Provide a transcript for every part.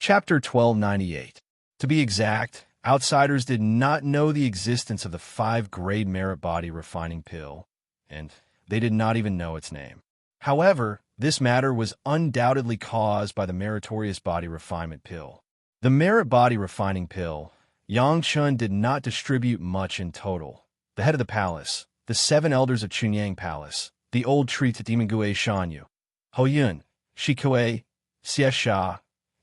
Chapter 1298. To be exact, outsiders did not know the existence of the 5-grade merit body refining pill, and they did not even know its name. However, this matter was undoubtedly caused by the meritorious body refinement pill. The merit body refining pill, Yang Chun did not distribute much in total. The head of the palace, the 7 elders of Chunyang Palace, the old tree to Demingui Shanyu, Ho Yun, Shikue, Xie Sha,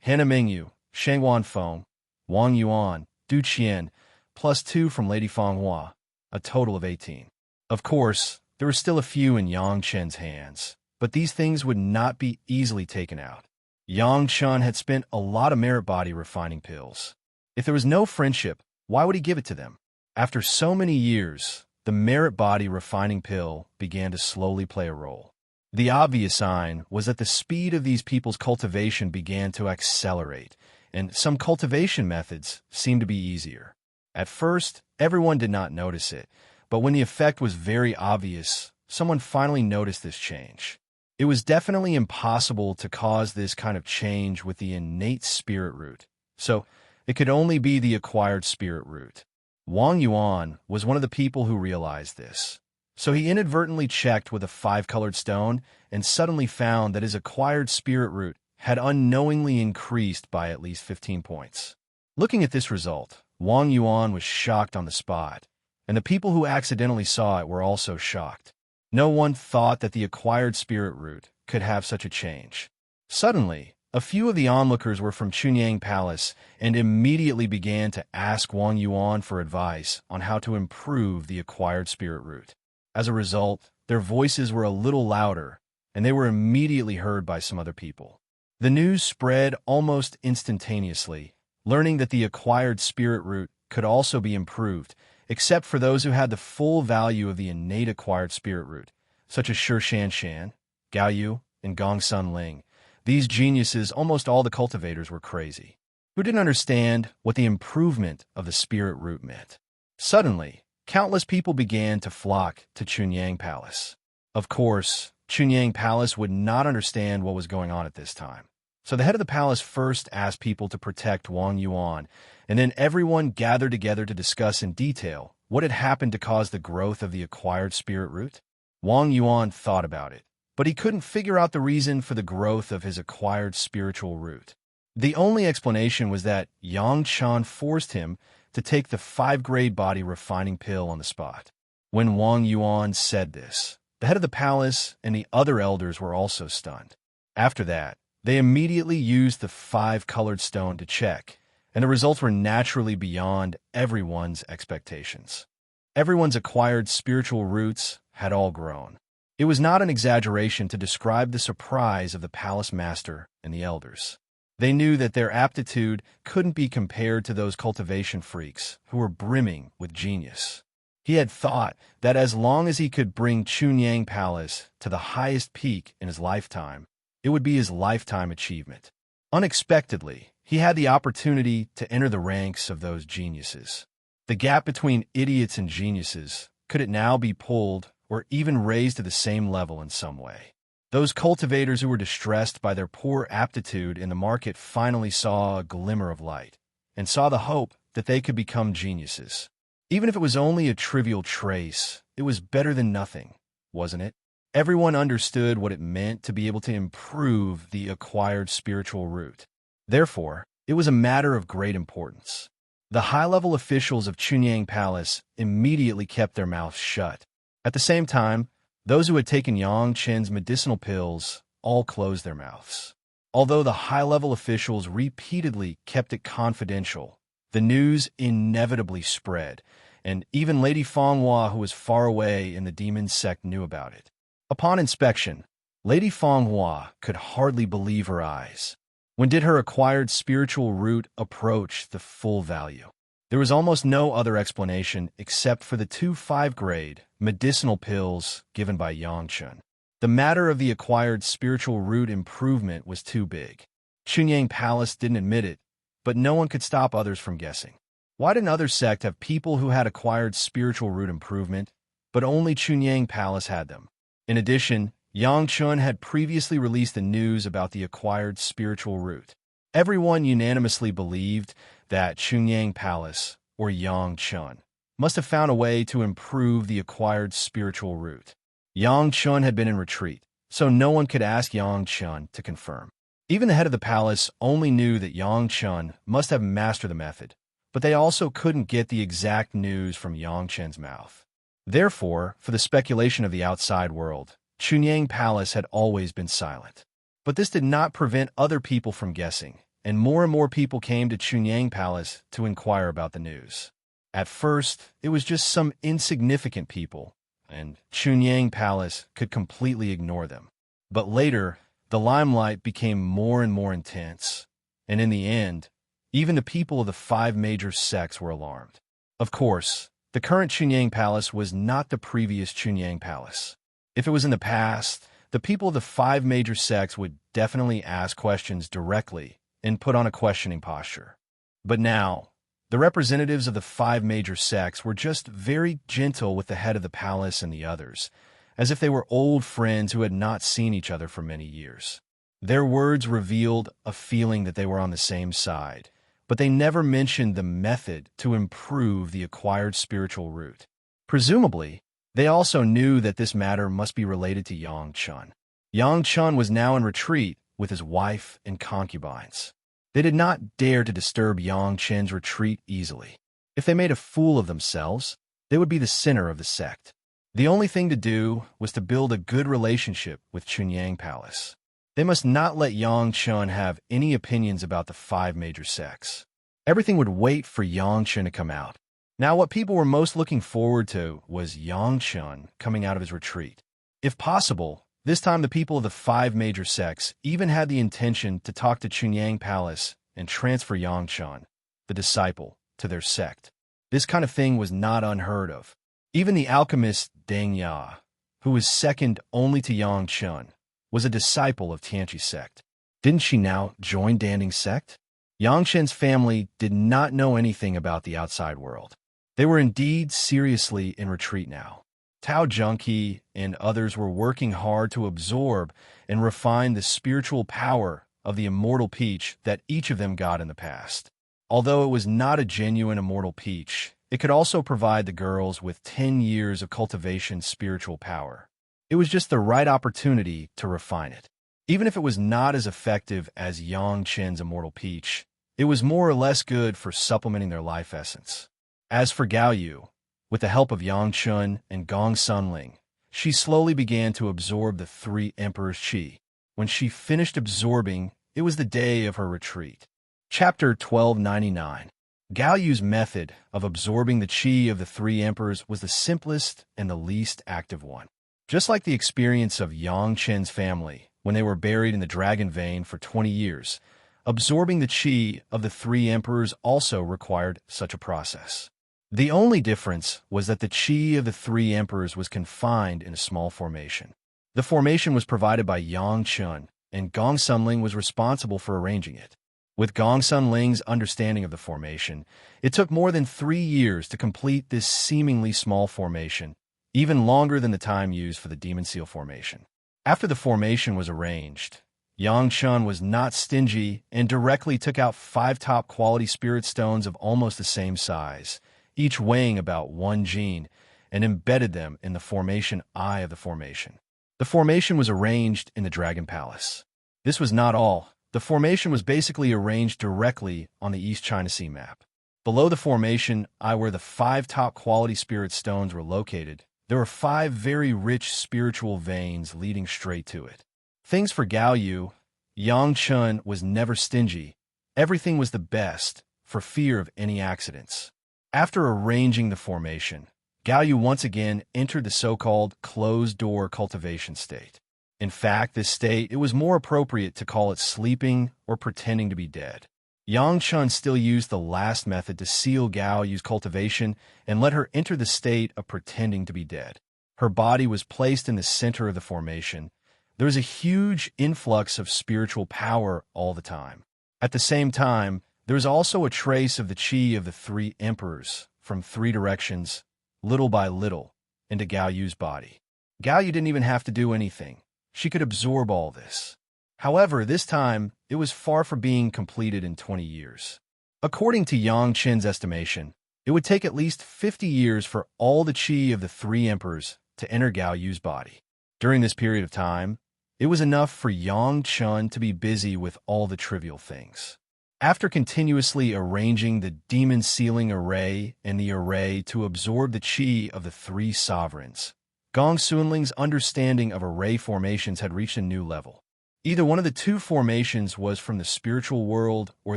Hannah Mingyu, Shangwan Feng, Wang Yuan, Du Qian, plus 2 from Lady Fanghua, a total of 18. Of course, there were still a few in Yang Chen's hands, but these things would not be easily taken out. Yang Chen had spent a lot of merit body refining pills. If there was no friendship, why would he give it to them? After so many years, the merit body refining pill began to slowly play a role. The obvious sign was that the speed of these people's cultivation began to accelerate, and some cultivation methods seemed to be easier. At first, everyone did not notice it, but when the effect was very obvious, someone finally noticed this change. It was definitely impossible to cause this kind of change with the innate spirit root, so it could only be the acquired spirit root. Wang Yuan was one of the people who realized this. So he inadvertently checked with a 5-colored stone and suddenly found that his acquired spirit root had unknowingly increased by at least 15 points. Looking at this result, Wang Yuan was shocked on the spot, and the people who accidentally saw it were also shocked. No one thought that the acquired spirit root could have such a change. Suddenly, a few of the onlookers were from Chunyang Palace and immediately began to ask Wang Yuan for advice on how to improve the acquired spirit root. As a result, their voices were a little louder, and they were immediately heard by some other people. The news spread almost instantaneously, learning that the acquired spirit root could also be improved, except for those who had the full value of the innate acquired spirit root, such as Shi Shan, Gao Yu, and Gong Sun Ling. These geniuses, almost all the cultivators, were crazy, who didn't understand what the improvement of the spirit root meant. Suddenly, countless people began to flock to Chunyang Palace. Of course, Chunyang Palace would not understand what was going on at this time. So the head of the palace first asked people to protect Wang Yuan, and then everyone gathered together to discuss in detail what had happened to cause the growth of the acquired spirit root. Wang Yuan thought about it, but he couldn't figure out the reason for the growth of his acquired spiritual root. The only explanation was that Yang Chan forced him to take the 5-grade body refining pill on the spot. When Wang Yuan said this, the head of the palace and the other elders were also stunned. After that, they immediately used the 5-colored stone to check, and the results were naturally beyond everyone's expectations. Everyone's acquired spiritual roots had all grown. It was not an exaggeration to describe the surprise of the palace master and the elders. They knew that their aptitude couldn't be compared to those cultivation freaks who were brimming with genius. He had thought that as long as he could bring Chunyang Palace to the highest peak in his lifetime, it would be his lifetime achievement. Unexpectedly, he had the opportunity to enter the ranks of those geniuses. The gap between idiots and geniuses, could it now be pulled or even raised to the same level in some way? Those cultivators who were distressed by their poor aptitude in the market finally saw a glimmer of light, and saw the hope that they could become geniuses. Even if it was only a trivial trace, it was better than nothing, wasn't it? Everyone understood what it meant to be able to improve the acquired spiritual root. Therefore, it was a matter of great importance. The high-level officials of Chunyang Palace immediately kept their mouths shut. At the same time, those who had taken Yang Chen's medicinal pills all closed their mouths. Although the high-level officials repeatedly kept it confidential, the news inevitably spread, and even Lady Fanghua, who was far away in the demon sect, knew about it. Upon inspection, Lady Fanghua could hardly believe her eyes. When did her acquired spiritual root approach the full value? There was almost no other explanation except for the 2 5-grade medicinal pills given by Yang Chen. The matter of the acquired spiritual root improvement was too big. Chunyang Palace didn't admit it, but no one could stop others from guessing. Why didn't other sects have people who had acquired spiritual root improvement, but only Chunyang Palace had them? In addition, Yang Chun had previously released the news about the acquired spiritual root. Everyone unanimously believed that Chunyang Palace, or Yangchun, must have found a way to improve the acquired spiritual root. Yangchun had been in retreat, so no one could ask Yangchun to confirm. Even the head of the palace only knew that Yangchun must have mastered the method, but they also couldn't get the exact news from Yangchun's mouth. Therefore, for the speculation of the outside world, Chunyang Palace had always been silent. But this did not prevent other people from guessing, and more people came to Chunyang Palace to inquire about the news. At first, it was just some insignificant people, and Chunyang Palace could completely ignore them. But later, the limelight became more and more intense, and in the end, even the people of the 5 major sects were alarmed. Of course, the current Chunyang Palace was not the previous Chunyang Palace. If it was in the past, the people of the 5 major sects would definitely ask questions directly and put on a questioning posture. But now, the representatives of the 5 major sects were just very gentle with the head of the palace and the others, as if they were old friends who had not seen each other for many years. Their words revealed a feeling that they were on the same side, but they never mentioned the method to improve the acquired spiritual root. Presumably, they also knew that this matter must be related to Yangchun. Yangchun was now in retreat with his wife and concubines. They did not dare to disturb Yangchun's retreat easily. If they made a fool of themselves, they would be the center of the sect. The only thing to do was to build a good relationship with Chunyang Palace. They must not let Yangchun have any opinions about the 5 major sects. Everything would wait for Yangchun to come out. Now, what people were most looking forward to was Yangchun coming out of his retreat. If possible, this time the people of the 5 major sects even had the intention to talk to Chunyang Palace and transfer Yangchun, the disciple, to their sect. This kind of thing was not unheard of. Even the alchemist Deng Ya, who was second only to Yangchun, was a disciple of Tianqi's sect. Didn't she now join Danding's sect? Yangchun's family did not know anything about the outside world. They were indeed seriously in retreat now. Tao Junqi and others were working hard to absorb and refine the spiritual power of the immortal peach that each of them got in the past. Although it was not a genuine immortal peach, it could also provide the girls with 10 years of cultivation spiritual power. It was just the right opportunity to refine it. Even if it was not as effective as Yangchun's immortal peach, it was more or less good for supplementing their life essence. As for Gao Yu, with the help of Yangchun and Gong Sunling, she slowly began to absorb the 3 emperors' qi. When she finished absorbing, it was the day of her retreat. Chapter 1299. Gao Yu's method of absorbing the qi of the 3 emperors was the simplest and the least active one. Just like the experience of Yangchun's family when they were buried in the dragon vein for 20 years, absorbing the qi of the 3 emperors also required such a process. The only difference was that the qi of the 3 emperors was confined in a small formation. The formation was provided by Yangchun, and Gong Sunling was responsible for arranging it. With Gong Sunling's understanding of the formation, it took more than 3 years to complete this seemingly small formation, even longer than the time used for the Demon Seal formation. After the formation was arranged, Yangchun was not stingy and directly took out 5 top quality spirit stones of almost the same size, each weighing about 1 gene, and embedded them in the formation eye of the formation. The formation was arranged in the Dragon Palace. This was not all. The formation was basically arranged directly on the East China Sea map. Below the formation eye where the 5 top quality spirit stones were located, there were 5 very rich spiritual veins leading straight to it. Things for Gao Yu, Yangchun was never stingy. Everything was the best, for fear of any accidents. After arranging the formation, Gao Yu once again entered the so-called closed-door cultivation state. In fact, this state, it was more appropriate to call it sleeping or pretending to be dead. Yangchun still used the last method to seal Gao Yu's cultivation and let her enter the state of pretending to be dead. Her body was placed in the center of the formation. There was a huge influx of spiritual power all the time. At the same time, there was also a trace of the qi of the 3 emperors from 3 directions, little by little, into Gao Yu's body. Gao Yu didn't even have to do anything. She could absorb all this. However, this time, it was far from being completed in 20 years. According to Yang Qin's estimation, it would take at least 50 years for all the qi of the three emperors to enter Gao Yu's body. During this period of time, it was enough for Yang Qin to be busy with all the trivial things. After continuously arranging the demon sealing array and the array to absorb the qi of the three sovereigns, Gong Sunling's understanding of array formations had reached a new level. Either one of the two formations was from the spiritual world or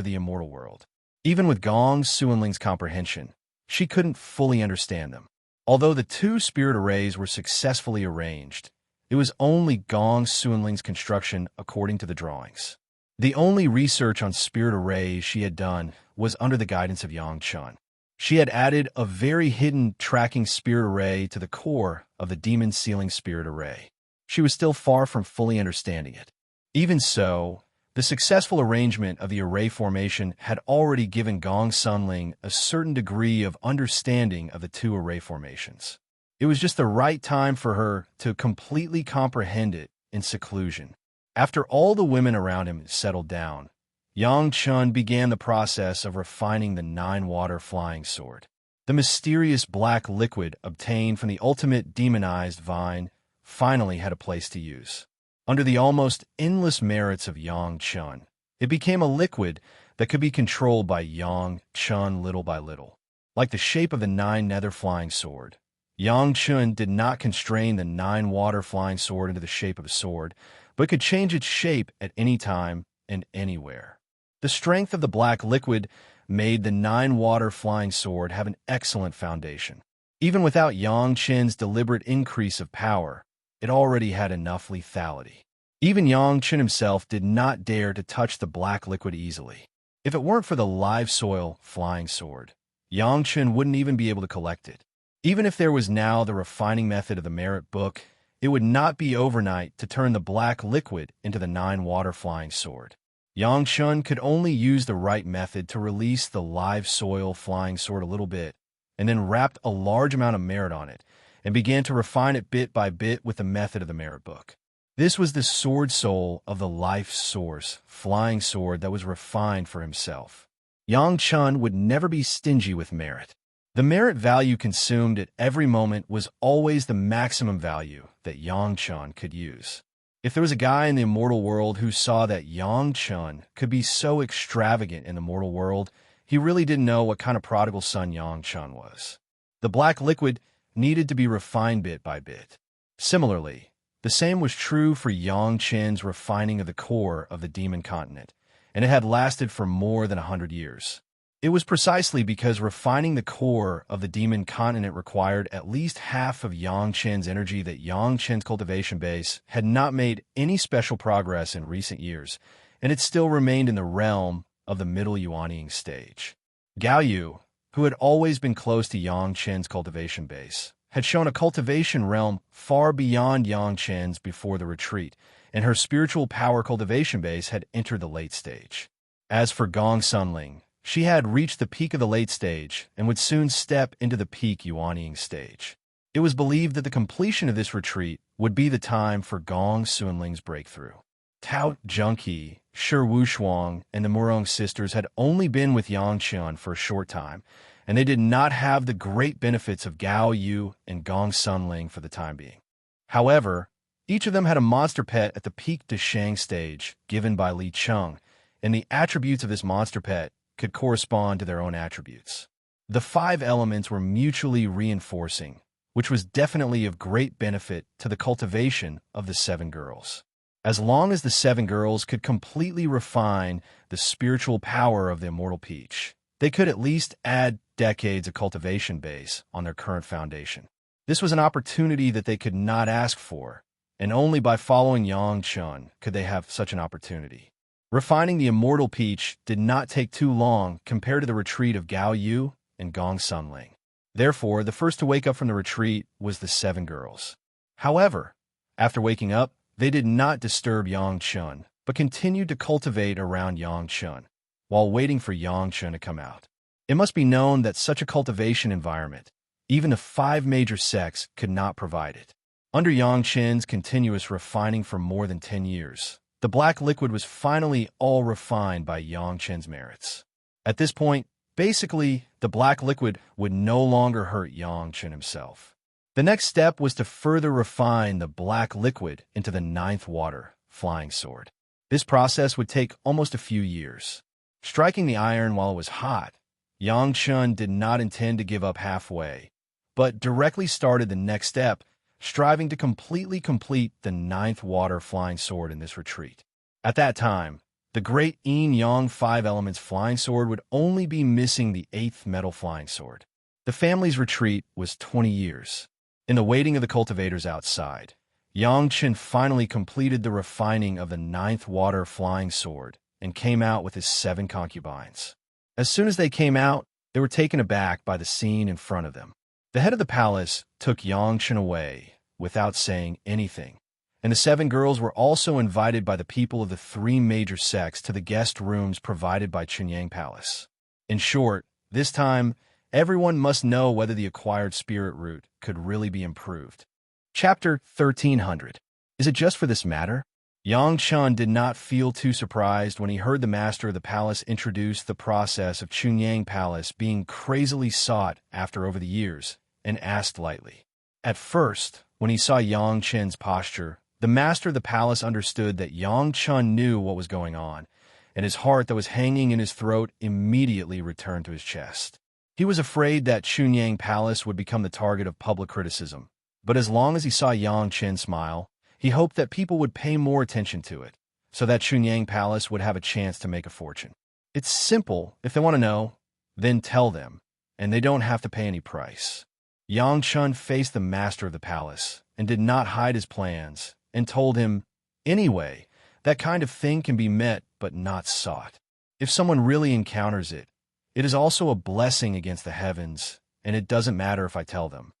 the immortal world. Even with Gong Sunling's comprehension, she couldn't fully understand them. Although the two spirit arrays were successfully arranged, it was only Gong Sunling's construction according to the drawings. The only research on spirit arrays she had done was under the guidance of Yang Qin. She had added a very hidden tracking spirit array to the core of the demon sealing spirit array. She was still far from fully understanding it. Even so, the successful arrangement of the array formation had already given Gong Sunling a certain degree of understanding of the two array formations. It was just the right time for her to completely comprehend it in seclusion. After all the women around him settled down, Yang Qin began the process of refining the 9-water flying sword. The mysterious black liquid obtained from the ultimate demonized vine finally had a place to use. Under the almost endless merits of Yang Qin, it became a liquid that could be controlled by Yang Qin little by little. Like the shape of the 9-nether flying sword, Yang Qin did not constrain the 9-water flying sword into the shape of a sword, but could change its shape at any time and anywhere. The strength of the black liquid made the 9-water flying sword have an excellent foundation. Even without Yang Qin's deliberate increase of power, it already had enough lethality. Even Yang Qin himself did not dare to touch the black liquid easily. If it weren't for the live soil flying sword, Yang Qin wouldn't even be able to collect it. Even if there was now the refining method of the merit book, it would not be overnight to turn the black liquid into the 9-water flying sword. Yang Qin could only use the right method to release the live soil flying sword a little bit, and then wrapped a large amount of merit on it, and began to refine it bit by bit with the method of the merit book. This was the sword soul of the life source flying sword that was refined for himself. Yang Qin would never be stingy with merit. The merit value consumed at every moment was always the maximum value that Yang Qin could use. If there was a guy in the immortal world who saw that Yang Qin could be so extravagant in the mortal world, he really didn't know what kind of prodigal son Yang Qin was. The black liquid needed to be refined bit by bit. Similarly, the same was true for Yang Qin's refining of the core of the demon continent, and it had lasted for more than 100 years. It was precisely because refining the core of the demon continent required at least half of Yang Qin's energy that Yang Qin's cultivation base had not made any special progress in recent years, and it still remained in the realm of the middle Yuanying stage. Gao Yu, who had always been close to Yang Qin's cultivation base, had shown a cultivation realm far beyond Yang Qin's before the retreat, and her spiritual power cultivation base had entered the late stage. As for Gong Sunling, she had reached the peak of the late stage and would soon step into the peak Yuanying stage. It was believed that the completion of this retreat would be the time for Gong Sunling's breakthrough. Tao Junqi, Shi Wushuang, and the Murong sisters had only been with Yang Qin for a short time, and they did not have the great benefits of Gao Yu and Gong Sunling for the time being. However, each of them had a monster pet at the peak Deshang stage given by Li Cheng, and the attributes of this monster pet could correspond to their own attributes. The 5 elements were mutually reinforcing, which was definitely of great benefit to the cultivation of the 7 girls. As long as the 7 girls could completely refine the spiritual power of the immortal peach, they could at least add decades of cultivation base on their current foundation. This was an opportunity that they could not ask for, and only by following Yang Qin could they have such an opportunity. Refining the immortal peach did not take too long compared to the retreat of Gao Yu and Gong Sunling. Therefore, the first to wake up from the retreat was the 7 girls. However, after waking up, they did not disturb Yang Qin, but continued to cultivate around Yang Qin, while waiting for Yang Qin to come out. It must be known that such a cultivation environment, even the 5 major sects could not provide it. Under Yang Qin's continuous refining for more than 10 years, The black liquid was finally all refined by Yang Chen's merits. At this point, basically, the black liquid would no longer hurt Yang Chen himself. The next step was to further refine the black liquid into the ninth water, flying sword. This process would take almost a few years. Striking the iron while it was hot, Yang Chen did not intend to give up halfway, but directly started the next step, striving to completely complete the ninth water flying sword in this retreat. At that time, the great Yin-Yang 5 elements flying sword would only be missing the eighth metal flying sword. The family's retreat was 20 years. In the waiting of the cultivators outside, Yang Chen finally completed the refining of the ninth water flying sword and came out with his 7 concubines. As soon as they came out, they were taken aback by the scene in front of them. The head of the palace took Yang Chen away without saying anything, and the 7 girls were also invited by the people of the 3 major sects to the guest rooms provided by Chunyang Palace. In short, this time, everyone must know whether the acquired spirit root could really be improved. Chapter 1300. Is it just for this matter? Yang Chen did not feel too surprised when he heard the master of the palace introduce the process of Chunyang Palace being crazily sought after over the years, and asked lightly. At first, when he saw Yang Chen's posture, the master of the palace understood that Yang Chen knew what was going on, and his heart that was hanging in his throat immediately returned to his chest. He was afraid that Chunyang Palace would become the target of public criticism, but as long as he saw Yang Chen smile, he hoped that people would pay more attention to it, so that Chunyang Palace would have a chance to make a fortune. It's simple. If they want to know, then tell them, and they don't have to pay any price. Yang Chen faced the master of the palace and did not hide his plans, and told him, anyway, that kind of thing can be met but not sought. If someone really encounters it, it is also a blessing against the heavens, and it doesn't matter if I tell them.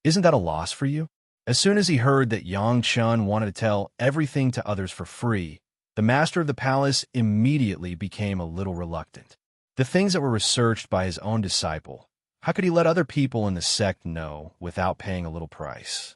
Isn't that a loss for you? As soon as he heard that Yang Chen wanted to tell everything to others for free, the master of the palace immediately became a little reluctant. The things that were researched by his own disciple, how could he let other people in the sect know without paying a little price?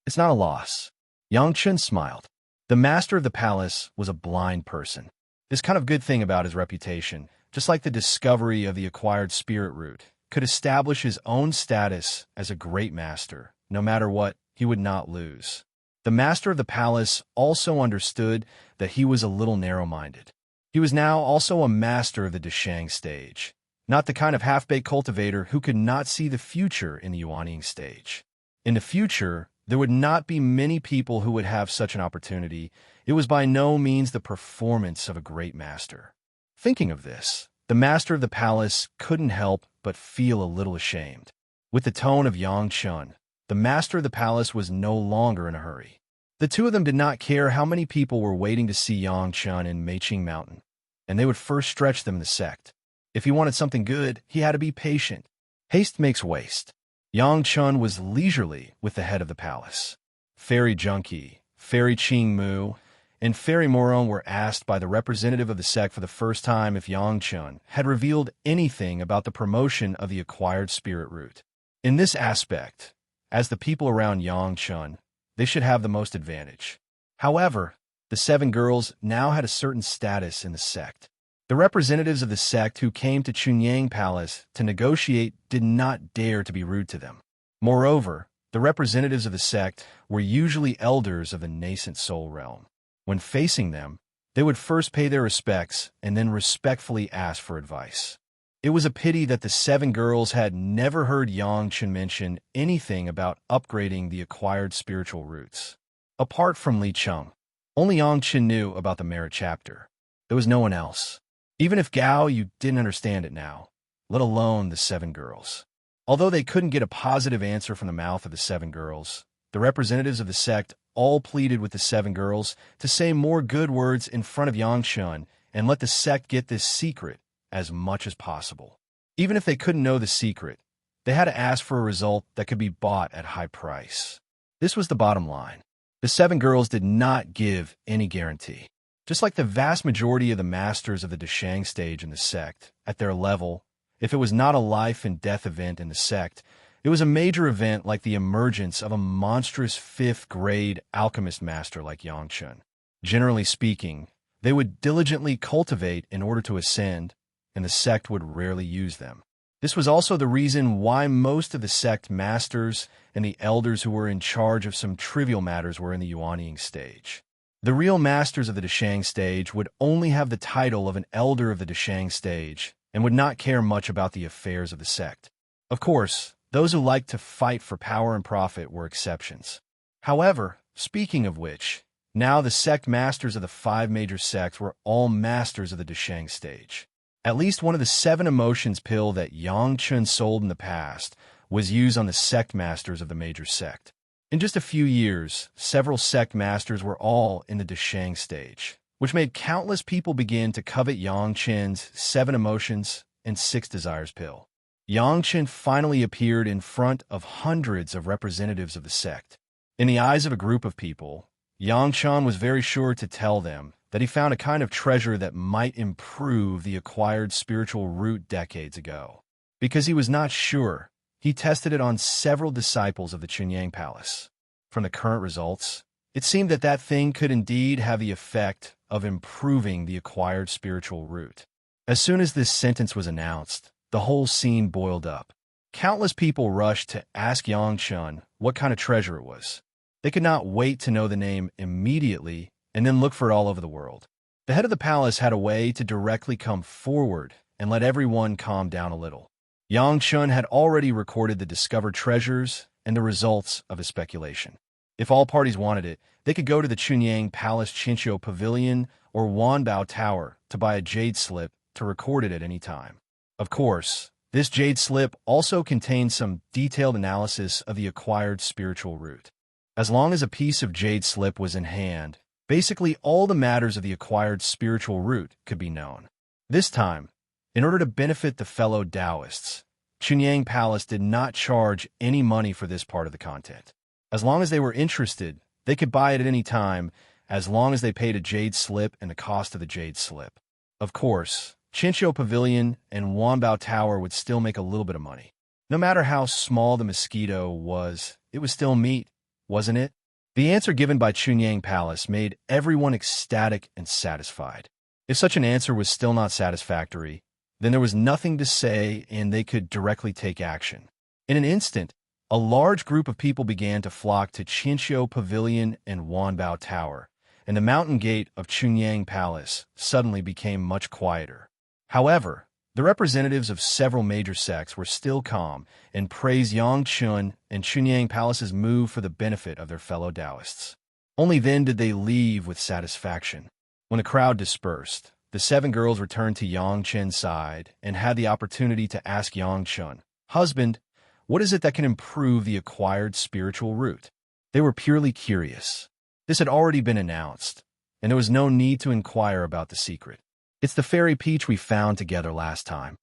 It's not a loss. Yang Chen smiled. The master of the palace was a blind person. This kind of good thing about his reputation, just like the discovery of the acquired spirit root, could establish his own status as a great master. No matter what, he would not lose. The master of the palace also understood that he was a little narrow-minded. He was now also a master of the Deshang stage, not the kind of half-baked cultivator who could not see the future in the Yuanying stage. In the future, there would not be many people who would have such an opportunity. It was by no means the performance of a great master. Thinking of this, the master of the palace couldn't help but feel a little ashamed. With the tone of Yang Chen, the master of the palace was no longer in a hurry. The two of them did not care how many people were waiting to see Yang Chen in Meiqing Mountain, and they would first stretch them in the sect. If he wanted something good, he had to be patient. Haste makes waste. Yang Chen was leisurely with the head of the palace. Fairy Junkie, Fairy Qing Mu, and Fairy Moron were asked by the representative of the sect for the first time if Yang Chen had revealed anything about the promotion of the acquired spirit root. In this aspect, as the people around Yang Chen, they should have the most advantage. However, the 7 girls now had a certain status in the sect. The representatives of the sect who came to Chunyang Palace to negotiate did not dare to be rude to them. Moreover, the representatives of the sect were usually elders of the nascent soul realm. When facing them, they would first pay their respects and then respectfully ask for advice. It was a pity that the 7 girls had never heard Yang Chen mention anything about upgrading the acquired spiritual roots. Apart from Li Cheng, only Yang Chen knew about the merit chapter. There was no one else. Even if Gao, you didn't understand it now, let alone the 7 girls. Although they couldn't get a positive answer from the mouth of the 7 girls, the representatives of the sect all pleaded with the 7 girls to say more good words in front of Yang Chen and let the sect get this secret as much as possible. Even if they couldn't know the secret, they had to ask for a result that could be bought at high price. This was the bottom line. The 7 girls did not give any guarantee. Just like the vast majority of the masters of the Deshang stage in the sect, at their level, if it was not a life and death event in the sect, it was a major event like the emergence of a monstrous 5th-grade alchemist master like Yang Chen. Generally speaking, they would diligently cultivate in order to ascend, and the sect would rarely use them. This was also the reason why most of the sect masters and the elders who were in charge of some trivial matters were in the Yuanying stage. The real masters of the Dashang stage would only have the title of an elder of the Dashang stage and would not care much about the affairs of the sect. Of course, those who liked to fight for power and profit were exceptions. However, speaking of which, now the sect masters of the 5 major sects were all masters of the Dashang stage. At least one of the 7 emotions pill that Yang Chun sold in the past was used on the sect masters of the major sect. In just a few years, several sect masters were all in the Dashang stage, which made countless people begin to covet Yang Chen's 7 emotions and 6 desires pill. Yang Chen finally appeared in front of hundreds of representatives of the sect. In the eyes of a group of people, Yang Chen was very sure to tell them that he found a kind of treasure that might improve the acquired spiritual root decades ago. Because he was not sure, he tested it on several disciples of the Chunyang Palace. From the current results, it seemed that that thing could indeed have the effect of improving the acquired spiritual root. As soon as this sentence was announced, the whole scene boiled up. Countless people rushed to ask Yang Chun what kind of treasure it was. They could not wait to know the name immediately and then look for it all over the world. The head of the palace had a way to directly come forward and let everyone calm down a little. Yang Chun had already recorded the discovered treasures and the results of his speculation. If all parties wanted it, they could go to the Chunyang Palace Chinchou Pavilion or Wanbao Tower to buy a jade slip to record it at any time. Of course, this jade slip also contained some detailed analysis of the acquired spiritual root. As long as a piece of jade slip was in hand, basically all the matters of the acquired spiritual root could be known. This time, in order to benefit the fellow Taoists, Chunyang Palace did not charge any money for this part of the content. As long as they were interested, they could buy it at any time, as long as they paid a jade slip and the cost of the jade slip. Of course, Chinchou Pavilion and Wanbao Tower would still make a little bit of money. No matter how small the mosquito was, it was still meat, wasn't it? The answer given by Chunyang Palace made everyone ecstatic and satisfied. If such an answer was still not satisfactory, then there was nothing to say and they could directly take action. In an instant, a large group of people began to flock to Chinchou Pavilion and Wanbao Tower, and the mountain gate of Chunyang Palace suddenly became much quieter. However, the representatives of several major sects were still calm and praised Yang Chun and Chunyang Palace's move for the benefit of their fellow Taoists. Only then did they leave with satisfaction. When the crowd dispersed, the 7 girls returned to Yang Chen's side and had the opportunity to ask Yang Chun, "Husband, what is it that can improve the acquired spiritual root?" They were purely curious. This had already been announced, and there was no need to inquire about the secret. "It's the fairy peach we found together last time."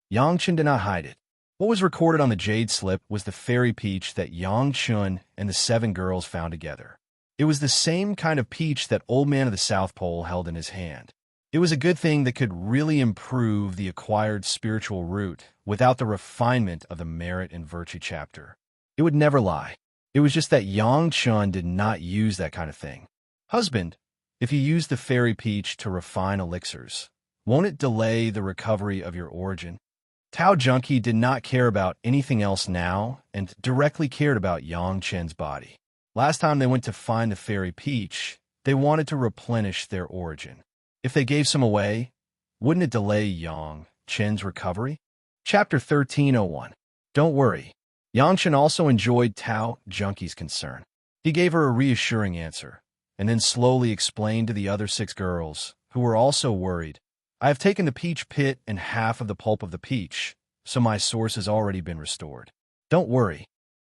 Yang Chun did not hide it. What was recorded on the jade slip was the fairy peach that Yang Chun and the 7 girls found together. It was the same kind of peach that Old Man of the South Pole held in his hand. It was a good thing that could really improve the acquired spiritual root without the refinement of the merit and virtue chapter. It would never lie. It was just that Yang Chun did not use that kind of thing. "Husband, if you use the fairy peach to refine elixirs, won't it delay the recovery of your origin?" Tao Junkie did not care about anything else now and directly cared about Yang Chen's body. Last time they went to find the fairy peach, they wanted to replenish their origin. If they gave some away, wouldn't it delay Yang Chen's recovery? Chapter 1301. Don't worry. Yang Chen also enjoyed Tao Junkie's concern. He gave her a reassuring answer, and then slowly explained to the other 6 girls, who were also worried, "I have taken the peach pit and half of the pulp of the peach, so my source has already been restored. Don't worry."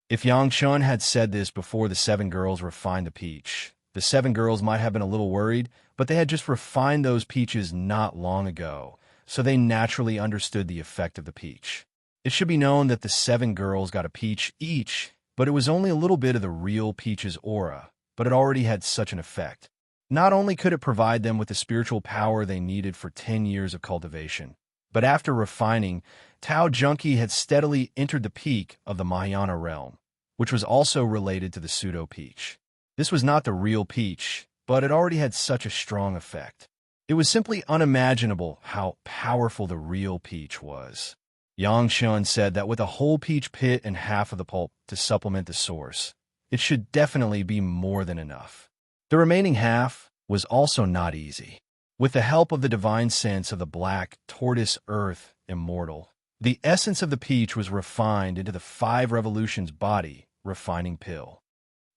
If Yang Chun had said this before the 7 girls refined the peach, the 7 girls might have been a little worried, but they had just refined those peaches not long ago, so they naturally understood the effect of the peach. It should be known that the 7 girls got a peach each, but it was only a little bit of the real peach's aura, but it already had such an effect. Not only could it provide them with the spiritual power they needed for 10 years of cultivation, but after refining, Tao Junkie had steadily entered the peak of the Mahayana realm, which was also related to the pseudo-peach. This was not the real peach, but it already had such a strong effect. It was simply unimaginable how powerful the real peach was. Yang Shun said that with a whole peach pit and half of the pulp to supplement the source, it should definitely be more than enough. The remaining half was also not easy. With the help of the divine sense of the black tortoise earth Immortal, the essence of the peach was refined into the 5 revolutions body refining pill.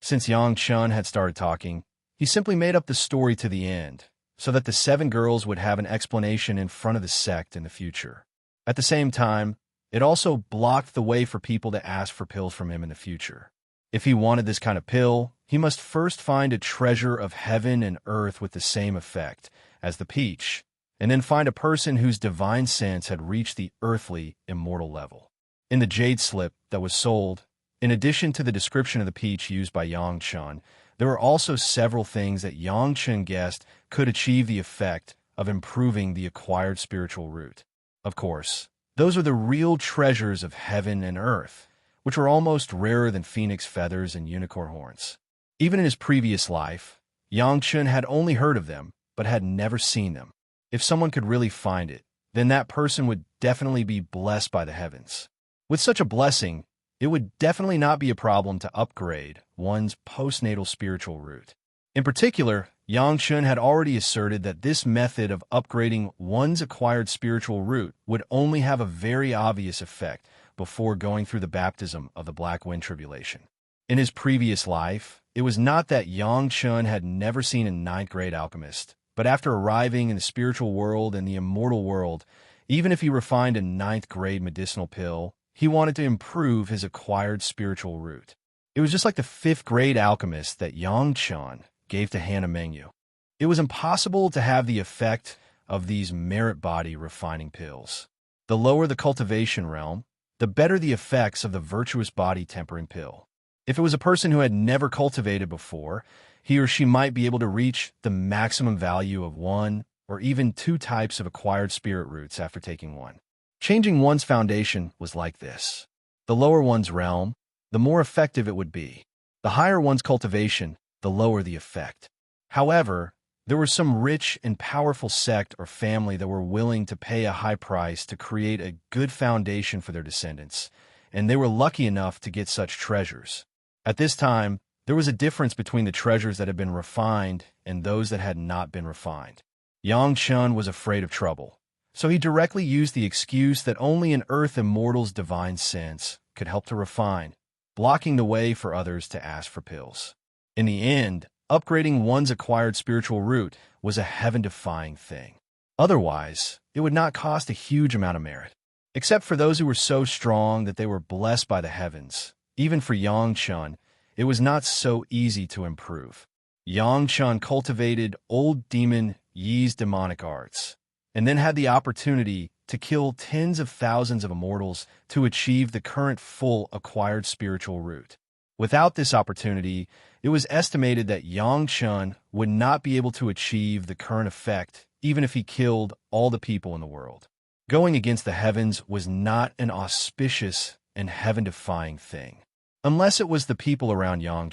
Since Yang Chun had started talking, he simply made up the story to the end, so that the 7 girls would have an explanation in front of the sect in the future. At the same time, it also blocked the way for people to ask for pills from him in the future. If he wanted this kind of pill, he must first find a treasure of heaven and earth with the same effect as the peach, and then find a person whose divine sense had reached the earthly, immortal level. In the jade slip that was sold, in addition to the description of the peach used by Yang Chun, there were also several things that Yang Chun guessed could achieve the effect of improving the acquired spiritual root. Of course, those are the real treasures of heaven and earth, which were almost rarer than phoenix feathers and unicorn horns. Even in his previous life, Yang Chun had only heard of them, but had never seen them. If someone could really find it, then that person would definitely be blessed by the heavens. With such a blessing, it would definitely not be a problem to upgrade one's postnatal spiritual root. In particular, Yang Chun had already asserted that this method of upgrading one's acquired spiritual root would only have a very obvious effect before going through the baptism of the Black Wind Tribulation. In his previous life, it was not that Yang Chun had never seen a 9th grade alchemist, but after arriving in the spiritual world and the immortal world, even if he refined a 9th grade medicinal pill, he wanted to improve his acquired spiritual root. It was just like the 5th grade alchemist that Yang Chun gave to Hannah Mengyu. It was impossible to have the effect of these merit body refining pills. The lower the cultivation realm, the better the effects of the virtuous body tempering pill. If it was a person who had never cultivated before, he or she might be able to reach the maximum value of 1 or even 2 types of acquired spirit roots after taking one. Changing one's foundation was like this. The lower one's realm, the more effective it would be. The higher one's cultivation, the lower the effect. However, there were some rich and powerful sect or family that were willing to pay a high price to create a good foundation for their descendants, and they were lucky enough to get such treasures. At this time, there was a difference between the treasures that had been refined and those that had not been refined. Yang Chun was afraid of trouble, so he directly used the excuse that only an earth immortal's divine sense could help to refine, blocking the way for others to ask for pills. In the end, upgrading one's acquired spiritual root was a heaven-defying thing. Otherwise, it would not cost a huge amount of merit. Except for those who were so strong that they were blessed by the heavens, even for Yang Chun, it was not so easy to improve. Yang Chun cultivated old demon Yi's demonic arts, and then had the opportunity to kill tens of thousands of immortals to achieve the current full acquired spiritual root. Without this opportunity, it was estimated that Yang Chun would not be able to achieve the current effect even if he killed all the people in the world. Going against the heavens was not an auspicious and heaven-defying thing. Unless it was the people around Yang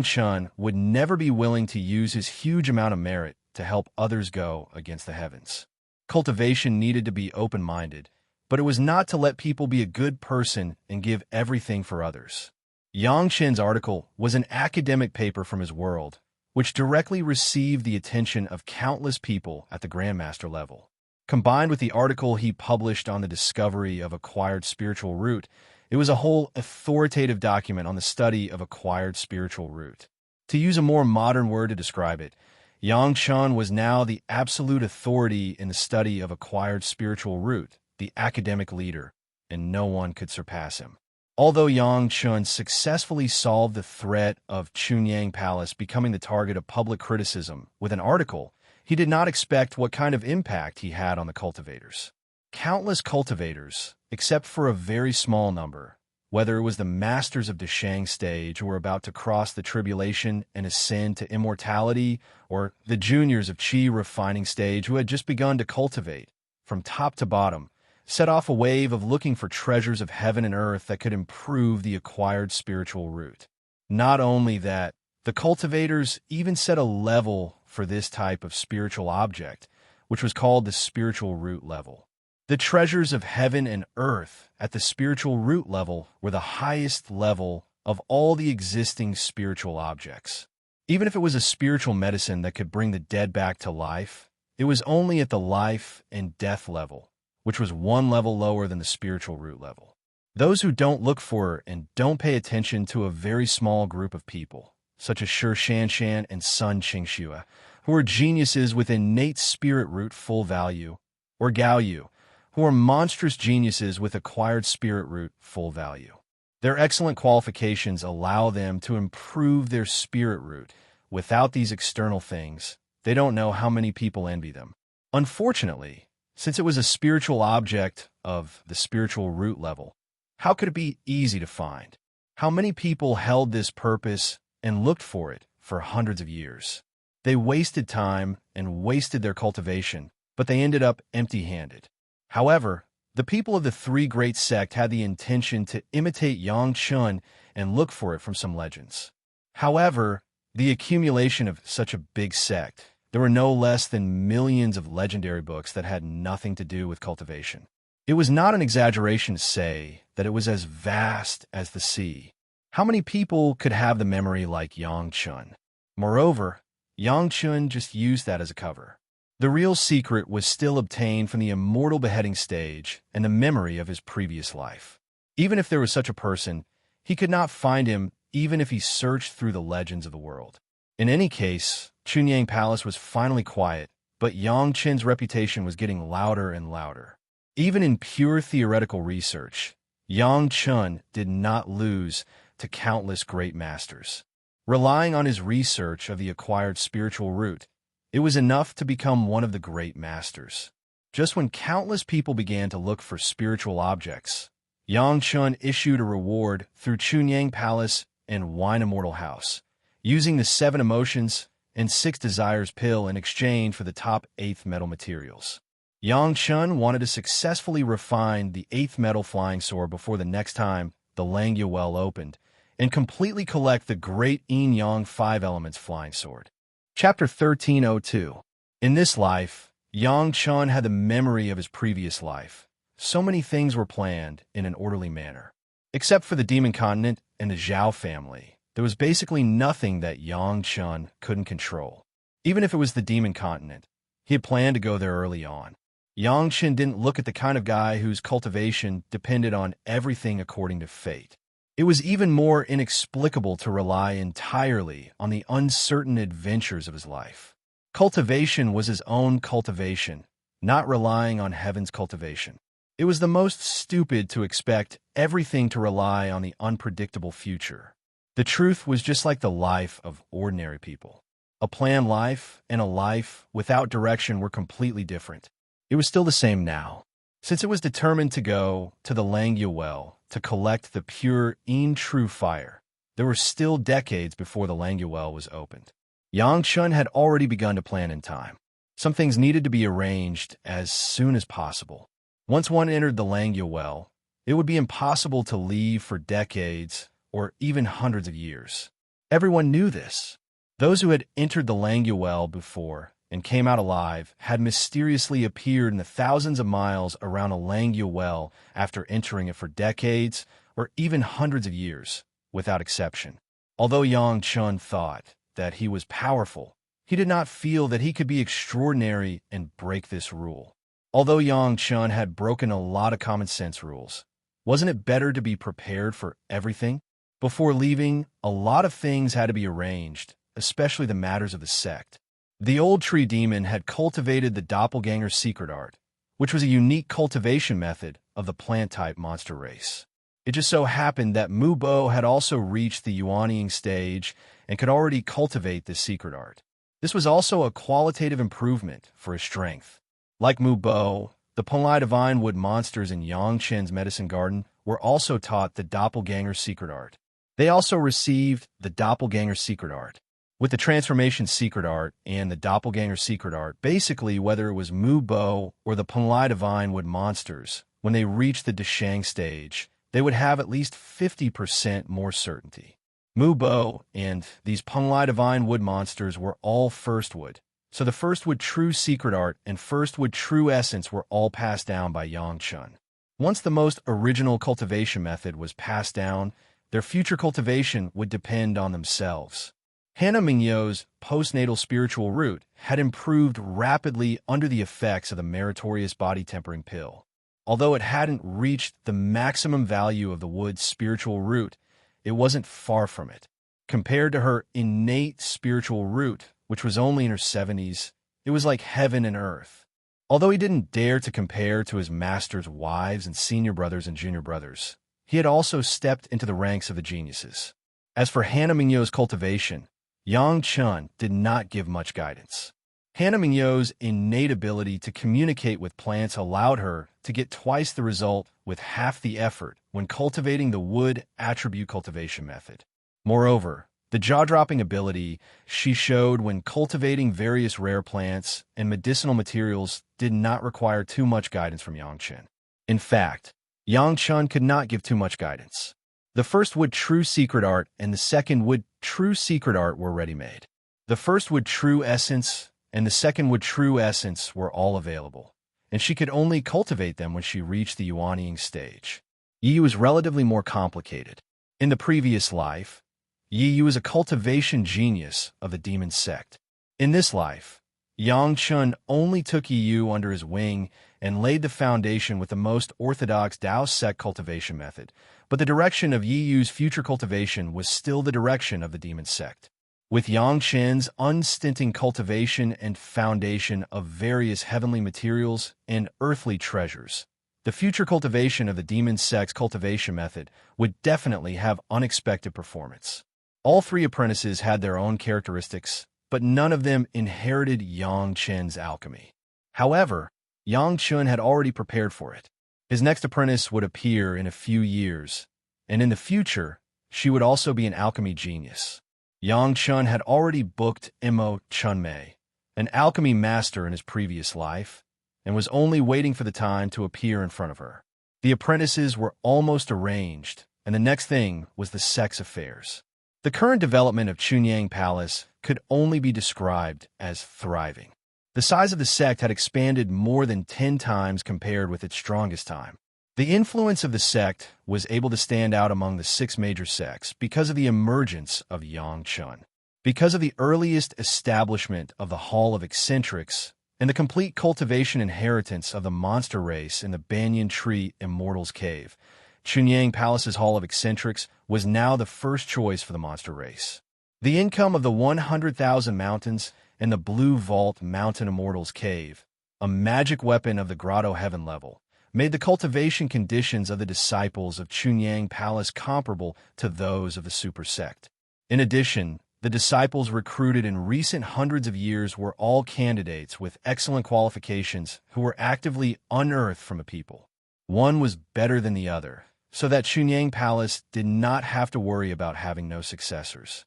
Chun would never be willing to use his huge amount of merit to help others go against the heavens. Cultivation needed to be open-minded, but it was not to let people be a good person and give everything for others. Yang Chen's article was an academic paper from his world, which directly received the attention of countless people at the Grandmaster level. Combined with the article he published on the discovery of acquired spiritual root, it was a whole authoritative document on the study of acquired spiritual root. To use a more modern word to describe it, Yang Chun was now the absolute authority in the study of acquired spiritual root, the academic leader, and no one could surpass him. Although Yang Chun successfully solved the threat of Chunyang Palace becoming the target of public criticism with an article, he did not expect what kind of impact he had on the cultivators. Countless cultivators, except for a very small number, whether it was the masters of the Shang stage who were about to cross the tribulation and ascend to immortality, or the juniors of Qi refining stage who had just begun to cultivate, from top to bottom, set off a wave of looking for treasures of heaven and earth that could improve the acquired spiritual root. Not only that, The cultivators even set a level for this type of spiritual object, which was called the spiritual root level. The treasures of heaven and earth at the spiritual root level were the highest level of all the existing spiritual objects. Even if it was a spiritual medicine that could bring the dead back to life, it was only at the life and death level, which was one level lower than the spiritual root level. Those who don't look for and don't pay attention to a very small group of people, such as Shi Shanshan and Sun Qingxue, who are geniuses with innate spirit root full value, or Gao Yu, who are monstrous geniuses with acquired spirit root full value. Their excellent qualifications allow them to improve their spirit root. Without these external things, they don't know how many people envy them. Unfortunately, since it was a spiritual object of the spiritual root level, how could it be easy to find? How many people held this purpose and looked for it for hundreds of years? They wasted time and wasted their cultivation, but they ended up empty-handed. However, the people of the three great sect had the intention to imitate Yang Chun and look for it from some legends. However, the accumulation of such a big sect, there were no less than millions of legendary books that had nothing to do with cultivation. It was not an exaggeration to say that it was as vast as the sea. How many people could have the memory like Yang Chun? Moreover, Yang Chun just used that as a cover. The real secret was still obtained from the immortal beheading stage and the memory of his previous life. Even if there was such a person, he could not find him even if he searched through the legends of the world. In any case, Chunyang Palace was finally quiet, but Yang Chen's reputation was getting louder and louder. Even in pure theoretical research, Yang Chun did not lose to countless great masters. Relying on his research of the acquired spiritual root, it was enough to become one of the great masters. Just when countless people began to look for spiritual objects, Yang Chun issued a reward through Chunyang Palace and Wine Immortal House, using the 7 emotions and 6 desires pill in exchange for the top 8th metal materials. Yang Chun wanted to successfully refine the 8th metal flying sword before the next time the Langya Well opened, and completely collect the great Yin Yang 5 elements flying sword. Chapter 1302. In this life, Yang Chun had the memory of his previous life. So many things were planned in an orderly manner. Except for the Demon Continent and the Zhao family, there was basically nothing that Yang Chun couldn't control. Even if it was the Demon Continent, he had planned to go there early on. Yang Chun didn't look at the kind of guy whose cultivation depended on everything according to fate. It was even more inexplicable to rely entirely on the uncertain adventures of his life. Cultivation was his own cultivation, not relying on heaven's cultivation. It was the most stupid to expect everything to rely on the unpredictable future. The truth was just like the life of ordinary people. A planned life and a life without direction were completely different. It was still the same now. Since it was determined to go to the Langya Well to collect the pure Yin True Fire, there were still decades before the Langya Well was opened. Yang Chun had already begun to plan in time. Some things needed to be arranged as soon as possible. Once one entered the Langya Well, it would be impossible to leave for decades or even hundreds of years. Everyone knew this. Those who had entered the Langya Well before and came out alive had mysteriously appeared in the thousands of miles around a Langya Well after entering it for decades or even hundreds of years, without exception. Although Yang Chun thought that he was powerful, he did not feel that he could be extraordinary and break this rule. Although Yang Chun had broken a lot of common sense rules, wasn't it better to be prepared for everything? Before leaving, a lot of things had to be arranged, especially the matters of the sect. The old tree demon had cultivated the doppelganger secret art, which was a unique cultivation method of the plant-type monster race. It just so happened that Mu Bo had also reached the Yuanying stage and could already cultivate this secret art. This was also a qualitative improvement for his strength. Like Mu Bo, the Panlai Divine Wood monsters in Yang Chen's medicine garden were also taught the doppelganger secret art. They also received the doppelganger secret art. With the transformation secret art and the doppelganger secret art, basically whether it was Mu Bo or the Panlai Divine Wood monsters, when they reached the Deshang stage, they would have at least 50% more certainty. Mu Bo and these Penglai divine wood monsters were all first wood. So the first wood true secret art and first wood true essence were all passed down by Yang Chun. Once the most original cultivation method was passed down, their future cultivation would depend on themselves. Hannah Mingyo's postnatal spiritual root had improved rapidly under the effects of the meritorious body-tempering pill. Although it hadn't reached the maximum value of the wood's spiritual root, it wasn't far from it. Compared to her innate spiritual root, which was only in her 70s, it was like heaven and earth. Although he didn't dare to compare to his master's wives and senior brothers and junior brothers, he had also stepped into the ranks of the geniuses. As for Hannah Mingyo's cultivation, Yang Chun did not give much guidance. Hannah Mingyo's innate ability to communicate with plants allowed her to get twice the result with half the effort when cultivating the wood attribute cultivation method. Moreover, the jaw-dropping ability she showed when cultivating various rare plants and medicinal materials did not require too much guidance from Yang Chun. In fact, Yang Chun could not give too much guidance. The first wood true secret art and the second wood true secret art were ready-made. The first wood true essence and the second wood true essence were all available, and she could only cultivate them when she reached the Yuanying stage. Yi was relatively more complicated. In the previous life, Yi was a cultivation genius of the demon sect. In this life, Yang Chun only took Yi under his wing and laid the foundation with the most orthodox Dao sect cultivation method, but the direction of Yi's future cultivation was still the direction of the demon sect. With Yang Chun's unstinting cultivation and foundation of various heavenly materials and earthly treasures, the future cultivation of the demon sect's cultivation method would definitely have unexpected performance. All three apprentices had their own characteristics, but none of them inherited Yang Chun's alchemy. However, Yang Chun had already prepared for it. His next apprentice would appear in a few years, and in the future, she would also be an alchemy genius. Yang Chun had already booked Imo Chunmei, an alchemy master in his previous life, and was only waiting for the time to appear in front of her. The apprentices were almost arranged, and the next thing was the sex affairs. The current development of Chunyang Palace could only be described as thriving. The size of the sect had expanded more than 10 times compared with its strongest time. The influence of the sect was able to stand out among the 6 major sects because of the emergence of Yang Chun, because of the earliest establishment of the Hall of Eccentrics, and the complete cultivation inheritance of the monster race in the Banyan Tree Immortal's Cave. Chunyang Palace's Hall of Eccentrics was now the first choice for the monster race. The income of the 100,000 Mountains and the Blue Vault Mountain Immortal's Cave, a magic weapon of the Grotto Heaven level, made the cultivation conditions of the disciples of Chunyang Palace comparable to those of the super sect. In addition, the disciples recruited in recent hundreds of years were all candidates with excellent qualifications who were actively unearthed from a people. One was better than the other, so that Chunyang Palace did not have to worry about having no successors.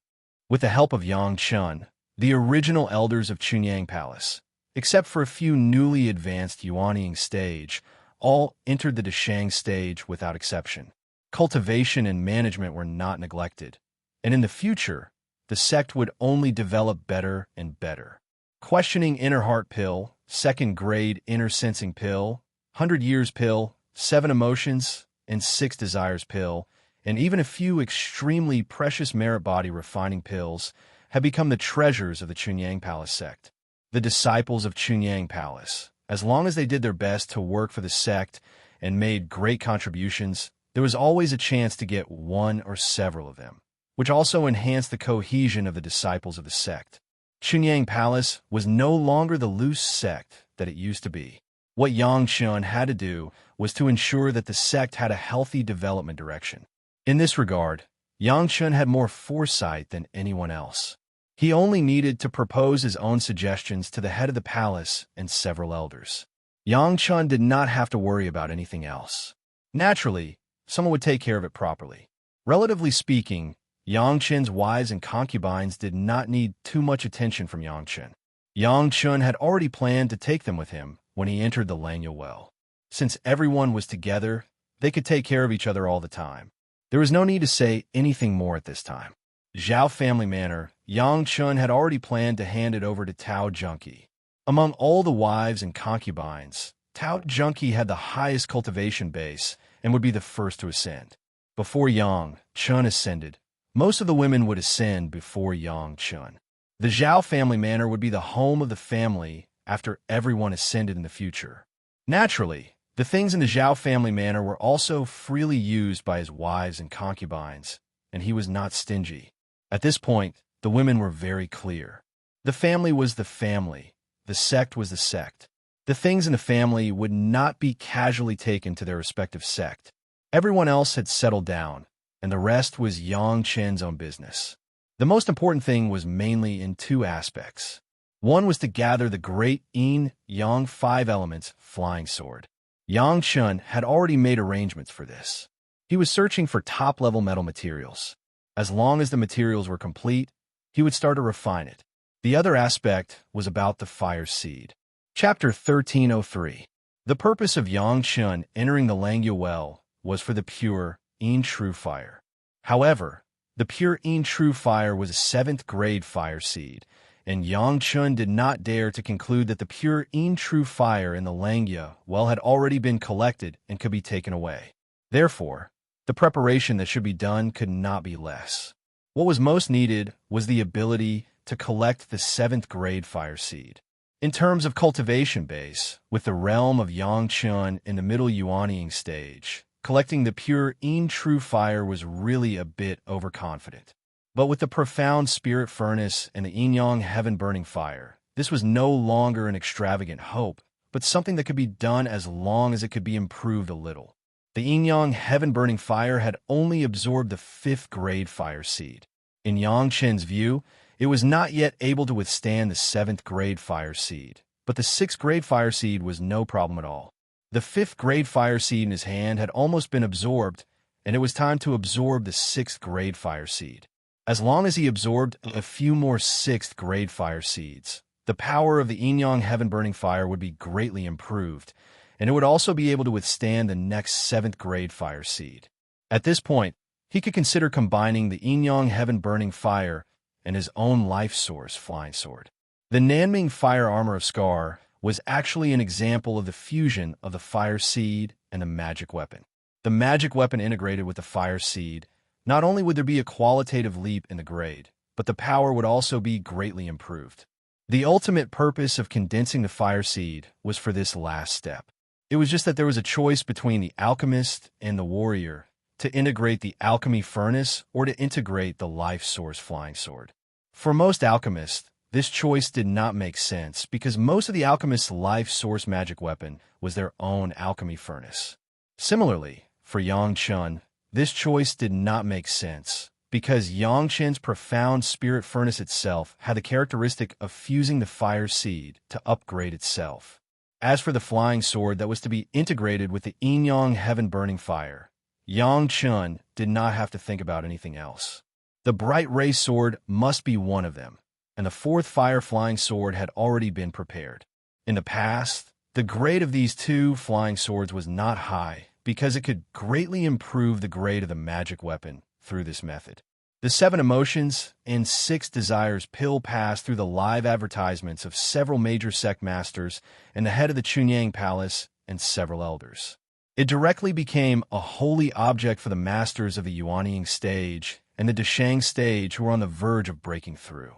With the help of Yang Chun, the original elders of Chunyang Palace, except for a few newly advanced Yuanying stage, all entered the Deshang stage without exception. Cultivation and management were not neglected, and in the future, the sect would only develop better and better. Questioning Inner Heart Pill, Second Grade Inner Sensing Pill, 100 Years Pill, 7 Emotions, and 6 Desires Pill, and even a few extremely precious merit body refining pills had become the treasures of the Chunyang Palace sect. The disciples of Chunyang Palace, as long as they did their best to work for the sect and made great contributions, there was always a chance to get one or several of them, which also enhanced the cohesion of the disciples of the sect. Chunyang Palace was no longer the loose sect that it used to be. What Yang Chun had to do was to ensure that the sect had a healthy development direction. In this regard, Yang Chun had more foresight than anyone else. He only needed to propose his own suggestions to the head of the palace and several elders. Yang Chun did not have to worry about anything else. Naturally, someone would take care of it properly. Relatively speaking, Yang Chun's wives and concubines did not need too much attention from Yang Chun. Yang Chun had already planned to take them with him when he entered the Langya Well. Since everyone was together, they could take care of each other all the time. There was no need to say anything more at this time. Zhao family manor, Yang Chun had already planned to hand it over to Tao Junki. Among all the wives and concubines, Tao Junki had the highest cultivation base and would be the first to ascend. Before Yang Chun ascended, most of the women would ascend before Yang Chun. The Zhao family manor would be the home of the family after everyone ascended in the future. Naturally, the things in the Zhao family manor were also freely used by his wives and concubines, and he was not stingy. At this point, the women were very clear. The family was the family. The sect was the sect. The things in the family would not be casually taken to their respective sect. Everyone else had settled down, and the rest was Yang Chen's own business. The most important thing was mainly in two aspects. One was to gather the great yin-yang 5 elements flying sword. Yang Chun had already made arrangements for this. He was searching for top-level metal materials. As long as the materials were complete, he would start to refine it. The other aspect was about the fire seed. Chapter 1303. The purpose of Yang Chun entering the Langya well was for the pure, true fire. However, the pure true fire was a 7th grade fire seed, and Yang Chun did not dare to conclude that the pure true fire in the Langya well had already been collected and could be taken away. Therefore, the preparation that should be done could not be less. What was most needed was the ability to collect the 7th grade fire seed. In terms of cultivation base, with the realm of Yang Chun in the middle Yuanying stage, collecting the pure true fire was really a bit overconfident. But with the profound spirit furnace and the yin-yang heaven-burning fire, this was no longer an extravagant hope, but something that could be done as long as it could be improved a little. The yin-yang heaven-burning fire had only absorbed the 5th grade fire seed. In Yang Chen's view, it was not yet able to withstand the 7th grade fire seed, but the 6th grade fire seed was no problem at all. The 5th grade fire seed in his hand had almost been absorbed, and it was time to absorb the 6th grade fire seed. As long as he absorbed a few more 6th grade fire seeds, the power of the yin-yang heaven-burning fire would be greatly improved, and it would also be able to withstand the next 7th grade fire seed. At this point, he could consider combining the yin-yang heaven-burning fire and his own life source flying sword. The Nanming fire armor of Scar was actually an example of the fusion of the fire seed and the magic weapon. The magic weapon integrated with the fire seed, not only would there be a qualitative leap in the grade, but the power would also be greatly improved. The ultimate purpose of condensing the fire seed was for this last step. It was just that there was a choice between the alchemist and the warrior to integrate the alchemy furnace or to integrate the life source flying sword. For most alchemists, this choice did not make sense because most of the alchemist's life source magic weapon was their own alchemy furnace. Similarly, for Yang Chun, this choice did not make sense because Yang Chen's profound spirit furnace itself had the characteristic of fusing the fire seed to upgrade itself. As for the flying sword that was to be integrated with the yin-yang heaven-burning fire, Yang Chun did not have to think about anything else. The bright ray sword must be one of them, and the 4th fire flying sword had already been prepared. In the past, the grade of these 2 flying swords was not high because it could greatly improve the grade of the magic weapon through this method. The 7 emotions and 6 desires pill passed through the live advertisements of several major sect masters and the head of the Chunyang Palace and several elders. It directly became a holy object for the masters of the Yuanying stage and the Deshang stage who were on the verge of breaking through.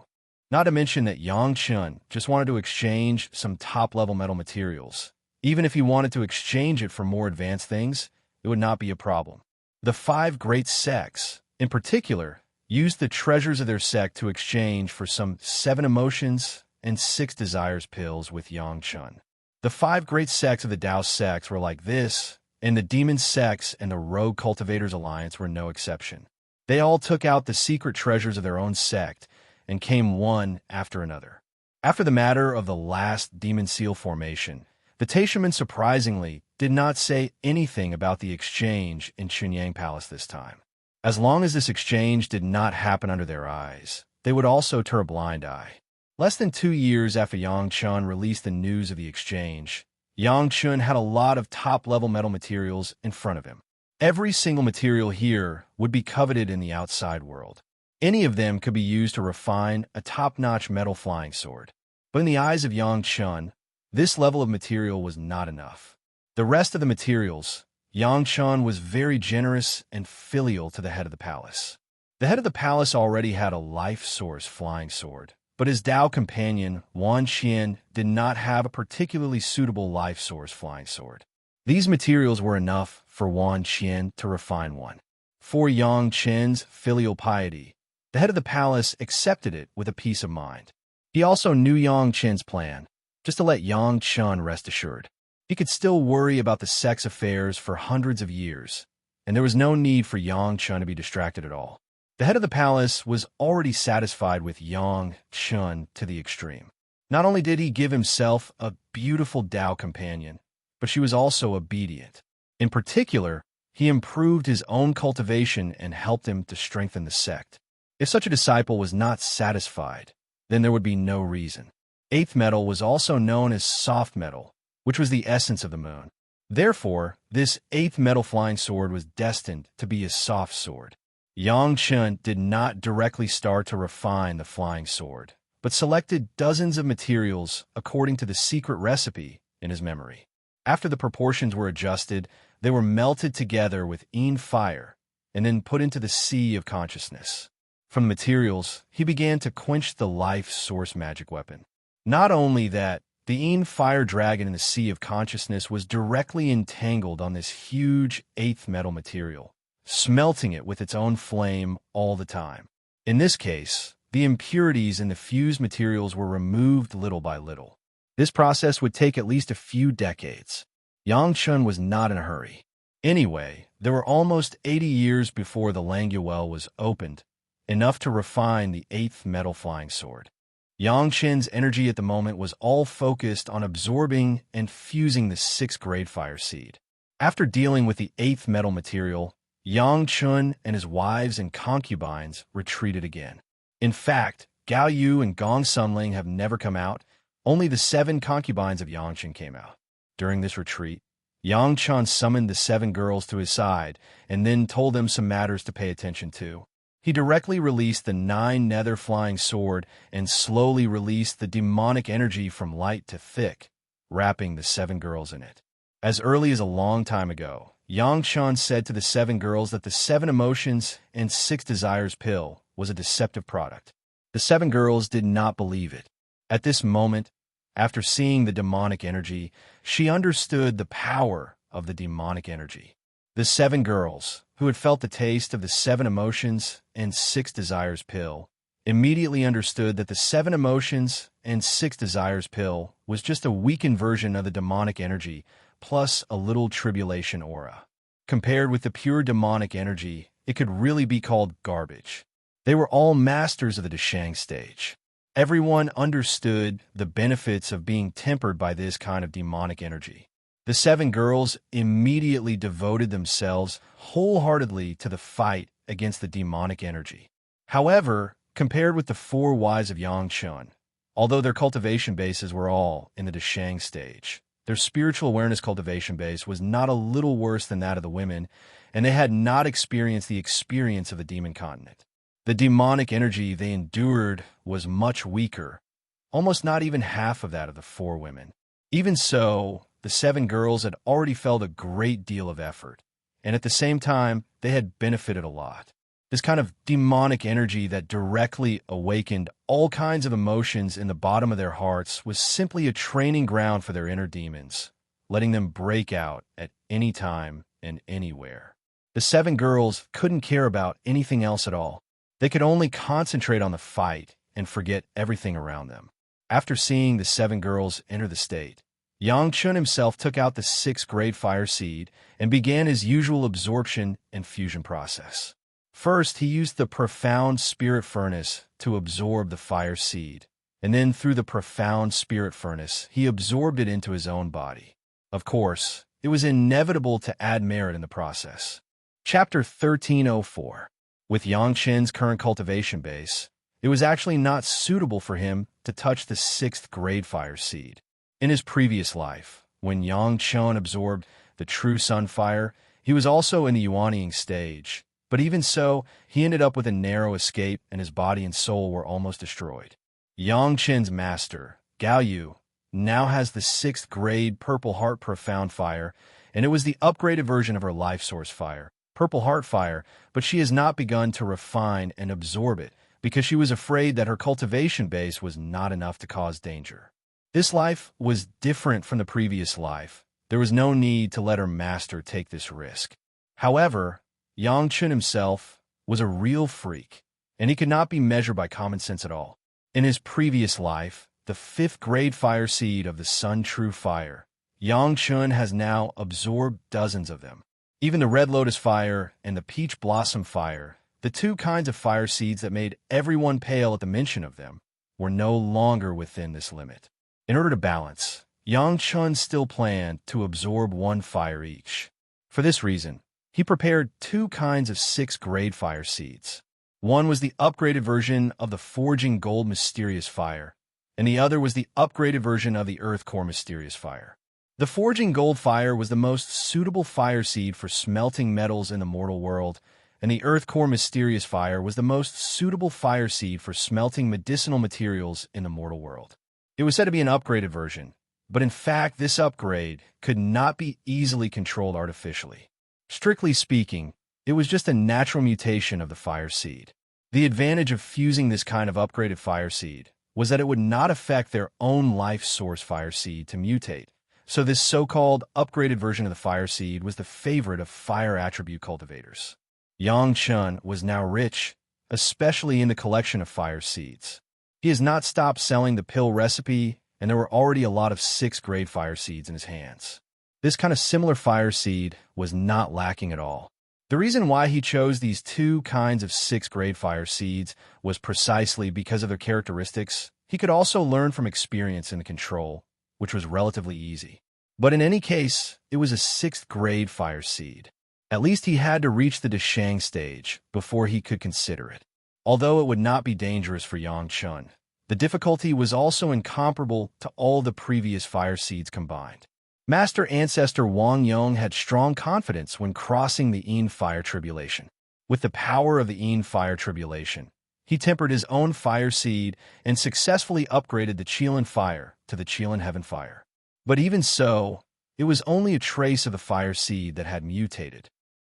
Not to mention that Yang Chun just wanted to exchange some top-level metal materials. Even if he wanted to exchange it for more advanced things, it would not be a problem. The 5 great sects, in particular, used the treasures of their sect to exchange for some 7 emotions and 6 desires pills with Yang Chun. The 5 great sects of the Tao sects were like this, and the Demon sects and the Rogue Cultivators Alliance were no exception. They all took out the secret treasures of their own sect and came one after another. After the matter of the last Demon Seal formation, the Taishaman surprisingly did not say anything about the exchange in Chunyang Palace this time. As long as this exchange did not happen under their eyes, they would also turn a blind eye. Less than 2 years after Yang Chun released the news of the exchange, Yang Chun had a lot of top-level metal materials in front of him. Every single material here would be coveted in the outside world. Any of them could be used to refine a top-notch metal flying sword. But in the eyes of Yang Chun, this level of material was not enough. The rest of the materials, Yang Chun was very generous and filial to the head of the palace. The head of the palace already had a life source flying sword, but his Dao companion, Wan Qian, did not have a particularly suitable life source flying sword. These materials were enough for Wan Qian to refine one. For Yang Chen's filial piety, the head of the palace accepted it with a peace of mind. He also knew Yang Chen's plan, just to let Yang Chun rest assured. He could still worry about the sex affairs for hundreds of years, and there was no need for Yang Chun to be distracted at all. The head of the palace was already satisfied with Yang Chun to the extreme. Not only did he give himself a beautiful Dao companion, but she was also obedient. In particular, he improved his own cultivation and helped him to strengthen the sect. If such a disciple was not satisfied, then there would be no reason. Eighth metal was also known as soft metal, which was the essence of the moon. Therefore, this eighth metal flying sword was destined to be a soft sword. Yang Chun did not directly start to refine the flying sword, but selected dozens of materials according to the secret recipe in his memory. After the proportions were adjusted, they were melted together with Yin fire and then put into the sea of consciousness. From the materials, he began to quench the life source magic weapon. Not only that, the Yin fire dragon in the sea of consciousness was directly entangled on this huge eighth metal material, smelting it with its own flame all the time. In this case, the impurities in the fused materials were removed little by little. This process would take at least a few decades. Yang Chun was not in a hurry. Anyway, there were almost 80 years before the Langya well was opened, enough to refine the eighth metal flying sword. Yang Chen's energy at the moment was all focused on absorbing and fusing the sixth grade fire seed. After dealing with the eighth metal material, Yang Chun and his wives and concubines retreated again. In fact, Gao Yu and Gong Sunling have never come out. Only the 7 concubines of Yang Chun came out. During this retreat, Yang Chun summoned the 7 girls to his side and then told them some matters to pay attention to. He directly released the 9 nether flying sword and slowly released the demonic energy from light to thick, wrapping the 7 girls in it. As early as a long time ago, Yang Chun said to the 7 girls that the 7 emotions and 6 desires pill was a deceptive product. The 7 girls did not believe it. At this moment, after seeing the demonic energy, she understood the power of the demonic energy. The 7 girls, who had felt the taste of the 7 emotions and 6 desires pill, immediately understood that the 7 emotions and 6 desires pill was just a weakened version of the demonic energy plus a little tribulation aura. Compared with the pure demonic energy, it could really be called garbage. They were all masters of the Deshang stage. Everyone understood the benefits of being tempered by this kind of demonic energy. The 7 girls immediately devoted themselves wholeheartedly to the fight against the demonic energy. However, compared with the 4 wives of Yang Chun, although their cultivation bases were all in the Deshang stage, their spiritual awareness cultivation base was not a little worse than that of the women, and they had not experienced the experience of the demon continent. The demonic energy they endured was much weaker, almost not even half of that of the 4 women. Even so, the 7 girls had already felt a great deal of effort, and at the same time, they had benefited a lot. This kind of demonic energy that directly awakened all kinds of emotions in the bottom of their hearts was simply a training ground for their inner demons, letting them break out at any time and anywhere. The 7 girls couldn't care about anything else at all. They could only concentrate on the fight and forget everything around them. After seeing the 7 girls enter the state, Yang Chun himself took out the 6th grade fire seed and began his usual absorption and fusion process. First, he used the profound spirit furnace to absorb the fire seed, and then through the profound spirit furnace, he absorbed it into his own body. Of course, it was inevitable to add merit in the process. Chapter 1304. With Yang Chen's current cultivation base, it was actually not suitable for him to touch the 6th grade fire seed. In his previous life, when Yang Chun absorbed the true sun fire, he was also in the Yuanying stage, But even so, he ended up with a narrow escape, and his body and soul were almost destroyed. Yang Chen's master, Gao Yu, now has the 6th grade Purple Heart Profound Fire, and it was the upgraded version of her life source fire, Purple Heart Fire, but she has not begun to refine and absorb it because she was afraid that her cultivation base was not enough to cause danger. This life was different from the previous life. There was no need to let her master take this risk. However, Yang Chen himself was a real freak, and he could not be measured by common sense at all. In his previous life, the 5th grade fire seed of the Sun True Fire, Yang Chen has now absorbed dozens of them. Even the Red Lotus Fire and the Peach Blossom Fire, the 2 kinds of fire seeds that made everyone pale at the mention of them, were no longer within this limit. In order to balance, Yang Chen still planned to absorb 1 fire each. For this reason, he prepared 2 kinds of 6th grade fire seeds. One was the upgraded version of the Forging Gold Mysterious Fire, and the other was the upgraded version of the Earth Core Mysterious Fire. The Forging Gold Fire was the most suitable fire seed for smelting metals in the mortal world, and the Earth Core Mysterious Fire was the most suitable fire seed for smelting medicinal materials in the mortal world. It was said to be an upgraded version, but in fact this upgrade could not be easily controlled artificially. Strictly speaking, it was just a natural mutation of the fire seed. The advantage of fusing this kind of upgraded fire seed was that it would not affect their own life source fire seed to mutate, so this so-called upgraded version of the fire seed was the favorite of fire attribute cultivators. Yang Chen was now rich, especially in the collection of fire seeds. He has not stopped selling the pill recipe, and there were already a lot of 6th grade fire seeds in his hands. This kind of similar fire seed was not lacking at all. The reason why he chose these 2 kinds of 6th grade fire seeds was precisely because of their characteristics. He could also learn from experience in the control, which was relatively easy. But in any case, it was a 6th grade fire seed. At least he had to reach the Deshang stage before he could consider it. Although it would not be dangerous for Yang Chen, the difficulty was also incomparable to all the previous fire seeds combined. Master Ancestor Wang Yong had strong confidence when crossing the Yin Fire Tribulation. With the power of the Yin Fire Tribulation, he tempered his own fire seed and successfully upgraded the Qilin Fire to the Qilin Heaven Fire. But even so, it was only a trace of the fire seed that had mutated.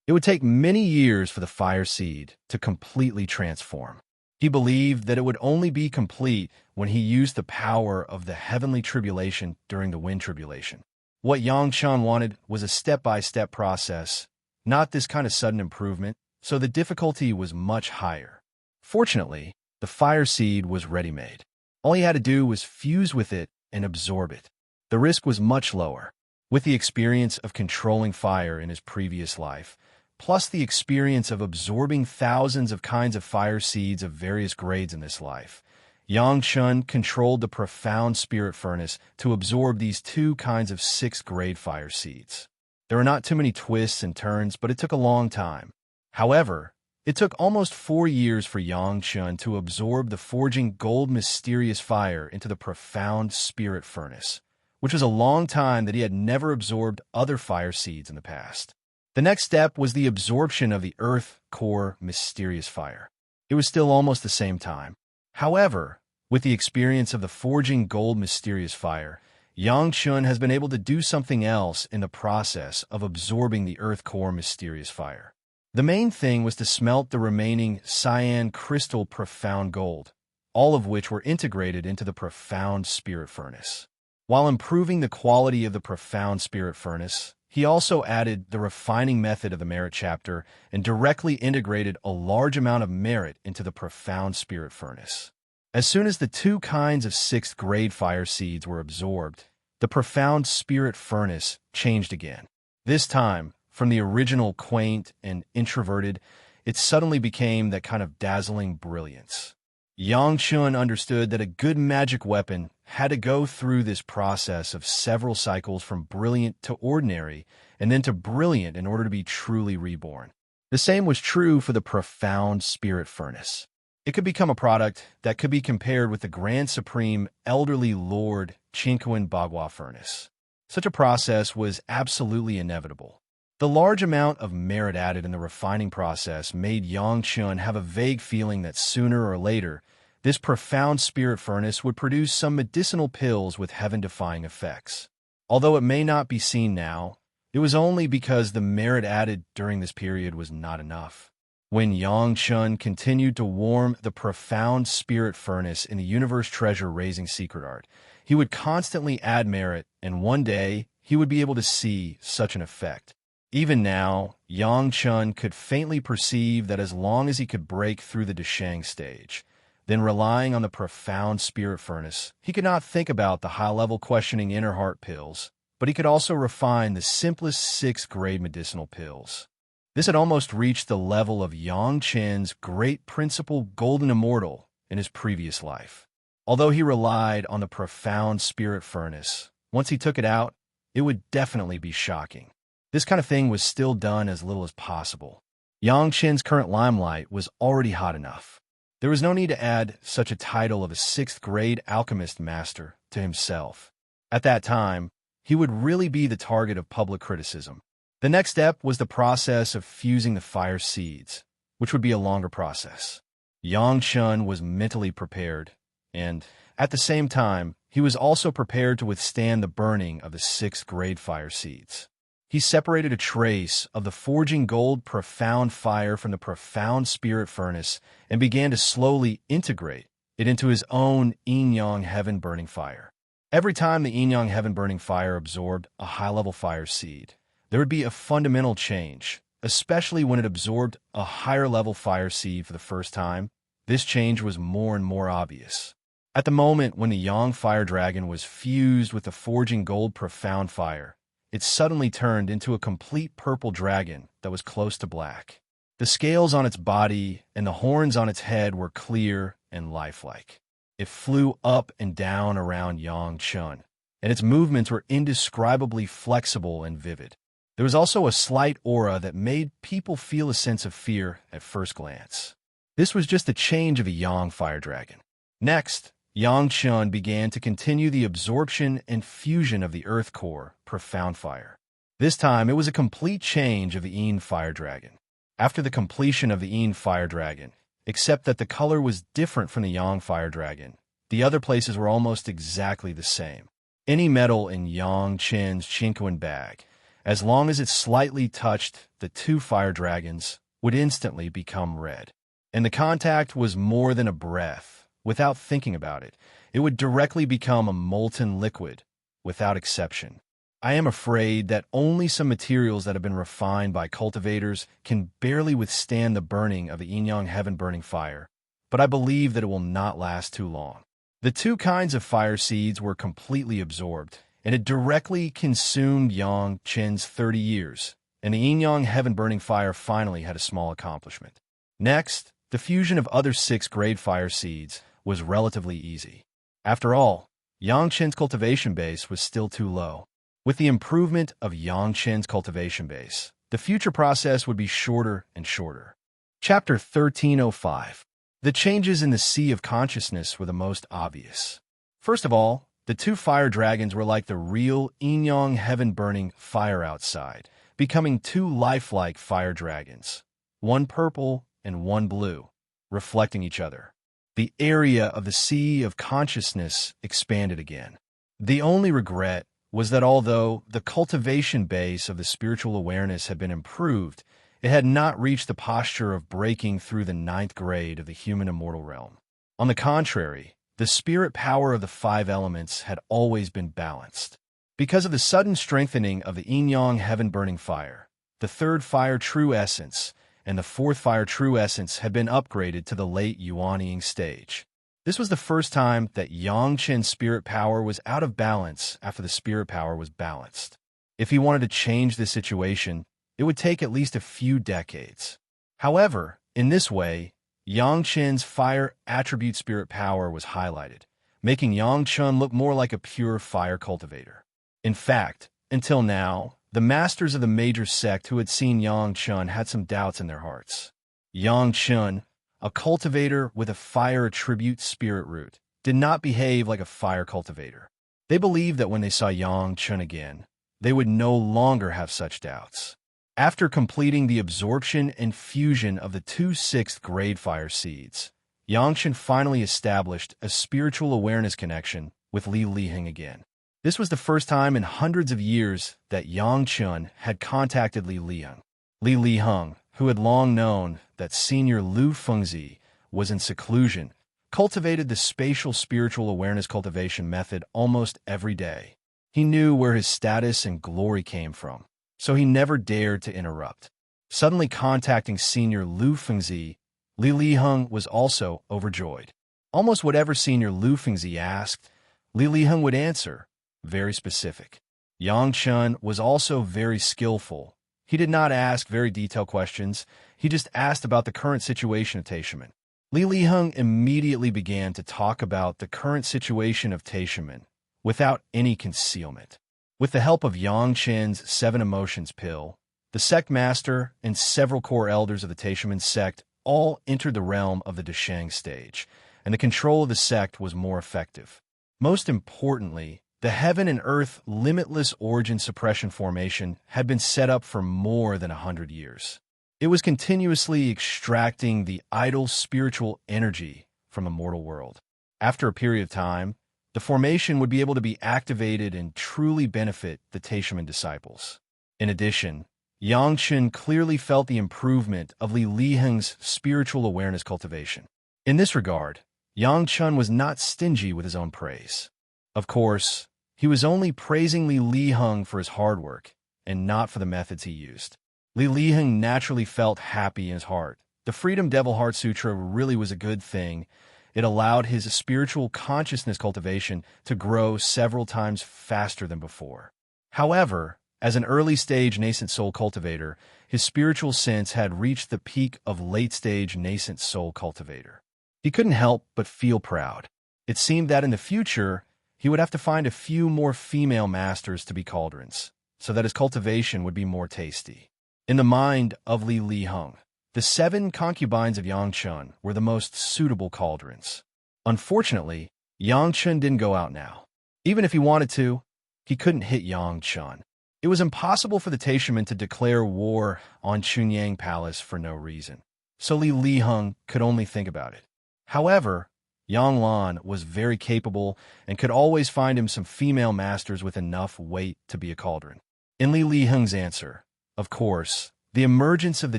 It would take many years for the fire seed to completely transform. He believed that it would only be complete when he used the power of the Heavenly Tribulation during the Wind Tribulation. What Yang Chen wanted was a step-by-step process, not this kind of sudden improvement, so the difficulty was much higher. Fortunately, the fire seed was ready-made. All he had to do was fuse with it and absorb it. The risk was much lower. With the experience of controlling fire in his previous life, plus the experience of absorbing thousands of kinds of fire seeds of various grades in this life, Yang Chen controlled the profound spirit furnace to absorb these 2 kinds of 6th grade fire seeds. There were not too many twists and turns, but it took a long time. However, it took almost 4 years for Yang Chen to absorb the Forging Gold Mysterious Fire into the profound spirit furnace, which was a long time that he had never absorbed other fire seeds in the past. The next step was the absorption of the Earth Core Mysterious Fire. It was still almost the same time. However, with the experience of the Forging Gold Mysterious Fire, Yang Chen has been able to do something else in the process of absorbing the Earth Core Mysterious Fire. The main thing was to smelt the remaining cyan crystal profound gold, all of which were integrated into the profound spirit furnace. While improving the quality of the profound spirit furnace, he also added the refining method of the merit chapter and directly integrated a large amount of merit into the profound spirit furnace. As soon as the 2 kinds of 6th grade fire seeds were absorbed, the profound spirit furnace changed again. This time, from the original quaint and introverted, it suddenly became that kind of dazzling brilliance. Yang Chen understood that a good magic weapon had to go through this process of several cycles from brilliant to ordinary and then to brilliant in order to be truly reborn. The same was true for the profound spirit furnace. It could become a product that could be compared with the Grand Supreme Elderly Lord Chinquin Bagua furnace. Such a process was absolutely inevitable. The large amount of merit added in the refining process made Yang Chun have a vague feeling that sooner or later, this profound spirit furnace would produce some medicinal pills with heaven-defying effects. Although it may not be seen now, it was only because the merit added during this period was not enough. When Yang Chun continued to warm the profound spirit furnace in the universe treasure-raising secret art, he would constantly add merit, and one day he would be able to see such an effect. Even now, Yang Chun could faintly perceive that as long as he could break through the Deshang stage, then relying on the profound spirit furnace, he could not think about the high-level questioning inner heart pills, but he could also refine the simplest 6th-grade medicinal pills. This had almost reached the level of Yang Chen's great principle golden immortal in his previous life. Although he relied on the profound spirit furnace, once he took it out, it would definitely be shocking. This kind of thing was still done as little as possible. Yang Chen's current limelight was already hot enough. There was no need to add such a title of a 6th-grade alchemist master to himself. At that time, he would really be the target of public criticism. The next step was the process of fusing the fire seeds, which would be a longer process. Yang Chun was mentally prepared, and, at the same time, he was also prepared to withstand the burning of the 6th-grade fire seeds. He separated a trace of the forging gold profound fire from the profound spirit furnace and began to slowly integrate it into his own yin-yang heaven-burning fire. Every time the yin-yang heaven-burning fire absorbed a high-level fire seed, there would be a fundamental change, especially when it absorbed a higher-level fire seed for the first time. This change was more and more obvious. At the moment when the Yang Fire Dragon was fused with the forging gold profound fire, it suddenly turned into a complete purple dragon that was close to black. The scales on its body and the horns on its head were clear and lifelike. It flew up and down around Yang Chun, and its movements were indescribably flexible and vivid. There was also a slight aura that made people feel a sense of fear at first glance. This was just the change of a Yang Fire Dragon. Next, Yang Chun began to continue the absorption and fusion of the Earth Core profound fire. This time, it was a complete change of the Yin Fire Dragon. After the completion of the Yin Fire Dragon, except that the color was different from the Yang Fire Dragon, the other places were almost exactly the same. Any metal in Yang Chen's Chinquan bag, as long as it slightly touched the 2 fire dragons, would instantly become red. And the contact was more than a breath. Without thinking about it, it would directly become a molten liquid, without exception. I am afraid that only some materials that have been refined by cultivators can barely withstand the burning of the yin-yang heaven-burning fire, but I believe that it will not last too long. The 2 kinds of fire seeds were completely absorbed, and it directly consumed Yang Chen's 30 years, and the yin-yang heaven-burning fire finally had a small accomplishment. Next, the fusion of other 6th-grade fire seeds was relatively easy. After all, Yang Chen's cultivation base was still too low. With the improvement of Yang Chen's cultivation base, the future process would be shorter and shorter. Chapter 1305. The changes in the Sea of Consciousness were the most obvious. First of all, the 2 fire dragons were like the real yin-yang heaven-burning fire outside, becoming 2 lifelike fire dragons, one purple and one blue, reflecting each other. The area of the Sea of Consciousness expanded again. The only regret was that although the cultivation base of the spiritual awareness had been improved, it had not reached the posture of breaking through the 9th grade of the human immortal realm. On the contrary, the spirit power of the 5 elements had always been balanced. Because of the sudden strengthening of the yin-yang heaven-burning fire, the 3rd fire true essence and the 4th fire true essence had been upgraded to the late Yuanying stage. This was the first time that Yang Chen's spirit power was out of balance after the spirit power was balanced. If he wanted to change this situation, it would take at least a few decades. However, in this way, Yang Chen's fire attribute spirit power was highlighted, making Yang Chun look more like a pure fire cultivator. In fact, until now, the masters of the major sect who had seen Yang Chun had some doubts in their hearts. Yang Chun, a cultivator with a fire attribute spirit root, did not behave like a fire cultivator. They believed that when they saw Yang Chun again, they would no longer have such doubts. After completing the absorption and fusion of the two sixth-grade fire seeds, Yangchen finally established a spiritual awareness connection with Li Liheng again. This was the first time in hundreds of years that Yangchen had contacted Li Liheng. Li Liheng, who had long known that Senior Lu Fengzi was in seclusion, cultivated the spatial spiritual awareness cultivation method almost every day. He knew where his status and glory came from, so he never dared to interrupt. Suddenly contacting Senior Lu Fengzi, Li Liheng was also overjoyed. Almost whatever Senior Lu Fengzi asked, Li Liheng would answer, very specific. Yangchen was also very skillful. He did not ask very detailed questions, he just asked about the current situation of Taishaman. Li Liheng immediately began to talk about the current situation of Taishaman, without any concealment. With the help of Yangchen's 7 Emotions pill, the sect master and several core elders of the Taishaman sect all entered the realm of the Desheng stage, and the control of the sect was more effective. Most importantly, the heaven and earth limitless origin suppression formation had been set up for more than 100 years. It was continuously extracting the idle spiritual energy from the mortal world. After a period of time, the formation would be able to be activated and truly benefit the Taishaman disciples. In addition, Yangchen clearly felt the improvement of Li Liheng's spiritual awareness cultivation. In this regard, Yangchen was not stingy with his own praise. Of course, he was only praising Li Liheng for his hard work, and not for the methods he used. Li Liheng naturally felt happy in his heart. The Freedom Devil Heart Sutra really was a good thing. It allowed his spiritual consciousness cultivation to grow several times faster than before. However, as an early-stage nascent soul cultivator, his spiritual sense had reached the peak of late-stage nascent soul cultivator. He couldn't help but feel proud. It seemed that in the future, he would have to find a few more female masters to be cauldrons, so that his cultivation would be more tasty. In the mind of Li Liheng, the 7 concubines of Yangchen were the most suitable cauldrons. Unfortunately, Yangchen didn't go out now. Even if he wanted to, he couldn't hit Yangchen. It was impossible for the Taishaman to declare war on Chunyang Palace for no reason, so Li Liheng could only think about it. However, Yang Lan was very capable and could always find him some female masters with enough weight to be a cauldron. In Li Liheng's answer, of course, the emergence of the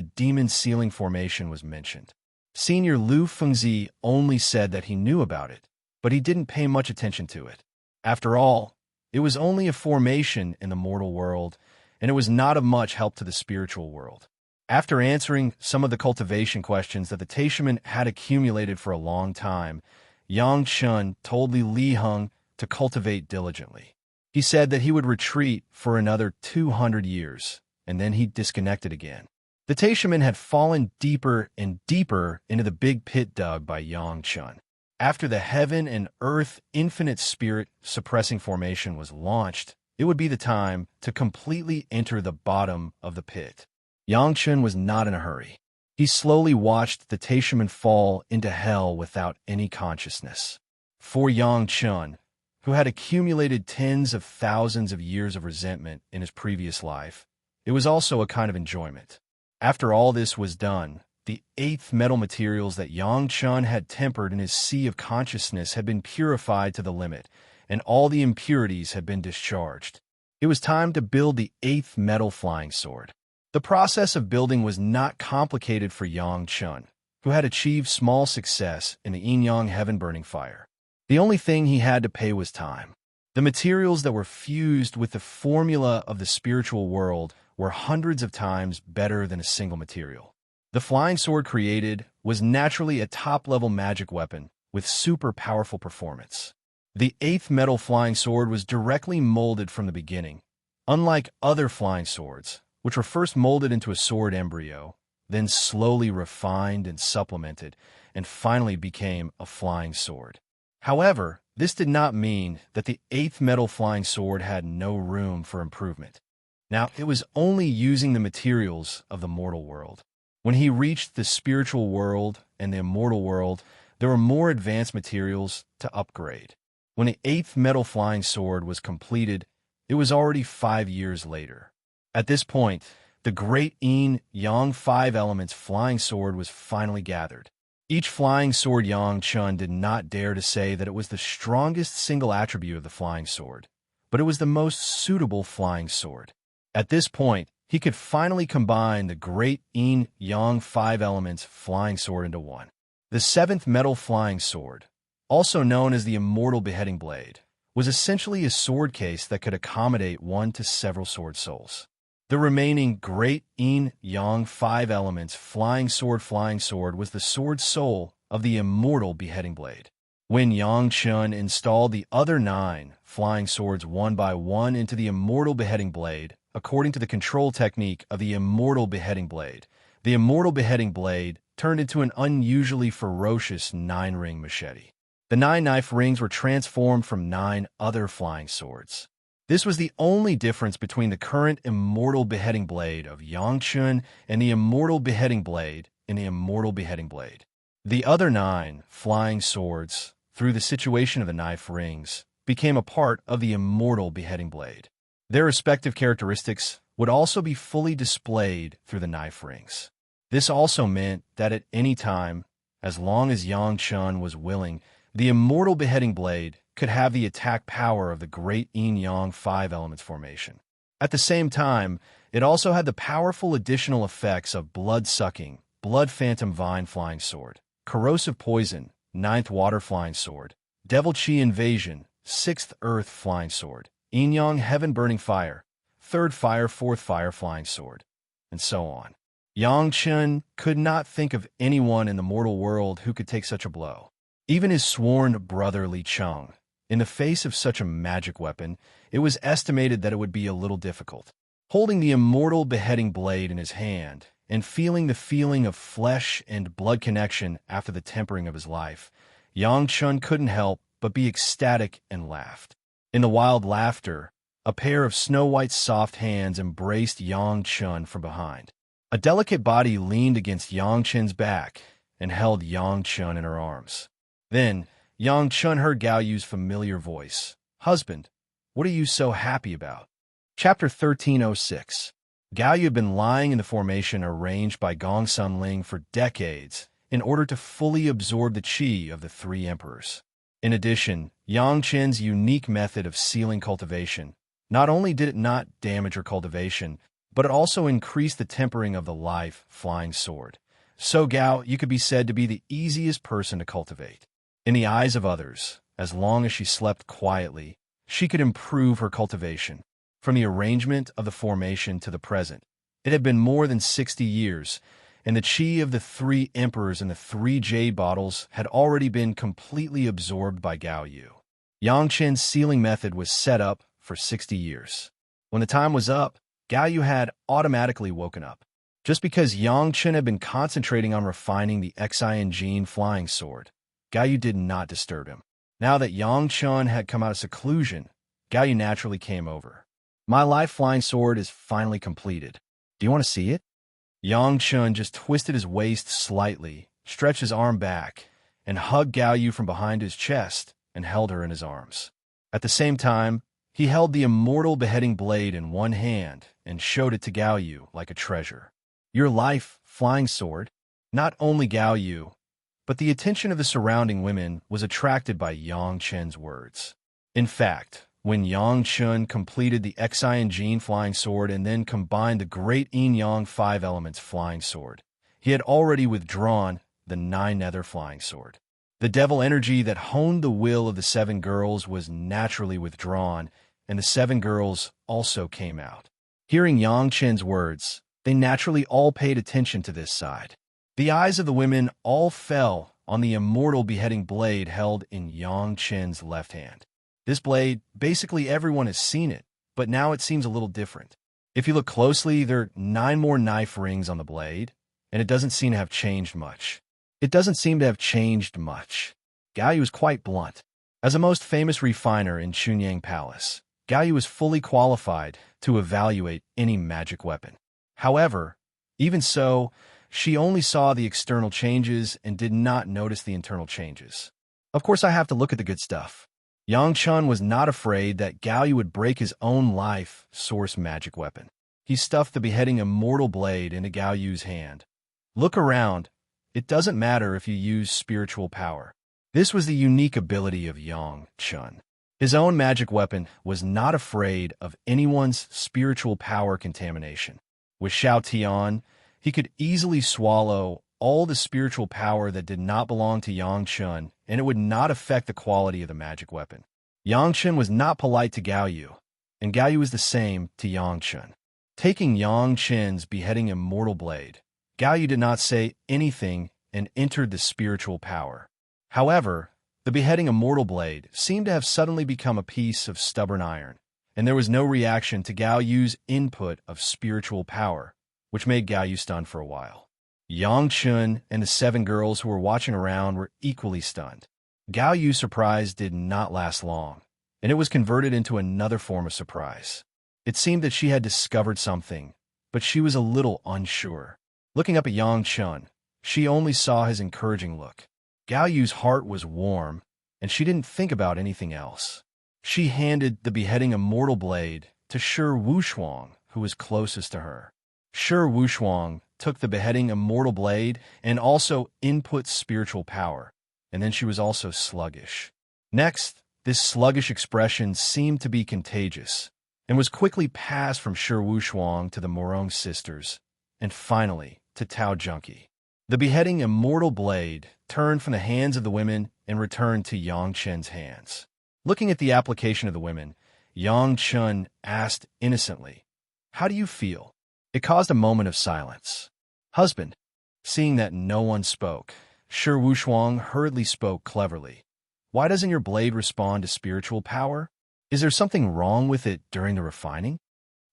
demon ceiling formation was mentioned. Senior Lu Fengzi only said that he knew about it, but he didn't pay much attention to it. After all, it was only a formation in the mortal world, and it was not of much help to the spiritual world. After answering some of the cultivation questions that the Taishaman had accumulated for a long time, Yangchen told Li Liheng to cultivate diligently. He said that he would retreat for another 200 years, and then he disconnected again. The Taishaman had fallen deeper and deeper into the big pit dug by Yangchen. After the heaven and earth infinite spirit suppressing formation was launched, it would be the time to completely enter the bottom of the pit. Yangchen was not in a hurry. He slowly watched the Taishaman fall into hell without any consciousness. For Yangchen, who had accumulated tens of thousands of years of resentment in his previous life, it was also a kind of enjoyment. After all this was done, the 8th metal materials that Yangchen had tempered in his sea of consciousness had been purified to the limit, and all the impurities had been discharged. It was time to build the 8th metal flying sword. The process of building was not complicated for Yangchen, who had achieved small success in the yin-yang heaven-burning fire. The only thing he had to pay was time. The materials that were fused with the formula of the spiritual world were hundreds of times better than a single material. The flying sword created was naturally a top-level magic weapon with super powerful performance. The 8th metal flying sword was directly molded from the beginning, unlike other flying swords, which were first molded into a sword embryo, then slowly refined and supplemented, and finally became a flying sword. However, this did not mean that the 8th metal flying sword had no room for improvement. Now, it was only using the materials of the mortal world. When he reached the spiritual world and the immortal world, there were more advanced materials to upgrade. When the 8th metal flying sword was completed, it was already 5 years later. At this point, the great yin yang five elements flying sword was finally gathered. Each flying sword Yang Chun did not dare to say that it was the strongest single attribute of the flying sword, but it was the most suitable flying sword. At this point, he could finally combine the great yin yang five elements flying sword into one. The seventh metal flying sword, also known as the Immortal beheading blade, was essentially a sword case that could accommodate one to several sword souls. The remaining great yin yang five elements flying sword was the sword soul of the Immortal beheading blade. When Yang Chun installed the other 9 flying swords one by one into the Immortal beheading blade, according to the control technique of the Immortal beheading blade, the Immortal beheading blade turned into an unusually ferocious 9-ring machete. The 9 knife rings were transformed from 9 other flying swords. This was the only difference between the current Immortal beheading blade of Yang Chun and the Immortal beheading blade in the Immortal beheading blade. The other 9 flying swords, through the situation of the knife rings, became a part of the Immortal beheading blade. Their respective characteristics would also be fully displayed through the knife rings. This also meant that at any time, as long as Yang Chun was willing, the Immortal beheading blade could have the attack power of the great yin-yang 5 elements formation. At the same time, it also had the powerful additional effects of blood-sucking, blood phantom vine flying sword, corrosive poison, 9th water flying sword, devil chi invasion, 6th earth flying sword, yin-yang heaven burning fire, 3rd fire, 4th fire flying sword, and so on. Yang Chun could not think of anyone in the mortal world who could take such a blow. Even his sworn brother Li Cheng. In the face of such a magic weapon, it was estimated that it would be a little difficult. Holding the Immortal beheading blade in his hand and feeling the feeling of flesh and blood connection after the tempering of his life, Yang Chun couldn't help but be ecstatic and laughed. In the wild laughter, a pair of snow-white soft hands embraced Yang Chun from behind. A delicate body leaned against Yang Chun's back and held Yang Chun in her arms. Then, Yang Chun heard Gao Yu's familiar voice. "Husband, what are you so happy about?" Chapter 1306. Gao Yu had been lying in the formation arranged by Gong Sun Ling for decades in order to fully absorb the qi of the 3 emperors. In addition, Yang Chen's unique method of sealing cultivation, not only did it not damage her cultivation, but it also increased the tempering of the live flying sword. So Gao Yu could be said to be the easiest person to cultivate. In the eyes of others, as long as she slept quietly, she could improve her cultivation. From the arrangement of the formation to the present, it had been more than 60 years, and the qi of the 3 emperors in the 3 jade bottles had already been completely absorbed by Gao Yu. Yang Chen's sealing method was set up for 60 years. When the time was up, Gao Yu had automatically woken up. Just because Yang Chen had been concentrating on refining the Xian flying sword, Gao Yu did not disturb him. Now that Yang Chun had come out of seclusion, Gao Yu naturally came over. "My live flying sword is finally completed. Do you want to see it?" Yang Chun just twisted his waist slightly, stretched his arm back, and hugged Gao Yu from behind his chest and held her in his arms. At the same time, he held the Immortal beheading blade in one hand and showed it to Gao Yu like a treasure. "Your life flying sword." Not only Gao Yu, but the attention of the surrounding women was attracted by Yang Chen's words. In fact, when Yang Chun completed the Xian flying sword and then combined the great yin-yang 5 elements flying sword, he had already withdrawn the 9 nether flying sword. The devil energy that honed the will of the 7 girls was naturally withdrawn, and the 7 girls also came out. Hearing Yang Chen's words, they naturally all paid attention to this side. The eyes of the women all fell on the Immortal beheading blade held in Yang Chen's left hand. This blade, basically everyone has seen it, but now it seems a little different. If you look closely, there are 9 more knife rings on the blade, and it doesn't seem to have changed much. Gao Yu was quite blunt. As a most famous refiner in Chunyang Palace, Gao Yu was fully qualified to evaluate any magic weapon. However, even so, she only saw the external changes and did not notice the internal changes. "Of course I have to look at the good stuff." Yang Chun was not afraid that Gao Yu would break his own life source magic weapon. He stuffed the beheading immortal blade into Gao Yu's hand. Look around. It doesn't matter if you use spiritual power. This was the unique ability of Yang Chun. His own magic weapon was not afraid of anyone's spiritual power contamination. With Xiao Tian, he could easily swallow all the spiritual power that did not belong to Yang Chun, and it would not affect the quality of the magic weapon. Yang Chun was not polite to Gao Yu, and Gao Yu was the same to Yang Chun. Taking Yang Chun's beheading immortal blade, Gao Yu did not say anything and entered the spiritual power. However, the beheading immortal blade seemed to have suddenly become a piece of stubborn iron, and there was no reaction to Gao Yu's input of spiritual power, which made Gao Yu stunned for a while. Yang Chun and the 7 girls who were watching around were equally stunned. Gao Yu's surprise did not last long, and it was converted into another form of surprise. It seemed that she had discovered something, but she was a little unsure. Looking up at Yang Chun, she only saw his encouraging look. Gao Yu's heart was warm, and she didn't think about anything else. She handed the beheading immortal blade to Shi Wushuang, who was closest to her. Shi Wushuang took the beheading immortal blade and also input spiritual power, and then she was also sluggish. Next, this sluggish expression seemed to be contagious, and was quickly passed from Shi Wushuang to the Morong sisters, and finally to Tao Junkie. The beheading immortal blade turned from the hands of the women and returned to Yang Chun's hands. Looking at the application of the women, Yang Chun asked innocently, "How do you feel?" It caused a moment of silence. "Husband." Seeing that no one spoke, Shi Wushuang hurriedly spoke cleverly. "Why doesn't your blade respond to spiritual power? Is there something wrong with it during the refining?"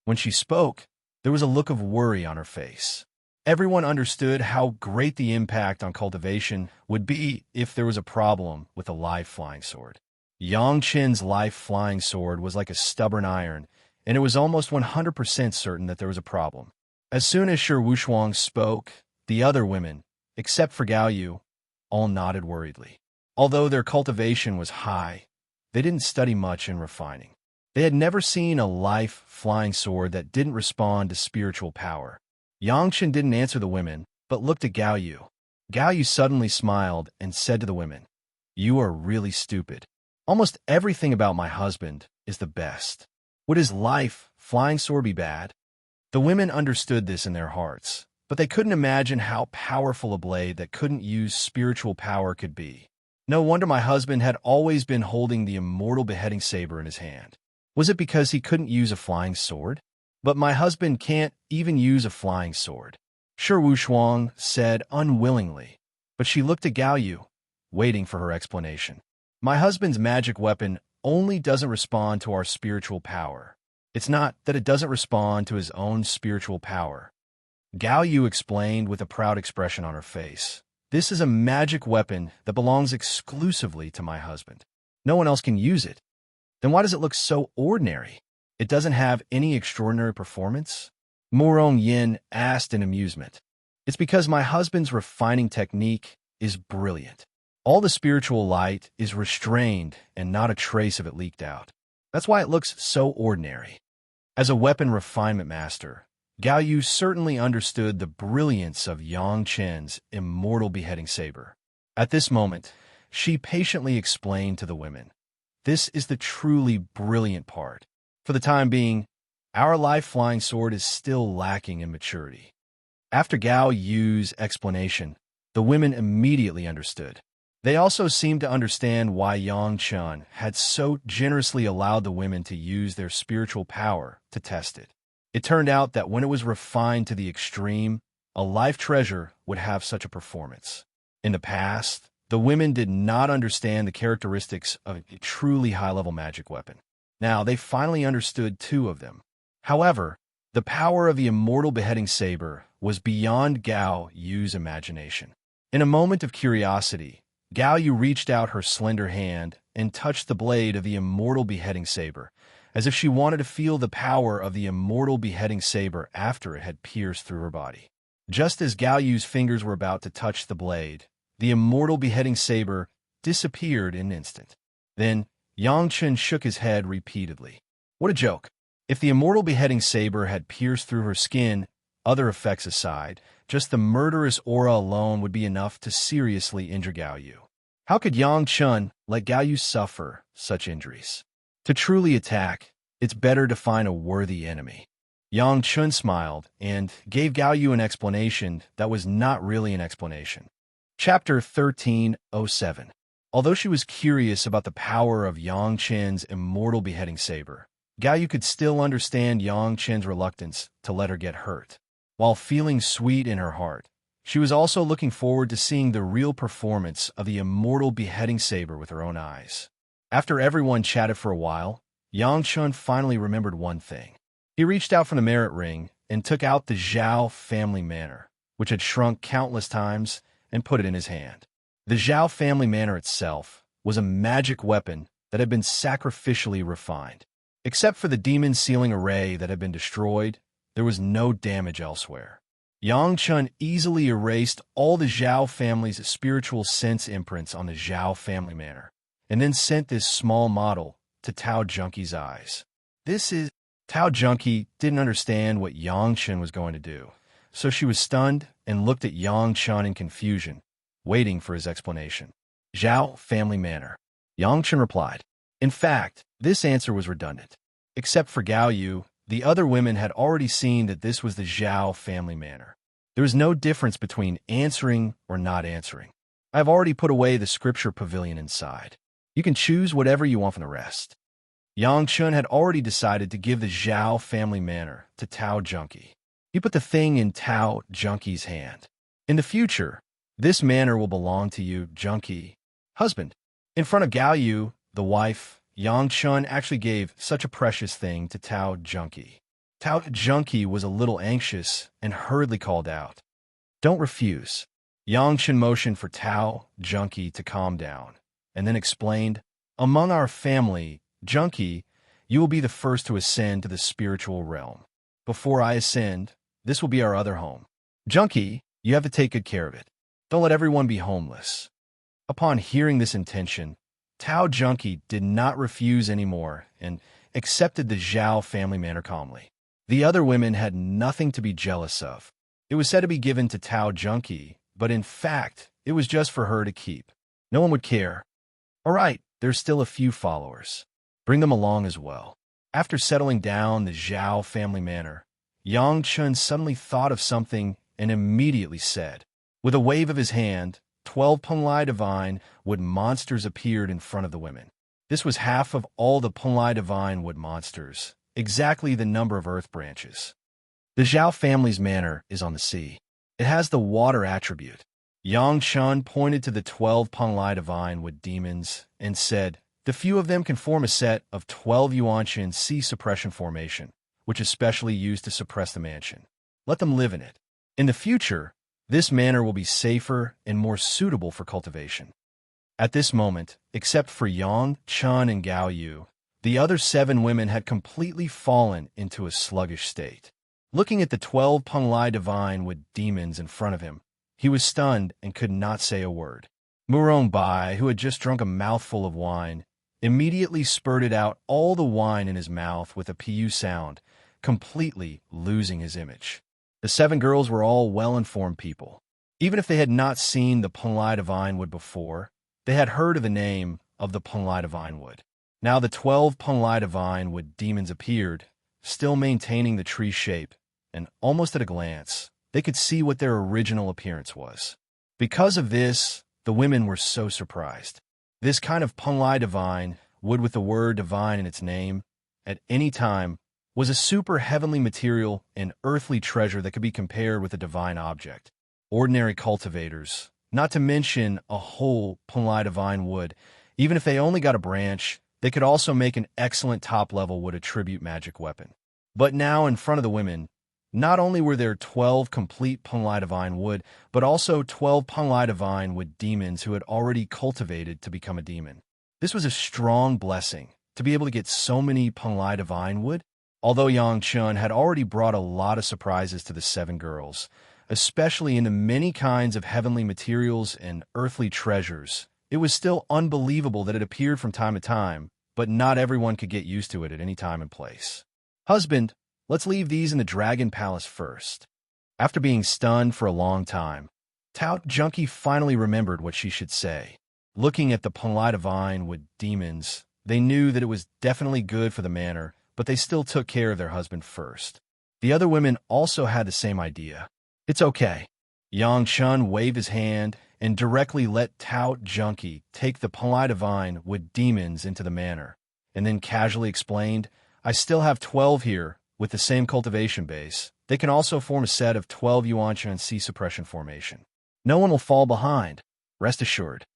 When she spoke, there was a look of worry on her face. Everyone understood how great the impact on cultivation would be if there was a problem with a live flying sword. Yang Chun's live flying sword was like a stubborn iron, and it was almost 100% certain that there was a problem. As soon as Shi Wushuang spoke, the other women, except for Gao Yu, all nodded worriedly. Although their cultivation was high, they didn't study much in refining. They had never seen a live flying sword that didn't respond to spiritual power. Yang Chun didn't answer the women, but looked at Gao Yu. Gao Yu suddenly smiled and said to the women, "You are really stupid. Almost everything about my husband is the best. Would his life flying sword be bad?" The women understood this in their hearts, but they couldn't imagine how powerful a blade that couldn't use spiritual power could be. No wonder my husband had always been holding the immortal beheading saber in his hand. Was it because he couldn't use a flying sword? But my husband can't even use a flying sword, Shi Wushuang said unwillingly, but she looked at Gao Yu, waiting for her explanation. "My husband's magic weapon only doesn't respond to our spiritual power. It's not that it doesn't respond to his own spiritual power." Gao Yu explained with a proud expression on her face. "This is a magic weapon that belongs exclusively to my husband. No one else can use it. Then why does it look so ordinary? It doesn't have any extraordinary performance?" Morong Yin asked in amusement. "It's because my husband's refining technique is brilliant. All the spiritual light is restrained and not a trace of it leaked out. That's why it looks so ordinary." As a weapon refinement master, Gao Yu certainly understood the brilliance of Yang Chun's immortal beheading saber. At this moment, she patiently explained to the women, "This is the truly brilliant part. For the time being, our live flying sword is still lacking in maturity." After Gao Yu's explanation, the women immediately understood. They also seemed to understand why Yang Chun had so generously allowed the women to use their spiritual power to test it. It turned out that when it was refined to the extreme, a life treasure would have such a performance. In the past, the women did not understand the characteristics of a truly high-level magic weapon. Now, they finally understood 2 of them. However, the power of the immortal beheading saber was beyond Gao Yu's imagination. In a moment of curiosity, Gao Yu reached out her slender hand and touched the blade of the immortal beheading saber, as if she wanted to feel the power of the immortal beheading saber after it had pierced through her body. Just as Gao Yu's fingers were about to touch the blade, the immortal beheading saber disappeared in an instant. Then, Yang Chun shook his head repeatedly. "What a joke. If the immortal beheading saber had pierced through her skin, other effects aside, just the murderous aura alone would be enough to seriously injure Gao Yu. How could Yang Chun let Gao Yu suffer such injuries? To truly attack, it's better to find a worthy enemy. Yang Chun smiled and gave Gao Yu an explanation that was not really an explanation. Chapter 1307. Although she was curious about the power of Yang Chen's immortal beheading saber, Gao Yu could still understand Yang Chen's reluctance to let her get hurt. While feeling sweet in her heart, she was also looking forward to seeing the real performance of the immortal beheading saber with her own eyes. After everyone chatted for a while, Yang Chun finally remembered one thing. He reached out from the merit ring and took out the Zhao family manor, which had shrunk countless times, and put it in his hand. The Zhao family manor itself was a magic weapon that had been sacrificially refined. Except for the demon sealing array that had been destroyed, there was no damage elsewhere. Yang Chun easily erased all the Zhao family's spiritual sense imprints on the Zhao family manor, and then sent this small model to Tao Junkie's eyes. Tao Junkie didn't understand what Yang Chun was going to do, so she was stunned and looked at Yang Chun in confusion, waiting for his explanation. Zhao family manor. Yang Chun replied. In fact, this answer was redundant. Except for Gao Yu, the other women had already seen that this was the Zhao family manor. There was no difference between answering or not answering. I have already put away the scripture pavilion inside. You can choose whatever you want from the rest. Yang Chun had already decided to give the Zhao family manor to Tao Junkie. He put the thing in Tao Junkie's hand. In the future, this manor will belong to you, Junkie. Husband. In front of Gao Yu, the wife, Yang Chun actually gave such a precious thing to Tao Junkie. Tao Junkie was a little anxious and hurriedly called out, "Don't refuse." Yang Chun motioned for Tao Junkie to calm down, and then explained, "Among our family, Junkie, you will be the first to ascend to the spiritual realm. Before I ascend, this will be our other home. Junkie, you have to take good care of it. Don't let everyone be homeless." Upon hearing this intention, Tao Junkie did not refuse anymore and accepted the Zhao family manor calmly. The other women had nothing to be jealous of. It was said to be given to Tao Junkie, but in fact, it was just for her to keep. No one would care. All right, there's still a few followers. Bring them along as well. After settling down the Zhao family manor, Yang Chun suddenly thought of something and immediately said. With a wave of his hand, 12 Punlai Divine Wood monsters appeared in front of the women. This was half of all the Punlai Divine Wood monsters, exactly the number of earth branches. The Zhao family's manor is on the sea. It has the water attribute. Yang Chun pointed to the 12 Punlai Divine Wood demons and said, the few of them can form a set of 12 Yuanshan sea suppression formation, which is specially used to suppress the mansion. Let them live in it. In the future, this manor will be safer and more suitable for cultivation. At this moment, except for Yang Chun and Gao Yu, the other 7 women had completely fallen into a sluggish state. Looking at the 12 Punlai Divine with demons in front of him, he was stunned and could not say a word. Murong Bai, who had just drunk a mouthful of wine, immediately spurted out all the wine in his mouth with a pu sound, completely losing his image. The 7 girls were all well-informed people. Even if they had not seen the Punlai Divine Wood before, they had heard of the name of the Punlai Divine Wood. Now the 12 Punlai Divine Wood demons appeared, still maintaining the tree shape, and almost at a glance, they could see what their original appearance was. Because of this, the women were so surprised. This kind of Punlai Divine Wood with the word divine in its name, at any time, was a super heavenly material and earthly treasure that could be compared with a divine object. Ordinary cultivators, not to mention a whole Punlai Divine Wood, even if they only got a branch, they could also make an excellent top-level wood attribute magic weapon. But now, in front of the women, not only were there 12 complete Punlai Divine Wood, but also 12 Punlai Divine Wood demons who had already cultivated to become a demon. This was a strong blessing, to be able to get so many Punlai Divine Wood. Although Yang Chun had already brought a lot of surprises to the 7 girls, especially in the many kinds of heavenly materials and earthly treasures, it was still unbelievable that it appeared from time to time, but not everyone could get used to it at any time and place. Husband, let's leave these in the Dragon Palace first. After being stunned for a long time, Tout Junkie finally remembered what she should say. Looking at the polite vine with demons, they knew that it was definitely good for the manor, but they still took care of their husband first. The other women also had the same idea. It's okay. Yang Chun waved his hand and directly let Tout Junkie take the polite vine with demons into the manor, and then casually explained, I still have 12 here with the same cultivation base. They can also form a set of 12 Yuan-Chun sea suppression formation. No one will fall behind. Rest assured.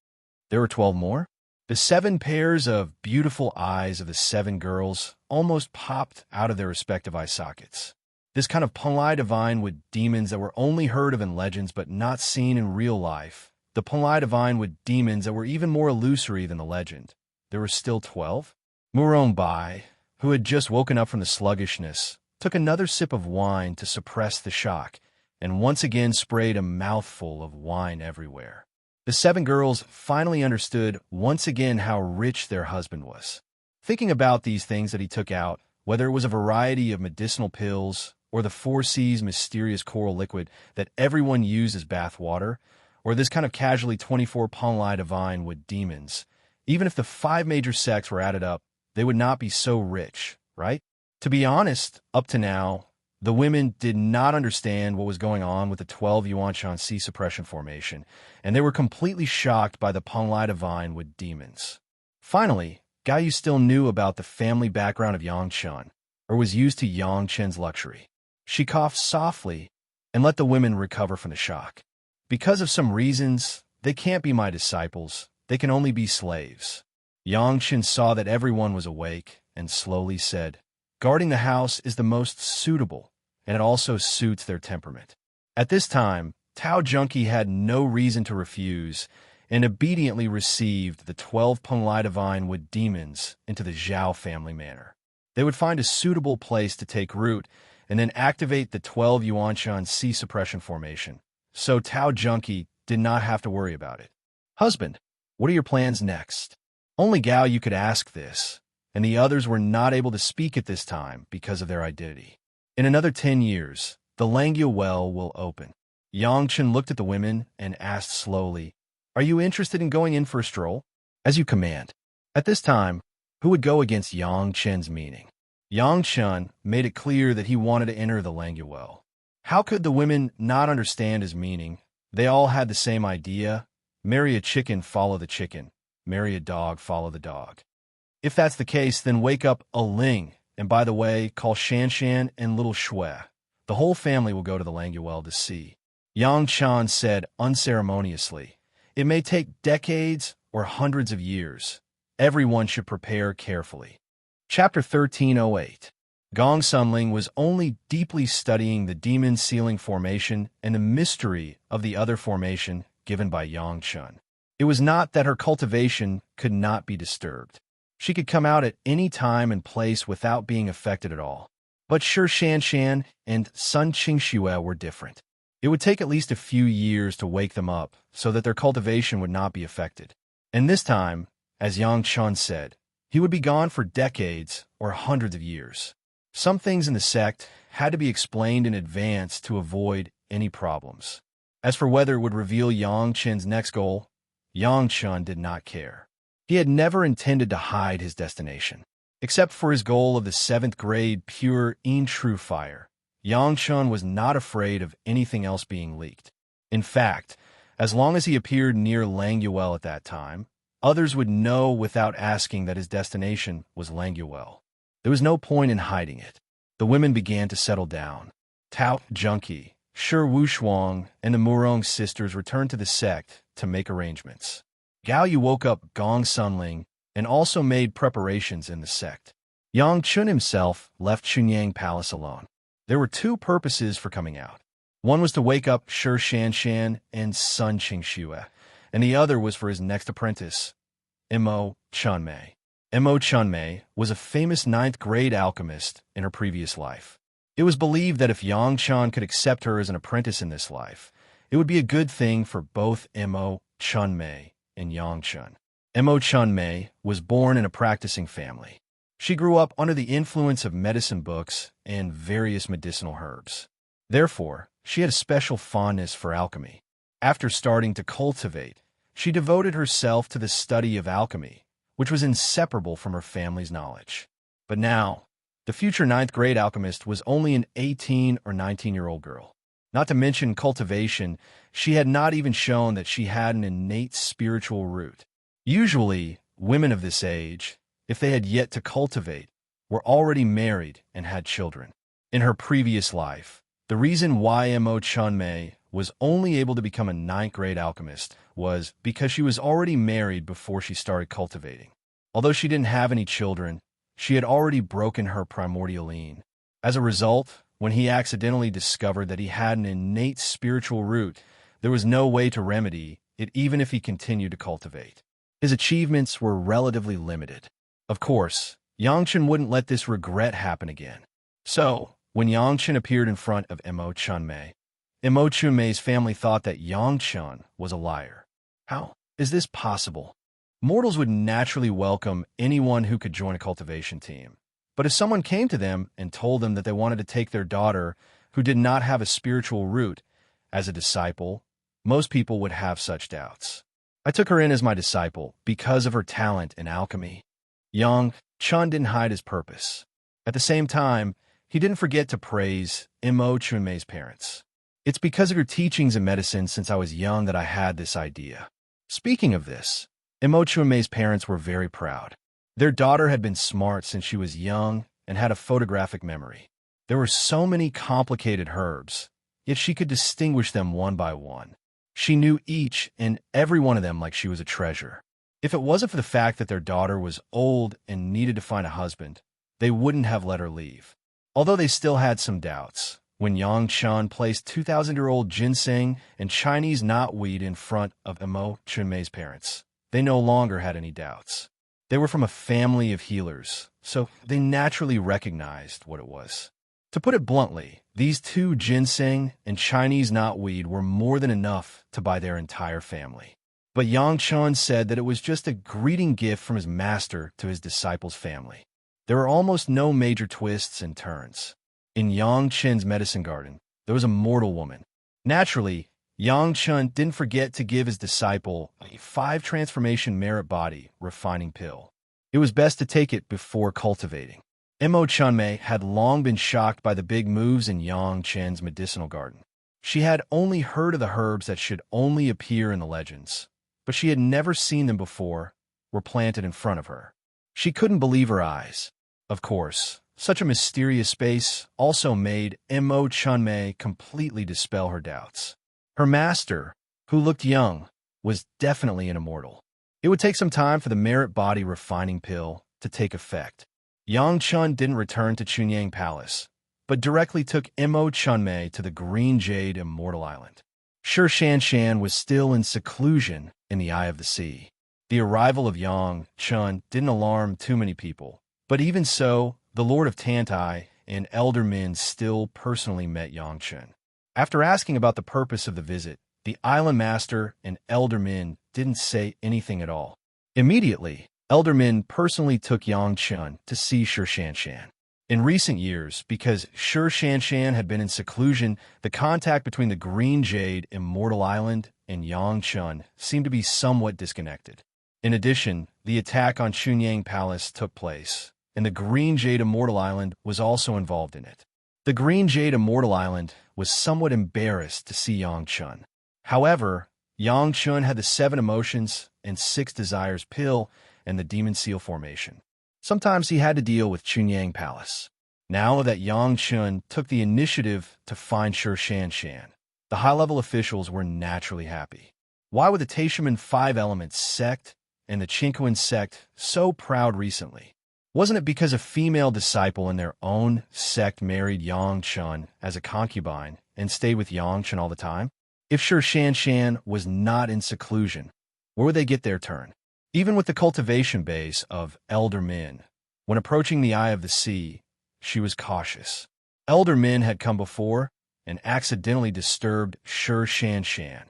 There were 12 more? The 7 pairs of beautiful eyes of the 7 girls almost popped out of their respective eye sockets. This kind of polite vine with demons that were only heard of in legends but not seen in real life. The polite vine with demons that were even more illusory than the legend. There were still 12? Murong Bai, who had just woken up from the sluggishness, took another sip of wine to suppress the shock, and once again sprayed a mouthful of wine everywhere. The 7 girls finally understood once again how rich their husband was. Thinking about these things that he took out, whether it was a variety of medicinal pills, or the 4 C's mysterious coral liquid that everyone used as bath water, or this kind of casually 24 Ponlai divine with demons, even if the 5 major sects were added up, they would not be so rich, right? To be honest, up to now, the women did not understand what was going on with the 12 Yuan-Chan sea suppression formation, and they were completely shocked by the Ponlai divine with demons. Finally, Gayu still knew about the family background of Yang Chun, or was used to Yang Chen's luxury. She coughed softly and let the women recover from the shock. Because of some reasons, they can't be my disciples. They can only be slaves. Yang Chen saw that everyone was awake and slowly said, guarding the house is the most suitable, and it also suits their temperament. At this time, Tao Junkie had no reason to refuse and obediently received the 12 Ponlai divine with demons into the Zhao family manor. They would find a suitable place to take root and then activate the 12 Yuan-Chan sea suppression formation, so Tao Junkie did not have to worry about it. Husband, what are your plans next? Only Gao you could ask this, and the others were not able to speak at this time because of their identity. In another 10 years, the Langya well will open. Yang Chen looked at the women and asked slowly, are you interested in going in for a stroll? As you command. At this time, who would go against Yang Chen's meaning? Yang Chen made it clear that he wanted to enter the Langya well. How could the women not understand his meaning? They all had the same idea. Marry a chicken, follow the chicken. Marry a dog, follow the dog. If that's the case, then wake up a Ling, and by the way, call Shan Shan and little Shui. The whole family will go to the Langya well to see. Yang Chan said unceremoniously, it may take decades or hundreds of years. Everyone should prepare carefully. Chapter 1308. Gong Sunling was only deeply studying the demon ceiling formation and the mystery of the other formation given by Yang Chun. It was not that her cultivation could not be disturbed. She could come out at any time and place without being affected at all. But Shi Shan Shan and Sun Qingxue were different. It would take at least a few years to wake them up so that their cultivation would not be affected. And this time, as Yang Chun said, he would be gone for decades or hundreds of years. Some things in the sect had to be explained in advance to avoid any problems. As for whether it would reveal Yang Chen's next goal, Yang Chun did not care. He had never intended to hide his destination. Except for his goal of the 7th grade pure true fire, Yang Chun was not afraid of anything else being leaked. In fact, as long as he appeared near Languel at that time, others would know without asking that his destination was Languel. There was no point in hiding it. The women began to settle down. Tao Junkie, Shi Wushuang, and the Murong sisters returned to the sect to make arrangements. Gao Yu woke up Gong Sunling and also made preparations in the sect. Yang Chun himself left Chunyang Palace alone. There were 2 purposes for coming out. One was to wake up Shi Shan Shan and Sun Qingxue, and the other was for his next apprentice, Mo Chunmei. Mo Chunmei was a famous 9th grade alchemist in her previous life. It was believed that if Yang Chun could accept her as an apprentice in this life, it would be a good thing for both Mo Chunmei and Yang Chun. Mo Chunmei was born in a practicing family. She grew up under the influence of medicine books and various medicinal herbs. Therefore, she had a special fondness for alchemy. After starting to cultivate, she devoted herself to the study of alchemy, which was inseparable from her family's knowledge. But now, the future ninth-grade alchemist was only an 18 or 19-year-old girl. Not to mention cultivation, she had not even shown that she had an innate spiritual root. Usually, women of this age, if they had yet to cultivate, were already married and had children. In her previous life, the reason why Mo Chunmei was only able to become a ninth-grade alchemist was because she was already married before she started cultivating. Although she didn't have any children, she had already broken her primordial lien. As a result, when he accidentally discovered that he had an innate spiritual root, there was no way to remedy it even if he continued to cultivate. His achievements were relatively limited. Of course, Yangchen wouldn't let this regret happen again. So, when Yangchen appeared in front of Mo Chunmei, Mo Chunmei's family thought that Yangchen was a liar. How is this possible? Mortals would naturally welcome anyone who could join a cultivation team. But if someone came to them and told them that they wanted to take their daughter, who did not have a spiritual root, as a disciple, most people would have such doubts. I took her in as my disciple because of her talent in alchemy. Yang Chun didn't hide his purpose. At the same time, he didn't forget to praise Mo Chunmei's parents. It's because of your teachings in medicine since I was young that I had this idea. Speaking of this, Mo Chunmei's parents were very proud. Their daughter had been smart since she was young and had a photographic memory. There were so many complicated herbs, yet she could distinguish them one by one. She knew each and every one of them like she was a treasure. If it wasn't for the fact that their daughter was old and needed to find a husband, they wouldn't have let her leave. Although they still had some doubts, when Yang Chun placed 2,000-year-old ginseng and Chinese knotweed in front of Mo Chunmei's parents, they no longer had any doubts. They were from a family of healers, so they naturally recognized what it was. To put it bluntly, these two ginseng and Chinese knotweed were more than enough to buy their entire family. But Yang Chun said that it was just a greeting gift from his master to his disciples' family. There were almost no major twists and turns. In Yang Chen's medicine garden, there was a mortal woman. Naturally, Yang Chun didn't forget to give his disciple a 5-transformation merit body refining pill. It was best to take it before cultivating. Mo Chunmei had long been shocked by the big moves in Yang Chen's medicinal garden. She had only heard of the herbs that should only appear in the legends, but she had never seen them before were planted in front of her. She couldn't believe her eyes. Of course, such a mysterious space also made Mo Chunmei completely dispel her doubts. Her master, who looked young, was definitely an immortal. It would take some time for the merit body refining pill to take effect. Yang Chun didn't return to Chunyang Palace, but directly took Mo Chunmei to the Green Jade Immortal Island. Shi Shanshan was still in seclusion in the Eye of the Sea. The arrival of Yang Chun didn't alarm too many people, but even so, the Lord of Tantai and Elder Min still personally met Yang Chun. After asking about the purpose of the visit, the island master and Elder Min didn't say anything at all. Immediately, Elder Min personally took Yang Chun to see Shi Shanshan. In recent years, because Shi Shanshan had been in seclusion, the contact between the Green Jade Immortal Island and Yang Chun seemed to be somewhat disconnected. In addition, the attack on Chunyang Palace took place, and the Green Jade Immortal Island was also involved in it. The Green Jade Immortal Island was somewhat embarrassed to see Yang Chun. However, Yang Chun had the 7 emotions and 6 desires pill and the Demon Seal formation. Sometimes he had to deal with Chunyang Palace. Now that Yang Chun took the initiative to find Shi Shanshan, the high-level officials were naturally happy. Why were the Taishaman 5 Elements sect and the Chinquan sect so proud recently? Wasn't it because a female disciple in their own sect married Yang Chun as a concubine and stayed with Yang Chun all the time? If Shi Shanshan was not in seclusion, where would they get their turn? Even with the cultivation base of Elder Min, when approaching the Eye of the Sea, she was cautious. Elder Min had come before and accidentally disturbed Shi Shanshan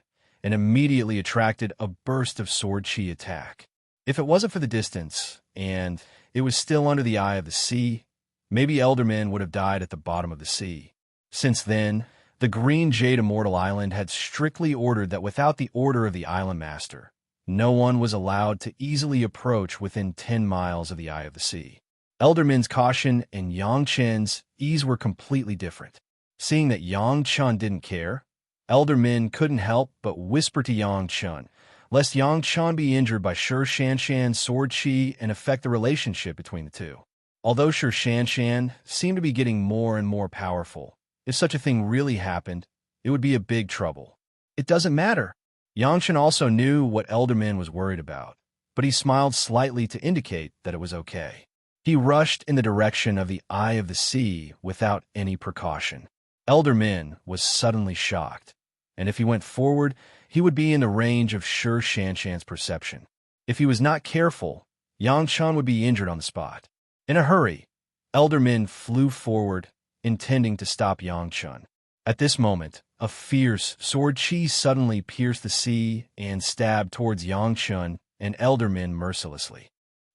and immediately attracted a burst of sword chi attack. If it wasn't for the distance, and it was still under the eye of the sea. Maybe Elderman would have died at the bottom of the sea. Since then, the Green Jade Immortal Island had strictly ordered that without the order of the island master, no one was allowed to easily approach within 10 miles of the eye of the sea. Elderman's caution and Yang Chen's ease were completely different. Seeing that Yang Chen didn't care, Elderman couldn't help but whisper to Yang Chen, lest Yang Chen be injured by Shi Shanshan's sword chi and affect the relationship between the two. Although Shi Shanshan seemed to be getting more and more powerful, if such a thing really happened, it would be a big trouble. It doesn't matter. Yang Chen also knew what Elderman was worried about, but he smiled slightly to indicate that it was okay. He rushed in the direction of the eye of the sea without any precaution. Elderman was suddenly shocked, and if he went forward, he would be in the range of Shi Shanshan's perception. If he was not careful, Yang Chen would be injured on the spot. In a hurry, Elderman flew forward, intending to stop Yang Chen. At this moment, a fierce sword chi suddenly pierced the sea and stabbed towards Yang Chen and Elderman mercilessly.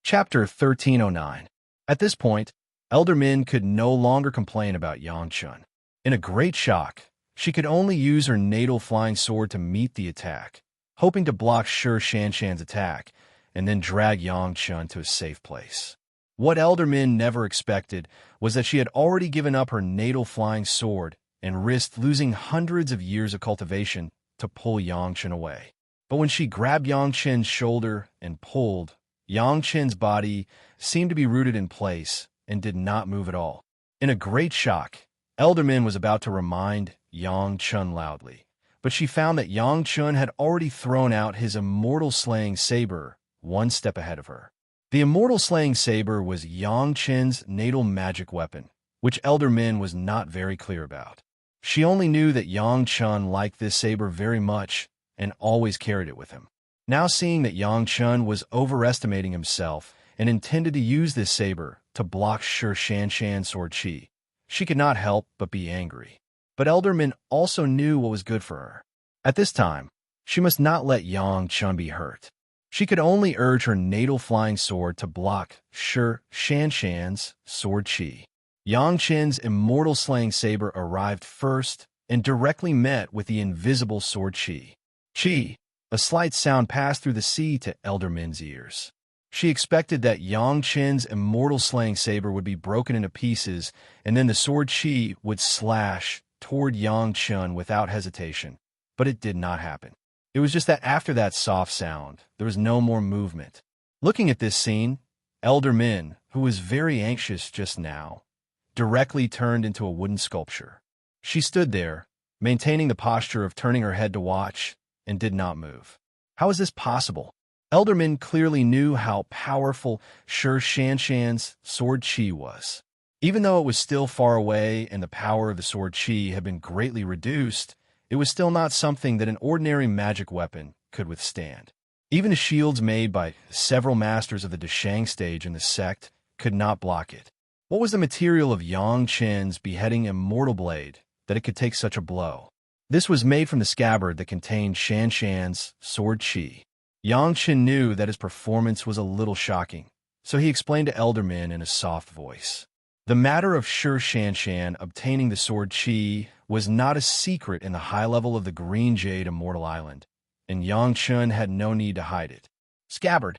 Chapter 1309. At this point, Elderman could no longer complain about Yang Chen. In a great shock, she could only use her natal flying sword to meet the attack, hoping to block Shi Shanshan's attack and then drag Yang Chen to a safe place. What Elderman never expected was that she had already given up her natal flying sword and risked losing hundreds of years of cultivation to pull Yang Chen away. But when she grabbed Yang Chen's shoulder and pulled, Yang Chen's body seemed to be rooted in place and did not move at all. In a great shock, Elderman was about to remind Yang Chen loudly, but she found that Yang Chen had already thrown out his immortal slaying saber one step ahead of her. The immortal slaying saber was Yang Chen's natal magic weapon, which Elderman was not very clear about. She only knew that Yang Chen liked this saber very much and always carried it with him. Now seeing that Yang Chen was overestimating himself and intended to use this saber to block Shi Shanshan's sword chi, she could not help but be angry. But Elderman also knew what was good for her. At this time, she must not let Yang Chen be hurt. She could only urge her natal flying sword to block Shi Shanshan's sword chi. Yang Chen's immortal slaying saber arrived first and directly met with the invisible sword chi. Chi, a slight sound passed through the sea to Elderman's ears. She expected that Yang Chen's immortal slaying saber would be broken into pieces, and then the sword chi would slash toward Yang Chen without hesitation. But it did not happen. It was just that after that soft sound, there was no more movement. Looking at this scene, Elderman, who was very anxious just now, directly turned into a wooden sculpture. She stood there, maintaining the posture of turning her head to watch, and did not move. How is this possible? Elderman clearly knew how powerful Shi Shanshan's sword chi was. Even though it was still far away and the power of the sword chi had been greatly reduced, it was still not something that an ordinary magic weapon could withstand. Even the shields made by several masters of the Deshang stage in the sect could not block it. What was the material of Yang Chen's beheading immortal blade that it could take such a blow? This was made from the scabbard that contained Shanshan's sword chi. Yang Chen knew that his performance was a little shocking, so he explained to Elderman in a soft voice. The matter of Shi Shanshan obtaining the sword chi was not a secret in the high level of the Green Jade Immortal Island, and Yang Chen had no need to hide it. Scabbard.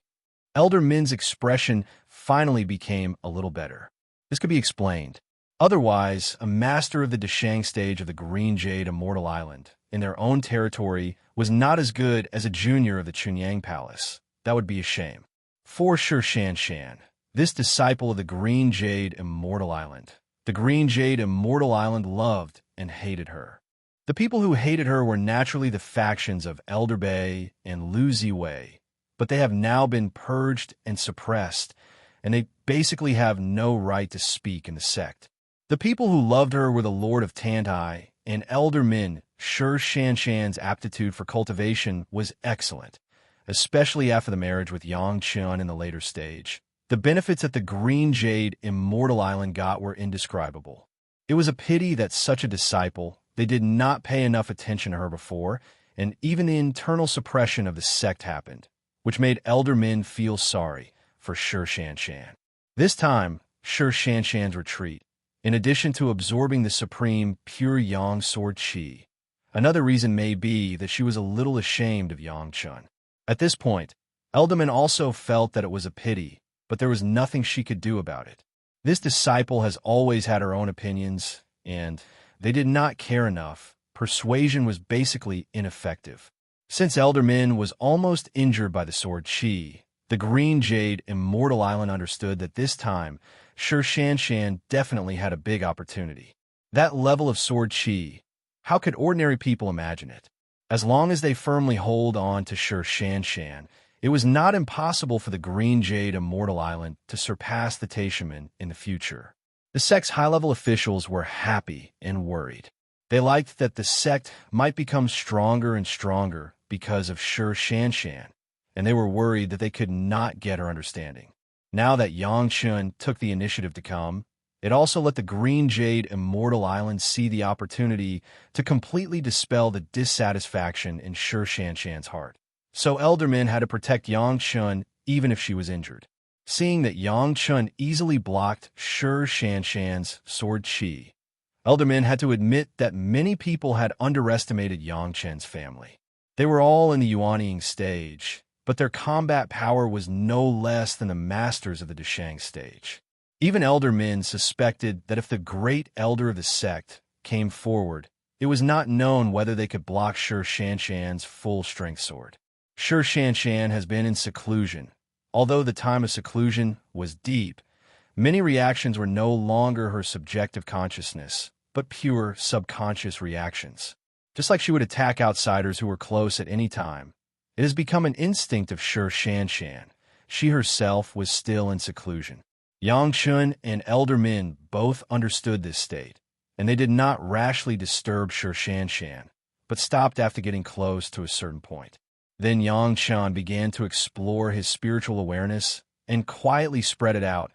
Elderman's expression finally became a little better. This could be explained. Otherwise, a master of the Deshang stage of the Green Jade Immortal Island, in their own territory, was not as good as a junior of the Chunyang Palace. That would be a shame. For Shi Shanshan, this disciple of the Green Jade Immortal Island, the Green Jade Immortal Island loved and hated her. The people who hated her were naturally the factions of Elder Bei and Lu Ziwei, but they have now been purged and suppressed, and they basically have no right to speak in the sect. The people who loved her were the Lord of Tantai and Elder Min. Shi Shanshan's aptitude for cultivation was excellent, especially after the marriage with Yang Chen in the later stage. The benefits that the Green Jade Immortal Island got were indescribable. It was a pity that such a disciple, they did not pay enough attention to her before, and even the internal suppression of the sect happened, which made Elder Min feel sorry for Shi Shanshan. This time, Shi Shanshan's retreat, in addition to absorbing the supreme, pure Yang sword qi. Another reason may be that she was a little ashamed of Yang Chun. At this point, Elderman also felt that it was a pity, but there was nothing she could do about it. This disciple has always had her own opinions, and they did not care enough. Persuasion was basically ineffective. Since Elderman was almost injured by the sword qi, the Green Jade Immortal Island understood that this time, Shi Shanshan definitely had a big opportunity. That level of sword qi, how could ordinary people imagine it? As long as they firmly hold on to Shi Shanshan, it was not impossible for the Green Jade Immortal Island to surpass the Taishaman in the future. The sect's high-level officials were happy and worried. They liked that the sect might become stronger and stronger because of Shi Shanshan, and they were worried that they could not get her understanding. Now that Yang Chun took the initiative to come, it also let the Green Jade Immortal Island see the opportunity to completely dispel the dissatisfaction in Shi Shanshan's heart. So Elderman had to protect Yang Chun even if she was injured. Seeing that Yang Chun easily blocked Shi Shanshan's sword qi, Elderman had to admit that many people had underestimated Yang Chun's family. They were all in the Yuanying stage, but their combat power was no less than the masters of the Deshang stage. Even Eldermen suspected that if the great elder of the sect came forward, it was not known whether they could block Shi Shanshan's full-strength sword. Shi Shanshan has been in seclusion. Although the time of seclusion was deep, many reactions were no longer her subjective consciousness, but pure subconscious reactions. Just like she would attack outsiders who were close at any time, it has become an instinct of Shi Shanshan. She herself was still in seclusion. Yang Chun and Elder Min both understood this state, and they did not rashly disturb Shi Shanshan, but stopped after getting close to a certain point. Then Yang Chun began to explore his spiritual awareness and quietly spread it out.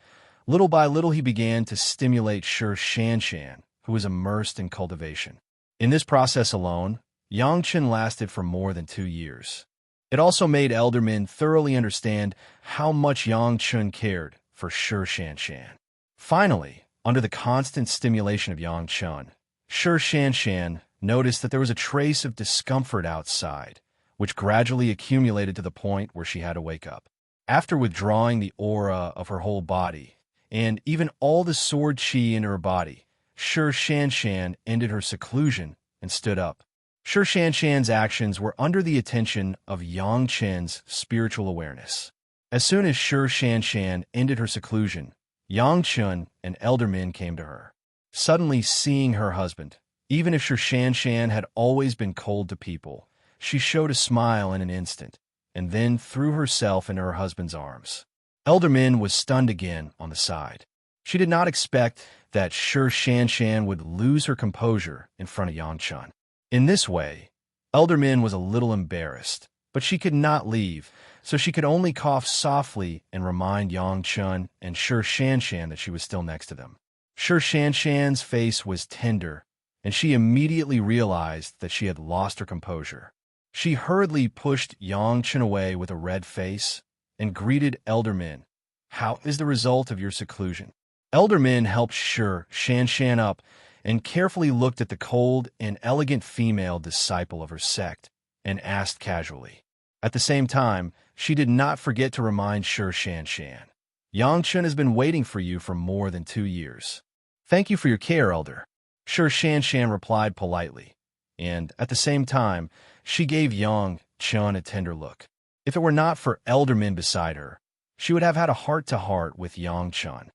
Little by little he began to stimulate Shi Shanshan, who was immersed in cultivation. In this process alone, Yang Chun lasted for more than 2 years. It also made Elderman thoroughly understand how much Yang Chun cared for Shi Shanshan. Finally, under the constant stimulation of Yang Chun, Shi Shanshan noticed that there was a trace of discomfort outside, which gradually accumulated to the point where she had to wake up. After withdrawing the aura of her whole body, and even all the sword qi in her body, Shi Shanshan ended her seclusion and stood up. Shi Shanshan's actions were under the attention of Yang Chen's spiritual awareness. As soon as Shi Shanshan ended her seclusion, Yang Chun and Elder Min came to her. Suddenly seeing her husband, even if Shi Shanshan had always been cold to people, she showed a smile in an instant, and then threw herself into her husband's arms. Elder Min was stunned again on the side. She did not expect that Shi Shanshan would lose her composure in front of Yang Chun. In this way, Elder Min was a little embarrassed, but she could not leave, so she could only cough softly and remind Yang Chun and Shi Shanshan that she was still next to them. Shi Shanshan's face was tender, and she immediately realized that she had lost her composure. She hurriedly pushed Yang Chun away with a red face and greeted Elder Min. "How is the result of your seclusion?" Elder Min helped Shi Shanshan up and carefully looked at the cold and elegant female disciple of her sect and asked casually. At the same time, she did not forget to remind Shi Shanshan, "Yang Chun has been waiting for you for more than 2 years. Thank you for your care, Elder." Shi Shanshan replied politely, and at the same time, she gave Yang Chun a tender look. If it were not for Elder Min beside her, she would have had a heart-to-heart with Yang Chun.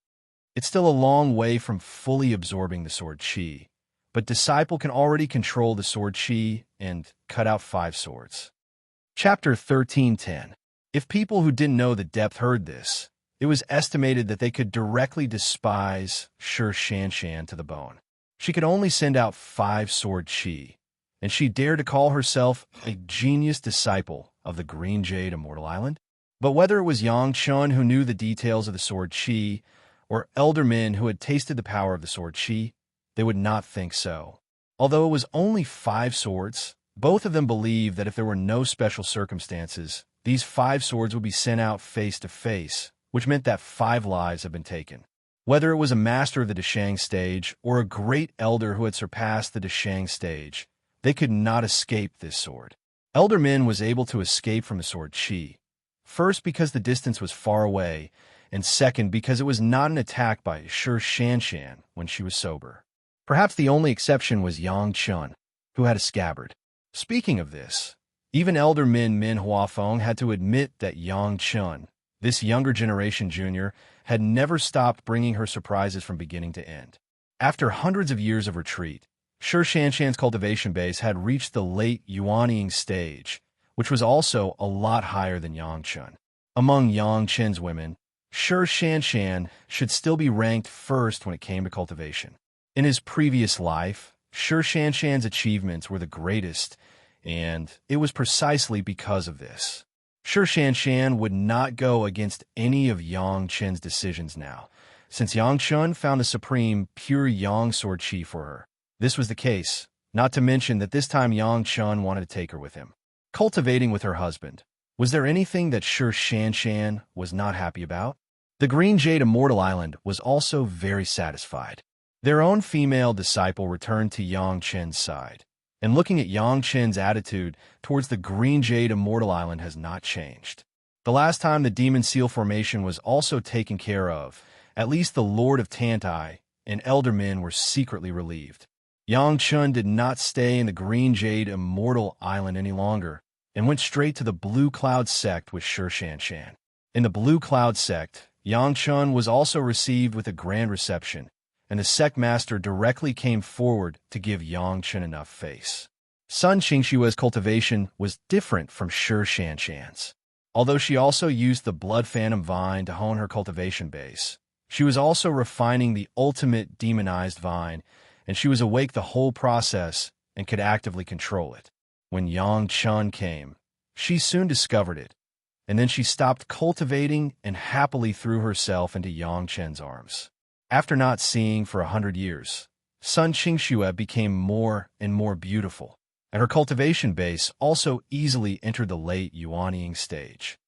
It's still a long way from fully absorbing the sword qi, but Disciple can already control the sword qi and cut out 5 swords. Chapter 13:10. If people who didn't know the depth heard this, it was estimated that they could directly despise Shi Shanshan to the bone. She could only send out 5 sword qi, and she dared to call herself a genius disciple of the Green Jade Immortal Island. But whether it was Yang Chun who knew the details of the sword qi, or Elder Min who had tasted the power of the sword qi, they would not think so. Although it was only 5 swords, both of them believed that if there were no special circumstances, these 5 swords would be sent out face to face which meant that 5 lives had been taken. Whether it was a master of the Deshang stage or a great elder who had surpassed the Deshang stage, they could not escape this sword. Elder Min was able to escape from the sword Qi, first because the distance was far away, and second because it was not an attack by Shi Shanshan when she was sober. Perhaps the only exception was Yang Chun, who had a scabbard. Speaking of this, even Elder Min Huafeng had to admit that Yang Chun, this younger generation junior, had never stopped bringing her surprises from beginning to end. After hundreds of years of retreat, Shi Shanshan's cultivation base had reached the late Yuanying stage, which was also a lot higher than Yang Chun. Among Yang Chen's women, Shi Shanshan should still be ranked first when it came to cultivation. In his previous life, Shi Shanshan's achievements were the greatest, and it was precisely because of this. Shi Shanshan would not go against any of Yang Chen's decisions now, since Yang Chun found the supreme pure Yang sword Qi for her. This was the case, not to mention that this time Yang Chun wanted to take her with him. Cultivating with her husband. Was there anything that Shi Shanshan was not happy about? The Green Jade Immortal Island was also very satisfied. Their own female disciple returned to Yang Chen's side, and looking at Yang Chen's attitude towards the Green Jade Immortal Island has not changed. The last time the Demon Seal formation was also taken care of, at least the Lord of Tantai and Elder Min were secretly relieved. Yang Chun did not stay in the Green Jade Immortal Island any longer, and went straight to the Blue Cloud sect with Shi Shanshan. In the Blue Cloud sect, Yang Chun was also received with a grand reception, and the sect master directly came forward to give Yang Chun enough face. Sun Qingshua's cultivation was different from Shi Shanshan's. Although she also used the Blood Phantom Vine to hone her cultivation base, she was also refining the ultimate demonized vine, and she was awake the whole process and could actively control it. When Yang Chun came, she soon discovered it, and then she stopped cultivating and happily threw herself into Yang Chen's arms. After not seeing for 100 years, Sun Qingxue became more and more beautiful, and her cultivation base also easily entered the late Yuanying stage.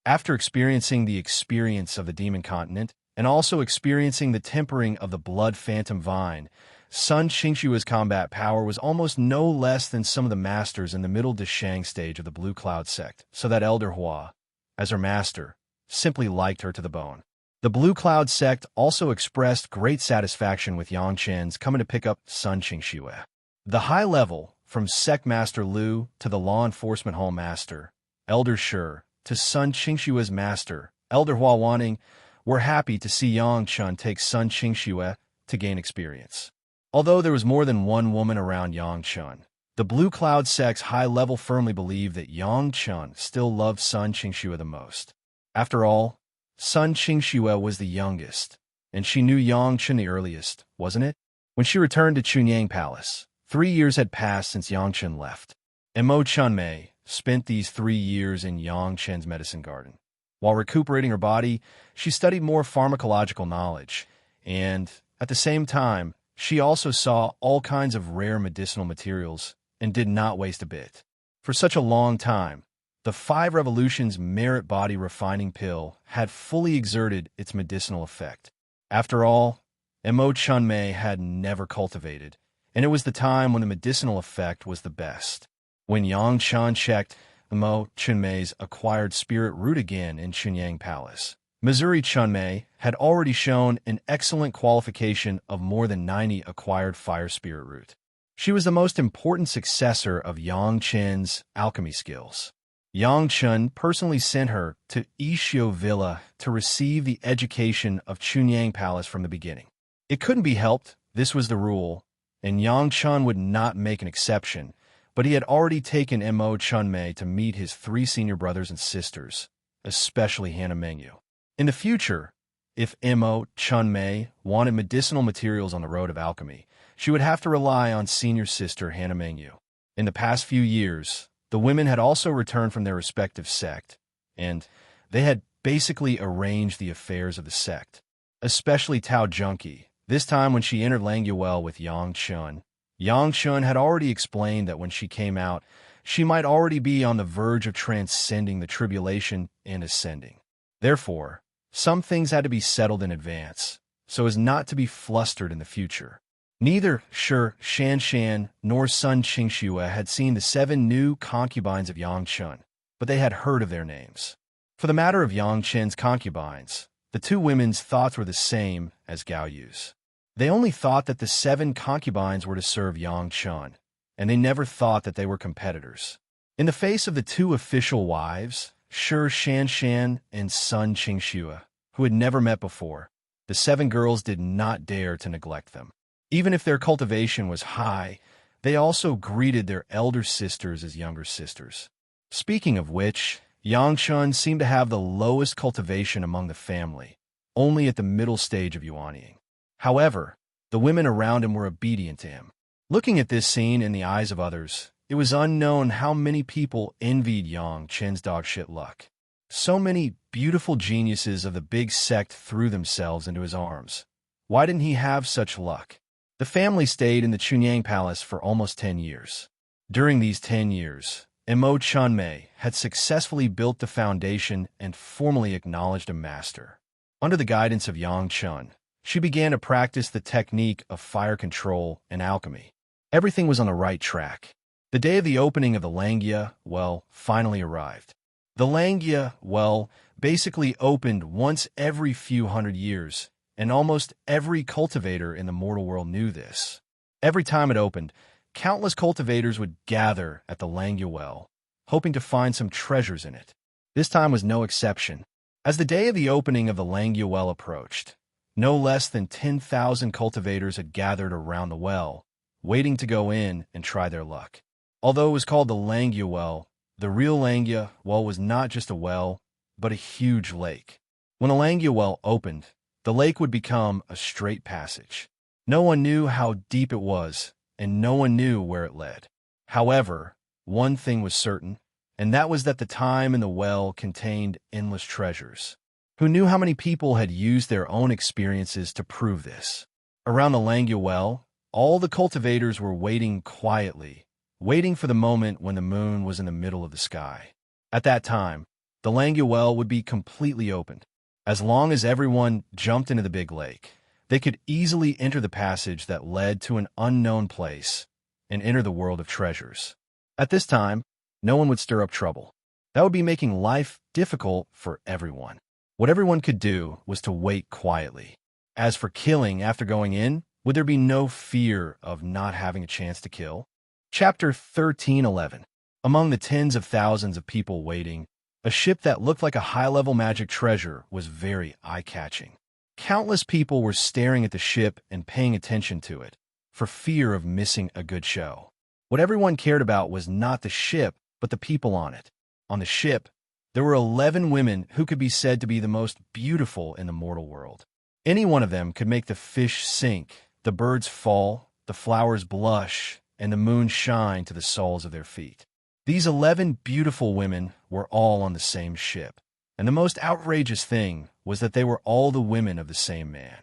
After experiencing the experience of the Demon Continent, and also experiencing the tempering of the Blood Phantom Vine, Sun Qingshue's combat power was almost no less than some of the masters in the middle Deshang stage of the Blue Cloud sect, so that Elder Hua, as her master, simply liked her to the bone. The Blue Cloud sect also expressed great satisfaction with Yang Chen's coming to pick up Sun Qingxue. The high level, from Sect Master Lu to the Law Enforcement Hall Master, Elder Shi, to Sun Qingxue's master, Elder Hua Wanning, were happy to see Yang Chun take Sun Qingxue to gain experience. Although there was more than one woman around Yang Chun, the Blue Cloud sect's high level firmly believed that Yang Chun still loved Sun Qingxue the most. After all, Sun Qingxue was the youngest, and she knew Yang Chun the earliest, wasn't it? When she returned to Chunyang Palace, 3 years had passed since Yang Chun left. Mo Chunmei spent these 3 years in Yang Chen's medicine garden. While recuperating her body, she studied more pharmacological knowledge, and, at the same time, she also saw all kinds of rare medicinal materials and did not waste a bit. For such a long time, the 5 Revolutions Merit Body Refining Pill had fully exerted its medicinal effect. After all, Mo Chunmei had never cultivated, and it was the time when the medicinal effect was the best. When Yang Chun checked Mo Chunmei's acquired spirit root again in Chunyang Palace, Missouri Chunmei had already shown an excellent qualification of more than 90 acquired fire spirit root. She was the most important successor of Yang Chen's alchemy skills. Yang Chun personally sent her to Ishio Villa to receive the education of Chunyang Palace from the beginning. It couldn't be helped, this was the rule, and Yang Chun would not make an exception, but he had already taken Mo Chunmei to meet his 3 senior brothers and sisters, especially Hannah Mengyu. In the future, if Mo Chunmei wanted medicinal materials on the road of alchemy, she would have to rely on senior sister Hannah Mengyu. In the past few years, the women had also returned from their respective sect, and they had basically arranged the affairs of the sect, especially Tao Junki. This time when she entered Languel with Yang Chun, Yang Chun had already explained that when she came out, she might already be on the verge of transcending the tribulation and ascending. Therefore, Some things had to be settled in advance, so as not to be flustered in the future. Neither Shan Shan nor Sun Qingxue had seen the 7 new concubines of Yang Chun, but they had heard of their names. For the matter of Yang Chen's concubines, the 2 women's thoughts were the same as Gao Yu's. They only thought that the 7 concubines were to serve Yang Chun, and they never thought that they were competitors. In the face of the 2 official wives, Shan Shan and Sun Qingxue, who had never met before, the 7 girls did not dare to neglect them. Even if their cultivation was high, they also greeted their elder sisters as younger sisters. Speaking of which, Yang Chun seemed to have the lowest cultivation among the family, only at the middle stage of yuanying. However, the women around him were obedient to him. Looking at this scene in the eyes of others, it was unknown how many people envied Yang Chen's dogshit luck. So many beautiful geniuses of the big sect threw themselves into his arms. Why didn't he have such luck? The family stayed in the Chunyang Palace for almost 10 years. During these 10 years, Imo Chunmei had successfully built the foundation and formally acknowledged a master. Under the guidance of Yang Chun, she began to practice the technique of fire control and alchemy. Everything was on the right track. The day of the opening of the Langia well finally arrived. The Langia well basically opened once every few hundred years, and almost every cultivator in the mortal world knew this. Every time it opened, countless cultivators would gather at the Langia well, hoping to find some treasures in it. This time was no exception. As the day of the opening of the Langia well approached, no less than 10,000 cultivators had gathered around the well, waiting to go in and try their luck. Although it was called the Langia well, the real Langia well was not just a well, but a huge lake. When the Langia well opened, the lake would become a straight passage. No one knew how deep it was, and no one knew where it led. However, one thing was certain, and that was that the time in the well contained endless treasures. Who knew how many people had used their own experiences to prove this? Around the Langia well, all the cultivators were waiting quietly, waiting for the moment when the moon was in the middle of the sky. At that time, the Langia well would be completely opened. As long as everyone jumped into the big lake, they could easily enter the passage that led to an unknown place and enter the world of treasures. At this time, no one would stir up trouble. That would be making life difficult for everyone. What everyone could do was to wait quietly. As for killing after going in, would there be no fear of not having a chance to kill? Chapter 13:11. Among the tens of thousands of people waiting, a ship that looked like a high-level magic treasure was very eye-catching. Countless people were staring at the ship and paying attention to it, for fear of missing a good show. What everyone cared about was not the ship, but the people on it. On the ship, there were 11 women who could be said to be the most beautiful in the mortal world. Any one of them could make the fish sink, the birds fall, the flowers blush, and the moon shine to the soles of their feet. These 11 beautiful women were all on the same ship, and the most outrageous thing was that they were all the women of the same man.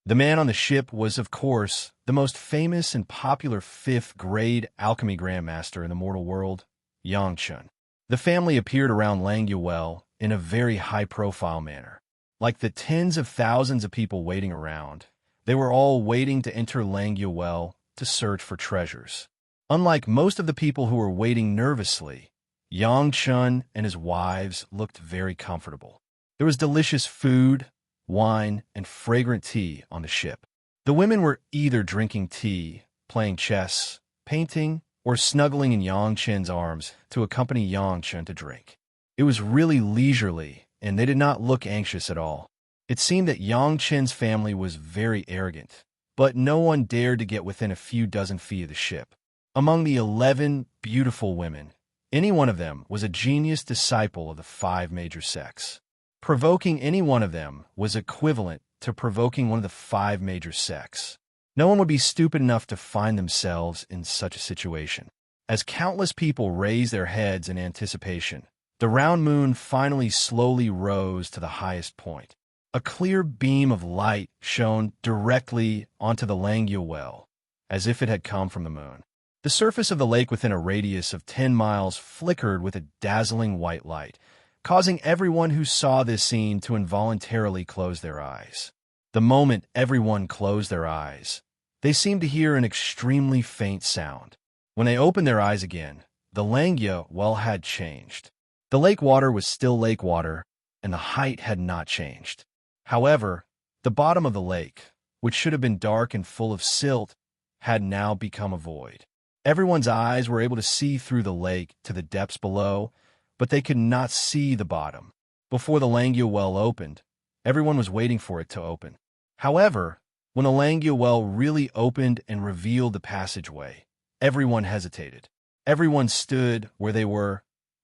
The man on the ship was, of course, the most famous and popular 5th-grade alchemy grandmaster in the mortal world, Yang Chun. The family appeared around Langia well in a very high-profile manner. Like the tens of thousands of people waiting around, they were all waiting to enter Langia well to search for treasures. Unlike most of the people who were waiting nervously, Yang Chun and his wives looked very comfortable. There was delicious food, wine, and fragrant tea on the ship. The women were either drinking tea, playing chess, painting, or snuggling in Yang Chen's arms to accompany Yang Chen to drink. It was really leisurely, and they did not look anxious at all. It seemed that Yang Chen's family was very arrogant, but no one dared to get within a few dozen feet of the ship. Among the 11 beautiful women, any one of them was a genius disciple of the 5 major sects. Provoking any one of them was equivalent to provoking one of the 5 major sects. No one would be stupid enough to find themselves in such a situation. As countless people raised their heads in anticipation, the round moon finally slowly rose to the highest point. A clear beam of light shone directly onto the Langia well, as if it had come from the moon. The surface of the lake within a radius of 10 miles flickered with a dazzling white light, causing everyone who saw this scene to involuntarily close their eyes. The moment everyone closed their eyes, they seemed to hear an extremely faint sound. When they opened their eyes again, the Langya well had changed. The lake water was still lake water, and the height had not changed. However, the bottom of the lake, which should have been dark and full of silt, had now become a void. Everyone's eyes were able to see through the lake to the depths below, but they could not see the bottom. Before the Langya well opened, everyone was waiting for it to open. However, when the Langya well really opened and revealed the passageway, everyone hesitated. Everyone stood where they were,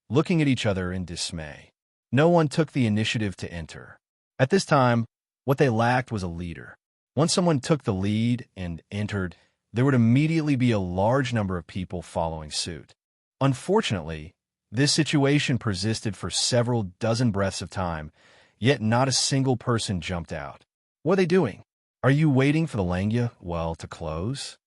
looking at each other in dismay. No one took the initiative to enter. At this time, what they lacked was a leader. Once someone took the lead and entered, there would immediately be a large number of people following suit. Unfortunately, this situation persisted for several dozen breaths of time, yet not a single person jumped out. What are they doing? Are you waiting for the Langya well to close?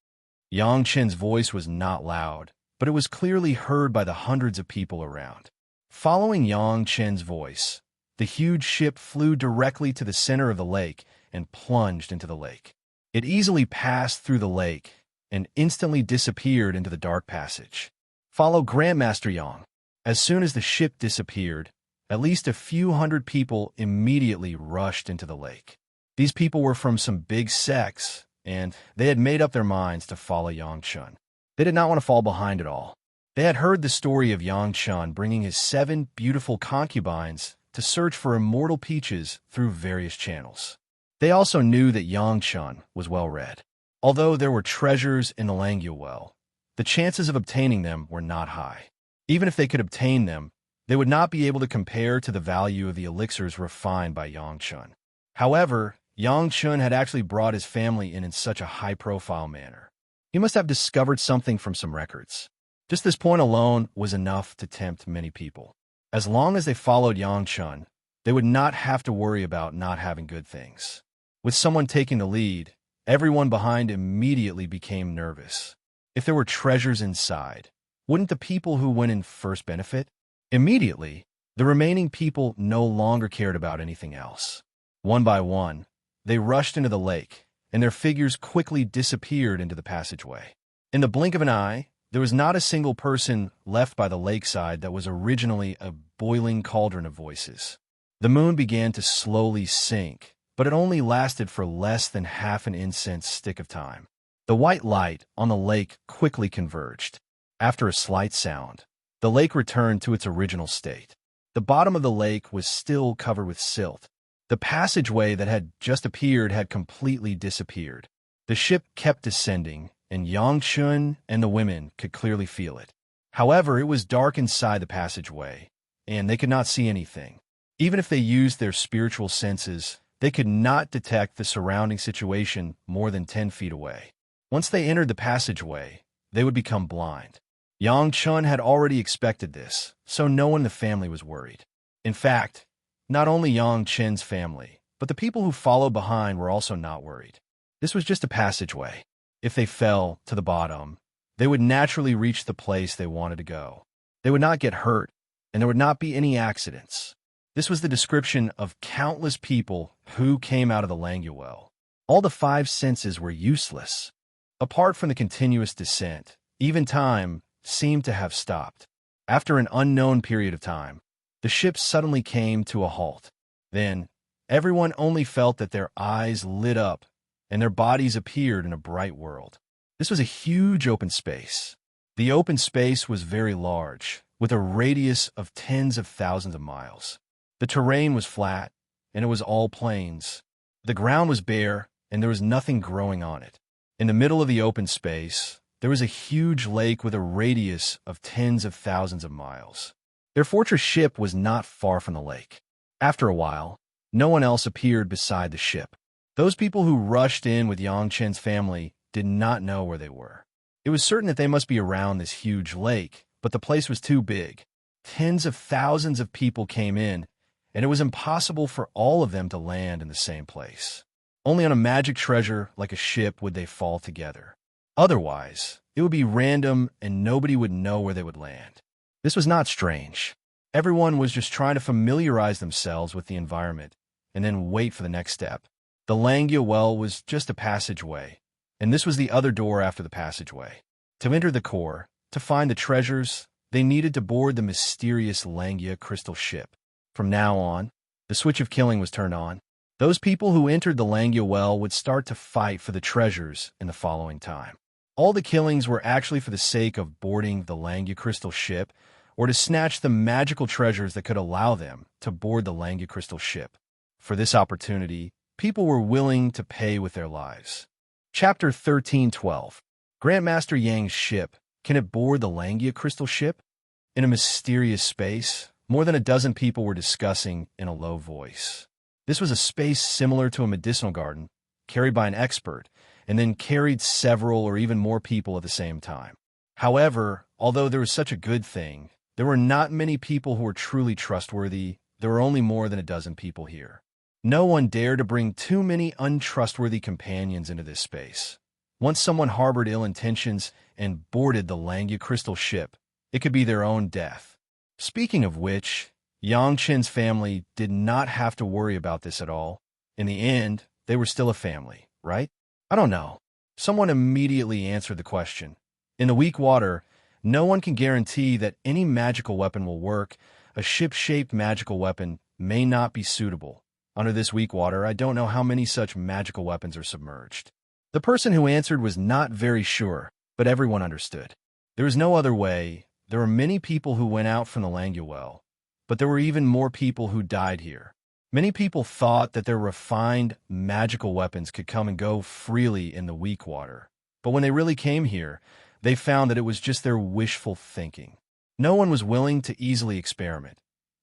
Yang Chen's voice was not loud, but it was clearly heard by the hundreds of people around. Following Yang Chen's voice, the huge ship flew directly to the center of the lake and plunged into the lake. It easily passed through the lake and instantly disappeared into the dark passage. Follow Grandmaster Yang. As soon as the ship disappeared, at least a few hundred people immediately rushed into the lake. These people were from some big sects, and they had made up their minds to follow Yang Chen. They did not want to fall behind at all. They had heard the story of Yang Chen bringing his 7 beautiful concubines to search for immortal peaches through various channels. They also knew that Yang Chen was well-read. Although there were treasures in the Langya well, the chances of obtaining them were not high. Even if they could obtain them, they would not be able to compare to the value of the elixirs refined by Yang Chen. However, Yang Chen had actually brought his family in such a high-profile manner. He must have discovered something from some records. Just this point alone was enough to tempt many people. As long as they followed Yang Chen, they would not have to worry about not having good things. With someone taking the lead, everyone behind immediately became nervous. If there were treasures inside, wouldn't the people who went in first benefit? Immediately, the remaining people no longer cared about anything else. One by one, they rushed into the lake, and their figures quickly disappeared into the passageway. In the blink of an eye, there was not a single person left by the lakeside that was originally a boiling cauldron of voices. The moon began to slowly sink, but it only lasted for less than half an incense stick of time. The white light on the lake quickly converged. After a slight sound, the lake returned to its original state. The bottom of the lake was still covered with silt. The passageway that had just appeared had completely disappeared. The ship kept descending, and Yang Chen and the women could clearly feel it. However, it was dark inside the passageway, and they could not see anything. Even if they used their spiritual senses, they could not detect the surrounding situation more than 10 feet away. Once they entered the passageway, they would become blind. Yang Chen had already expected this, so no one in the family was worried. In fact, not only Yang Chen's family, but the people who followed behind were also not worried. This was just a passageway. If they fell to the bottom, they would naturally reach the place they wanted to go. They would not get hurt, and there would not be any accidents. This was the description of countless people who came out of the Langya well. All the 5 senses were useless. Apart from the continuous descent, even time seemed to have stopped. After an unknown period of time, the ship suddenly came to a halt. Then, everyone only felt that their eyes lit up and their bodies appeared in a bright world. This was a huge open space. The open space was very large, with a radius of tens of thousands of miles. The terrain was flat, and it was all plains. The ground was bare, and there was nothing growing on it. In the middle of the open space, there was a huge lake with a radius of tens of thousands of miles. Their fortress ship was not far from the lake. After a while, no one else appeared beside the ship. Those people who rushed in with Yang Chen's family did not know where they were. It was certain that they must be around this huge lake, but the place was too big. Tens of thousands of people came in, and it was impossible for all of them to land in the same place. Only on a magic treasure like a ship would they fall together. Otherwise, it would be random and nobody would know where they would land. This was not strange. Everyone was just trying to familiarize themselves with the environment and then wait for the next step. The Langia well was just a passageway, and this was the other door after the passageway. To enter the core, to find the treasures, they needed to board the mysterious Langia crystal ship. From now on, the switch of killing was turned on. Those people who entered the Langia well would start to fight for the treasures in the following time. All the killings were actually for the sake of boarding the Langia crystal ship or to snatch the magical treasures that could allow them to board the Langia crystal ship. For this opportunity, people were willing to pay with their lives. Chapter 13:12. Grandmaster Yang's ship. Can it board the Langia crystal ship? In a mysterious space, more than a dozen people were discussing in a low voice. This was a space similar to a medicinal garden, carried by an expert, and then carried several or even more people at the same time. However, although there was such a good thing, there were not many people who were truly trustworthy. There were only more than a dozen people here. No one dared to bring too many untrustworthy companions into this space. Once someone harbored ill intentions and boarded the Langia crystal ship, it could be their own death. Speaking of which, Yang Chen's family did not have to worry about this at all. In the end, they were still a family, right? I don't know. Someone immediately answered the question. In the weak water, no one can guarantee that any magical weapon will work. A ship-shaped magical weapon may not be suitable. Under this weak water, I don't know how many such magical weapons are submerged. The person who answered was not very sure, but everyone understood. There was no other way. There were many people who went out from the Langia well, but there were even more people who died here. Many people thought that their refined magical weapons could come and go freely in the weak water, but when they really came here, they found that it was just their wishful thinking. No one was willing to easily experiment.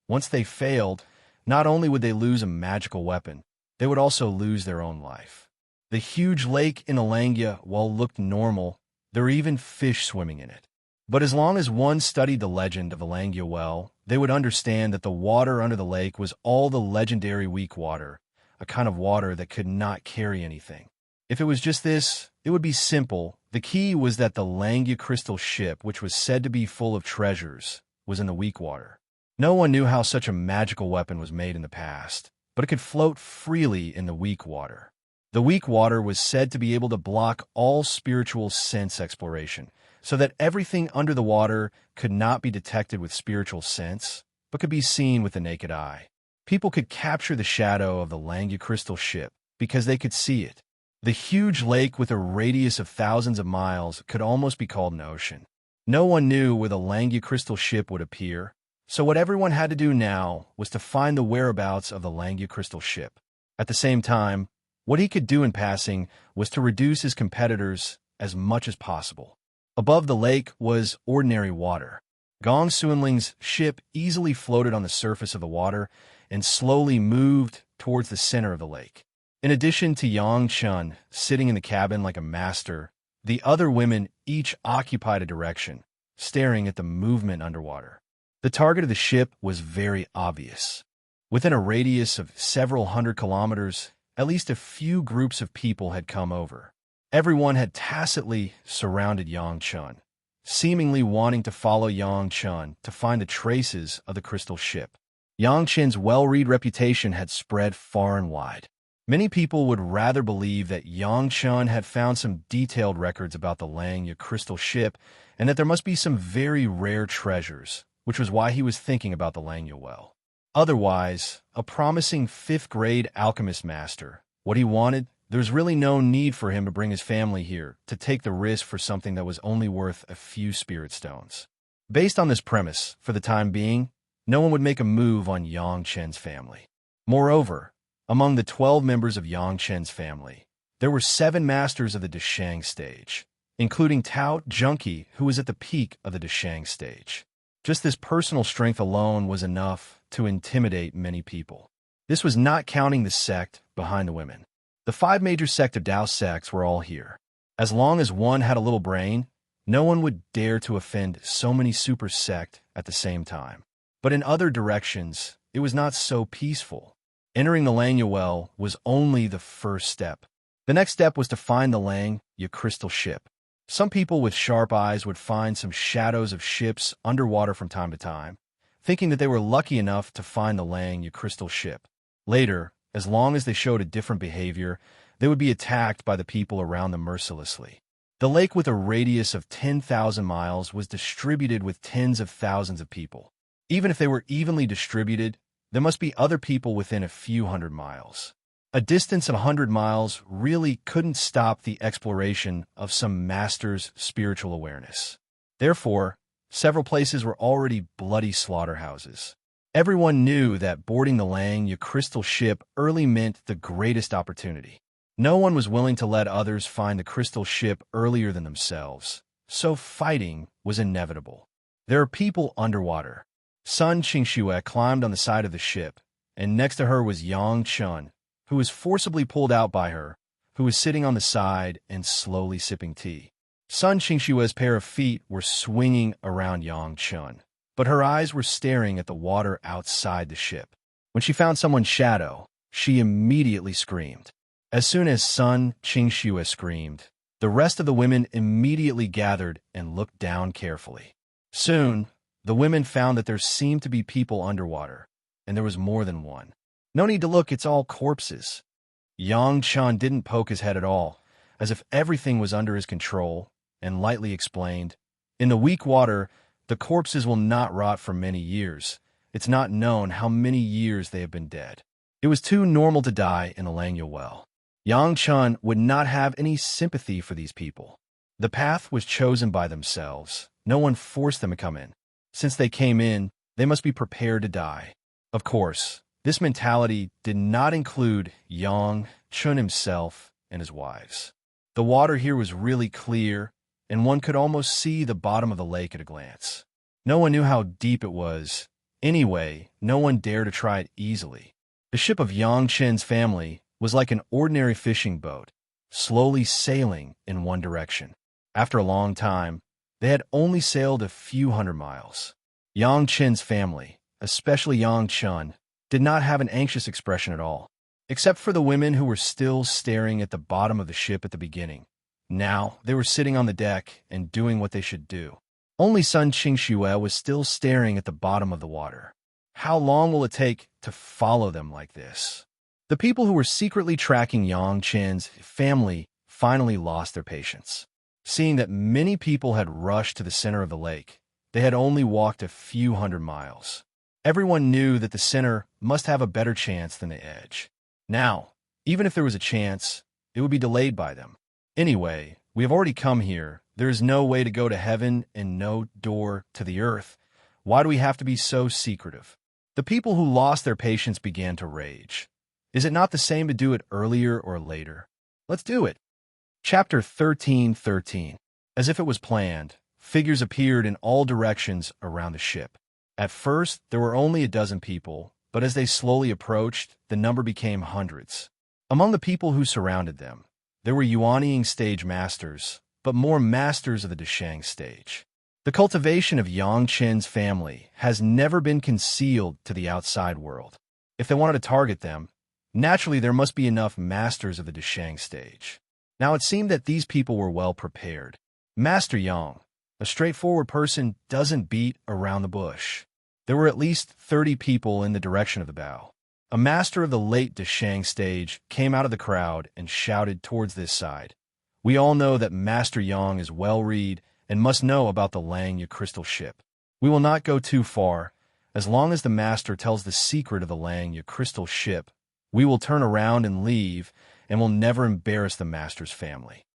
Once they failed, not only would they lose a magical weapon, they would also lose their own life. The huge lake in Langia, while looked normal, there were even fish swimming in it. But as long as one studied the legend of the Langia well, they would understand that the water under the lake was all the legendary weak water, a kind of water that could not carry anything. If it was just this, it would be simple. The key was that the Langia crystal ship, which was said to be full of treasures, was in the weak water. No one knew how such a magical weapon was made in the past, but it could float freely in the weak water. The weak water was said to be able to block all spiritual sense exploration, so that everything under the water could not be detected with spiritual sense, but could be seen with the naked eye. People could capture the shadow of the Langia crystal ship because they could see it. The huge lake with a radius of thousands of miles could almost be called an ocean. No one knew where the Langia crystal ship would appear, so what everyone had to do now was to find the whereabouts of the Langia crystal ship. At the same time, what he could do in passing was to reduce his competitors as much as possible. Above the lake was ordinary water. Gong Suanling's ship easily floated on the surface of the water and slowly moved towards the center of the lake. In addition to Yang Chun sitting in the cabin like a master, the other women each occupied a direction, staring at the movement underwater. The target of the ship was very obvious. Within a radius of several hundred kilometers, at least a few groups of people had come over. Everyone had tacitly surrounded Yang Chun, seemingly wanting to follow Yang Chun to find the traces of the crystal ship. Yang Chen's well-read reputation had spread far and wide. Many people would rather believe that Yang Chun had found some detailed records about the Langia crystal ship and that there must be some very rare treasures, which was why he was thinking about the Langia well. Otherwise, a promising fifth-grade alchemist master, what he wanted, there's really no need for him to bring his family here to take the risk for something that was only worth a few spirit stones. Based on this premise, for the time being, no one would make a move on Yang Chen's family. Moreover, among the 12 members of Yang Chen's family, there were 7 masters of the Deshang stage, including Tao Junki, who was at the peak of the Deshang stage. Just this personal strength alone was enough to intimidate many people. This was not counting the sect behind the women. The 5 major sect of Dao sects were all here. As long as one had a little brain, no one would dare to offend so many super sect at the same time. But in other directions, it was not so peaceful. Entering the Langia well was only the first step. The next step was to find the Langia crystal ship. Some people with sharp eyes would find some shadows of ships underwater from time to time, thinking that they were lucky enough to find the Lang Yu crystal ship. Later, as long as they showed a different behavior, they would be attacked by the people around them mercilessly. The lake, with a radius of 10,000 miles, was distributed with tens of thousands of people. Even if they were evenly distributed, there must be other people within a few hundred miles. A distance of 100 miles really couldn't stop the exploration of some master's spiritual awareness. Therefore, several places were already bloody slaughterhouses. Everyone knew that boarding the Lang Yu crystal ship early meant the greatest opportunity. No one was willing to let others find the crystal ship earlier than themselves, so fighting was inevitable. There are people underwater. Sun Qingxue climbed on the side of the ship, and next to her was Yang Chun, who was forcibly pulled out by her, who was sitting on the side and slowly sipping tea. Sun Qingxue's pair of feet were swinging around Yang Chun, but her eyes were staring at the water outside the ship. When she found someone's shadow, she immediately screamed. As soon as Sun Qingxue screamed, the rest of the women immediately gathered and looked down carefully. Soon, the women found that there seemed to be people underwater, and there was more than one. No need to look, it's all corpses. Yang Chun didn't poke his head at all, as if everything was under his control, and lightly explained, "In the weak water, the corpses will not rot for many years. It's not known how many years they have been dead. It was too normal to die in a Lang Yu well." Yang Chun would not have any sympathy for these people. The path was chosen by themselves. No one forced them to come in. Since they came in, they must be prepared to die. Of course, this mentality did not include Yang Chun himself and his wives. The water here was really clear, and one could almost see the bottom of the lake at a glance. No one knew how deep it was. Anyway, no one dared to try it easily. The ship of Yang Chen's family was like an ordinary fishing boat, slowly sailing in one direction. After a long time, they had only sailed a few hundred miles. Yang Chen's family, especially Yang Chun, did not have an anxious expression at all, except for the women who were still staring at the bottom of the ship at the beginning. Now, they were sitting on the deck and doing what they should do. Only Sun Qingxue was still staring at the bottom of the water. How long will it take to follow them like this? The people who were secretly tracking Yang Chen's family finally lost their patience. Seeing that many people had rushed to the center of the lake, they had only walked a few hundred miles. Everyone knew that the center must have a better chance than the edge. Now, even if there was a chance, it would be delayed by them. Anyway, we have already come here. There is no way to go to heaven and no door to the earth. Why do we have to be so secretive? The people who lost their patience began to rage. Is it not the same to do it earlier or later? Let's do it. Chapter 13:13. As if it was planned, figures appeared in all directions around the ship. At first, there were only a dozen people, but as they slowly approached, the number became hundreds. Among the people who surrounded them, there were Yuanying stage masters, but more masters of the Deshang stage. The cultivation of Yang Chen's family has never been concealed to the outside world. If they wanted to target them, naturally there must be enough masters of the Deshang stage. Now it seemed that these people were well prepared. Master Yang, a straightforward person, doesn't beat around the bush. There were at least 30 people in the direction of the bow. A master of the late Deshang stage came out of the crowd and shouted towards this side. We all know that Master Yang is well-read and must know about the Lang Yu crystal ship. We will not go too far. As long as the master tells the secret of the Lang Yu crystal ship, we will turn around and leave and will never embarrass the master's family.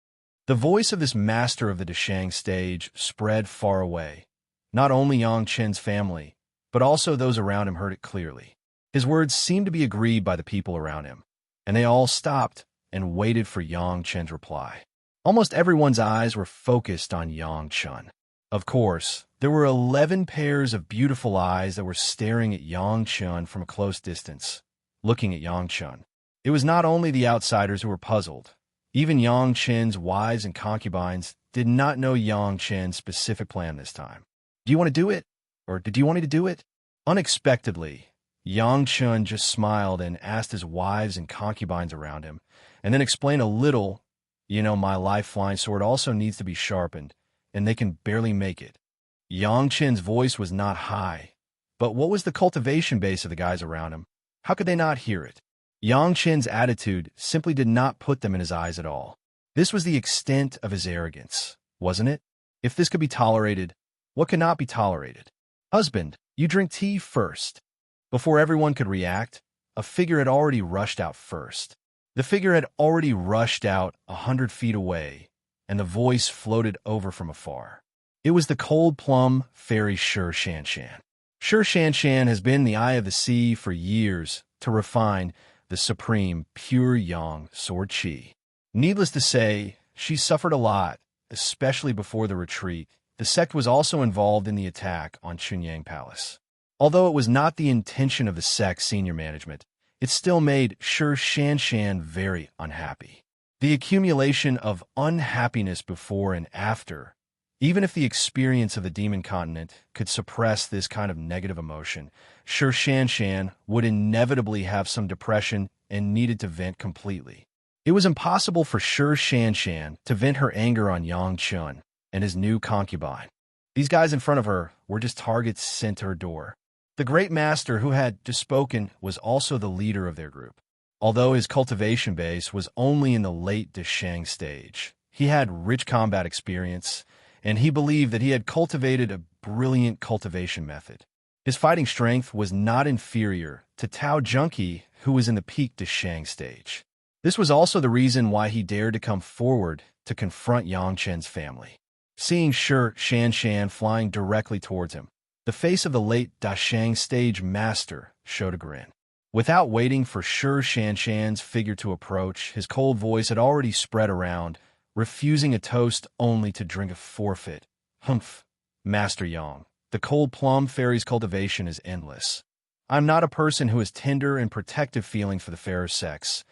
The voice of this master of the Deshang stage spread far away. Not only Yang Chen's family, but also those around him heard it clearly. His words seemed to be agreed by the people around him, and they all stopped and waited for Yang Chen's reply. Almost everyone's eyes were focused on Yang Chun. Of course, there were 11 pairs of beautiful eyes that were staring at Yang Chun from a close distance, looking at Yang Chun. It was not only the outsiders who were puzzled. Even Yang Chen's wives and concubines did not know Yang Chen's specific plan this time. Do you want to do it? Or did you want me to do it? Unexpectedly, Yang Chun just smiled and asked his wives and concubines around him, and then explained a little, my life-flying sword also needs to be sharpened, and they can barely make it. Yang Chen's voice was not high, But what was the cultivation base of the guys around him? How could they not hear it? Yang Chen's attitude simply did not put them in his eyes at all. This was the extent of his arrogance, wasn't it? If this could be tolerated, what could not be tolerated? Husband, you drink tea first. Before everyone could react, a figure had already rushed out first. The figure had already rushed out 100 feet away, and the voice floated over from afar. It was the cold plum fairy Shi Shanshan. Shi Shanshan has been the eye of the sea for years to refine the supreme, pure yang sword qi. Needless to say, she suffered a lot, especially before the retreat. The sect was also involved in the attack on Chunyang Palace. Although it was not the intention of the sect's senior management, it still made Shi Shanshan very unhappy. The accumulation of unhappiness before and after, even if the experience of the demon continent could suppress this kind of negative emotion, Shi Shanshan would inevitably have some depression and needed to vent completely. It was impossible for Shi Shanshan to vent her anger on Yang Chun and his new concubine. These guys in front of her were just targets sent to her door. The great master who had just spoken was also the leader of their group. Although his cultivation base was only in the late Deshang stage, he had rich combat experience, and he believed that he had cultivated a brilliant cultivation method. His fighting strength was not inferior to Tao Junkie, who was in the peak Deshang stage. This was also the reason why he dared to come forward to confront Yang Chen's family. Seeing Shi Shanshan flying directly towards him, the face of the late Dashang stage master showed a grin. Without waiting for Shi Shanshan's figure to approach, his cold voice had already spread around, refusing a toast only to drink a forfeit. Humph, Master Yang, the cold plum fairy's cultivation is endless. I'm not a person who has tender and protective feeling for the fairer sex.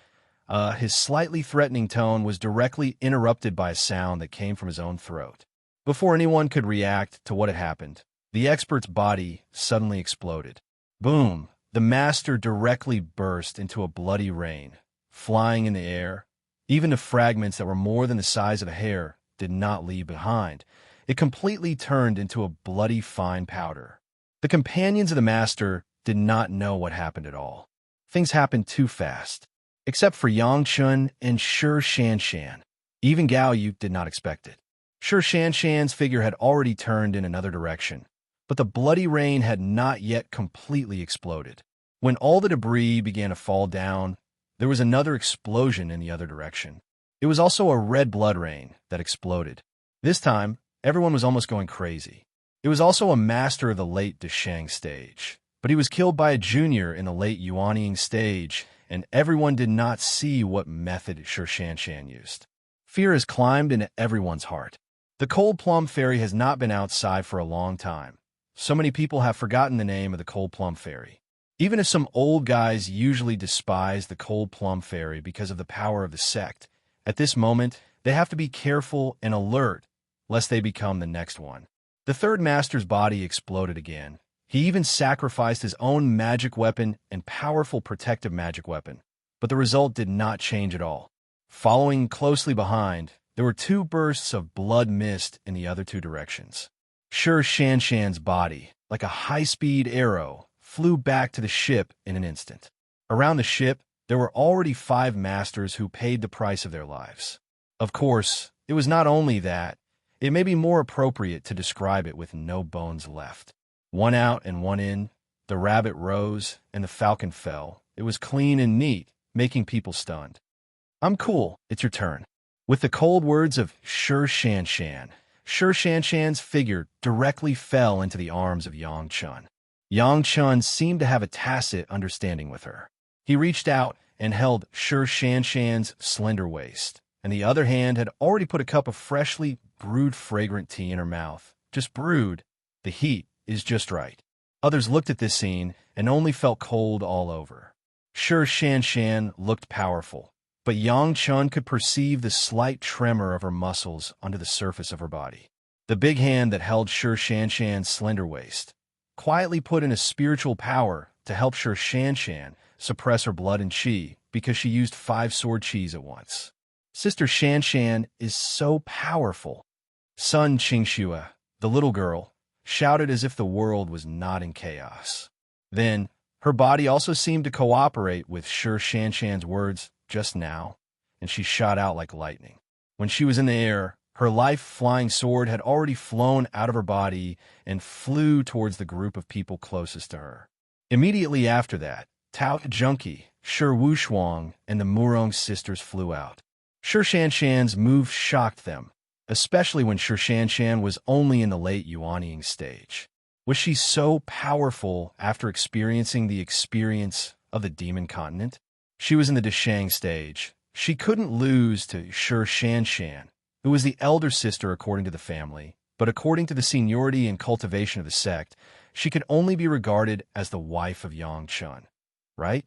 His slightly threatening tone was directly interrupted by a sound that came from his own throat. Before anyone could react to what had happened, the expert's body suddenly exploded. Boom! The master directly burst into a bloody rain, flying in the air. Even the fragments that were more than the size of a hair did not leave behind. It completely turned into a bloody fine powder. The companions of the master did not know what happened at all. Things happened too fast. Except for Yang Chun and Shi Shanshan. Even Gao Yu did not expect it. Shi Shanshan's figure had already turned in another direction, but the bloody rain had not yet completely exploded. When all the debris began to fall down, there was another explosion in the other direction. It was also a red blood rain that exploded. This time, everyone was almost going crazy. It was also a master of the late Deshang stage, but he was killed by a junior in the late Yuanying stage, and everyone did not see what method Shi Shanshan used. Fear has climbed into everyone's heart. The cold plum fairy has not been outside for a long time. So many people have forgotten the name of the cold plum fairy. Even if some old guys usually despise the cold plum fairy because of the power of the sect, at this moment, they have to be careful and alert lest they become the next one. The third master's body exploded again. He even sacrificed his own magic weapon and powerful protective magic weapon, but the result did not change at all. Following closely behind, there were two bursts of blood mist in the other two directions. Shi Shanshan's body, like a high-speed arrow, flew back to the ship in an instant. Around the ship, there were already 5 masters who paid the price of their lives. Of course, it was not only that. It may be more appropriate to describe it with no bones left. One out and one in, the rabbit rose and the falcon fell. It was clean and neat, making people stunned. I'm cool, it's your turn. With the cold words of Shi Shanshan, Shi Shanshan's figure directly fell into the arms of Yang Chun. Yang Chun seemed to have a tacit understanding with her. He reached out and held Shi Shanshan's slender waist, and the other hand had already put a cup of freshly brewed fragrant tea in her mouth. Just brewed. The heat is just right. Others looked at this scene and only felt cold all over. Shi Shanshan looked powerful, but Yang Chun could perceive the slight tremor of her muscles under the surface of her body. The big hand that held Shi Shanshan's slender waist quietly put in a spiritual power to help Shi Shanshan suppress her blood and qi because she used 5 sword qis at once. Sister Shanshan is so powerful. Sun Qingxue, the little girl, shouted as if the world was not in chaos. Then, her body also seemed to cooperate with Sher Shanshan's words just now, and she shot out like lightning. When she was in the air, her life-flying sword had already flown out of her body and flew towards the group of people closest to her. Immediately after that, Tao Junki, Shi Wushuang, and the Murong sisters flew out. Shi Shanshan's move shocked them, especially when Shi Shanshan was only in the late Yuanying stage. Was she so powerful after experiencing the experience of the Demon Continent? She was in the Deshang stage. She couldn't lose to Shi Shanshan, who was the elder sister according to the family, but according to the seniority and cultivation of the sect, she could only be regarded as the wife of Yang Chun. Right?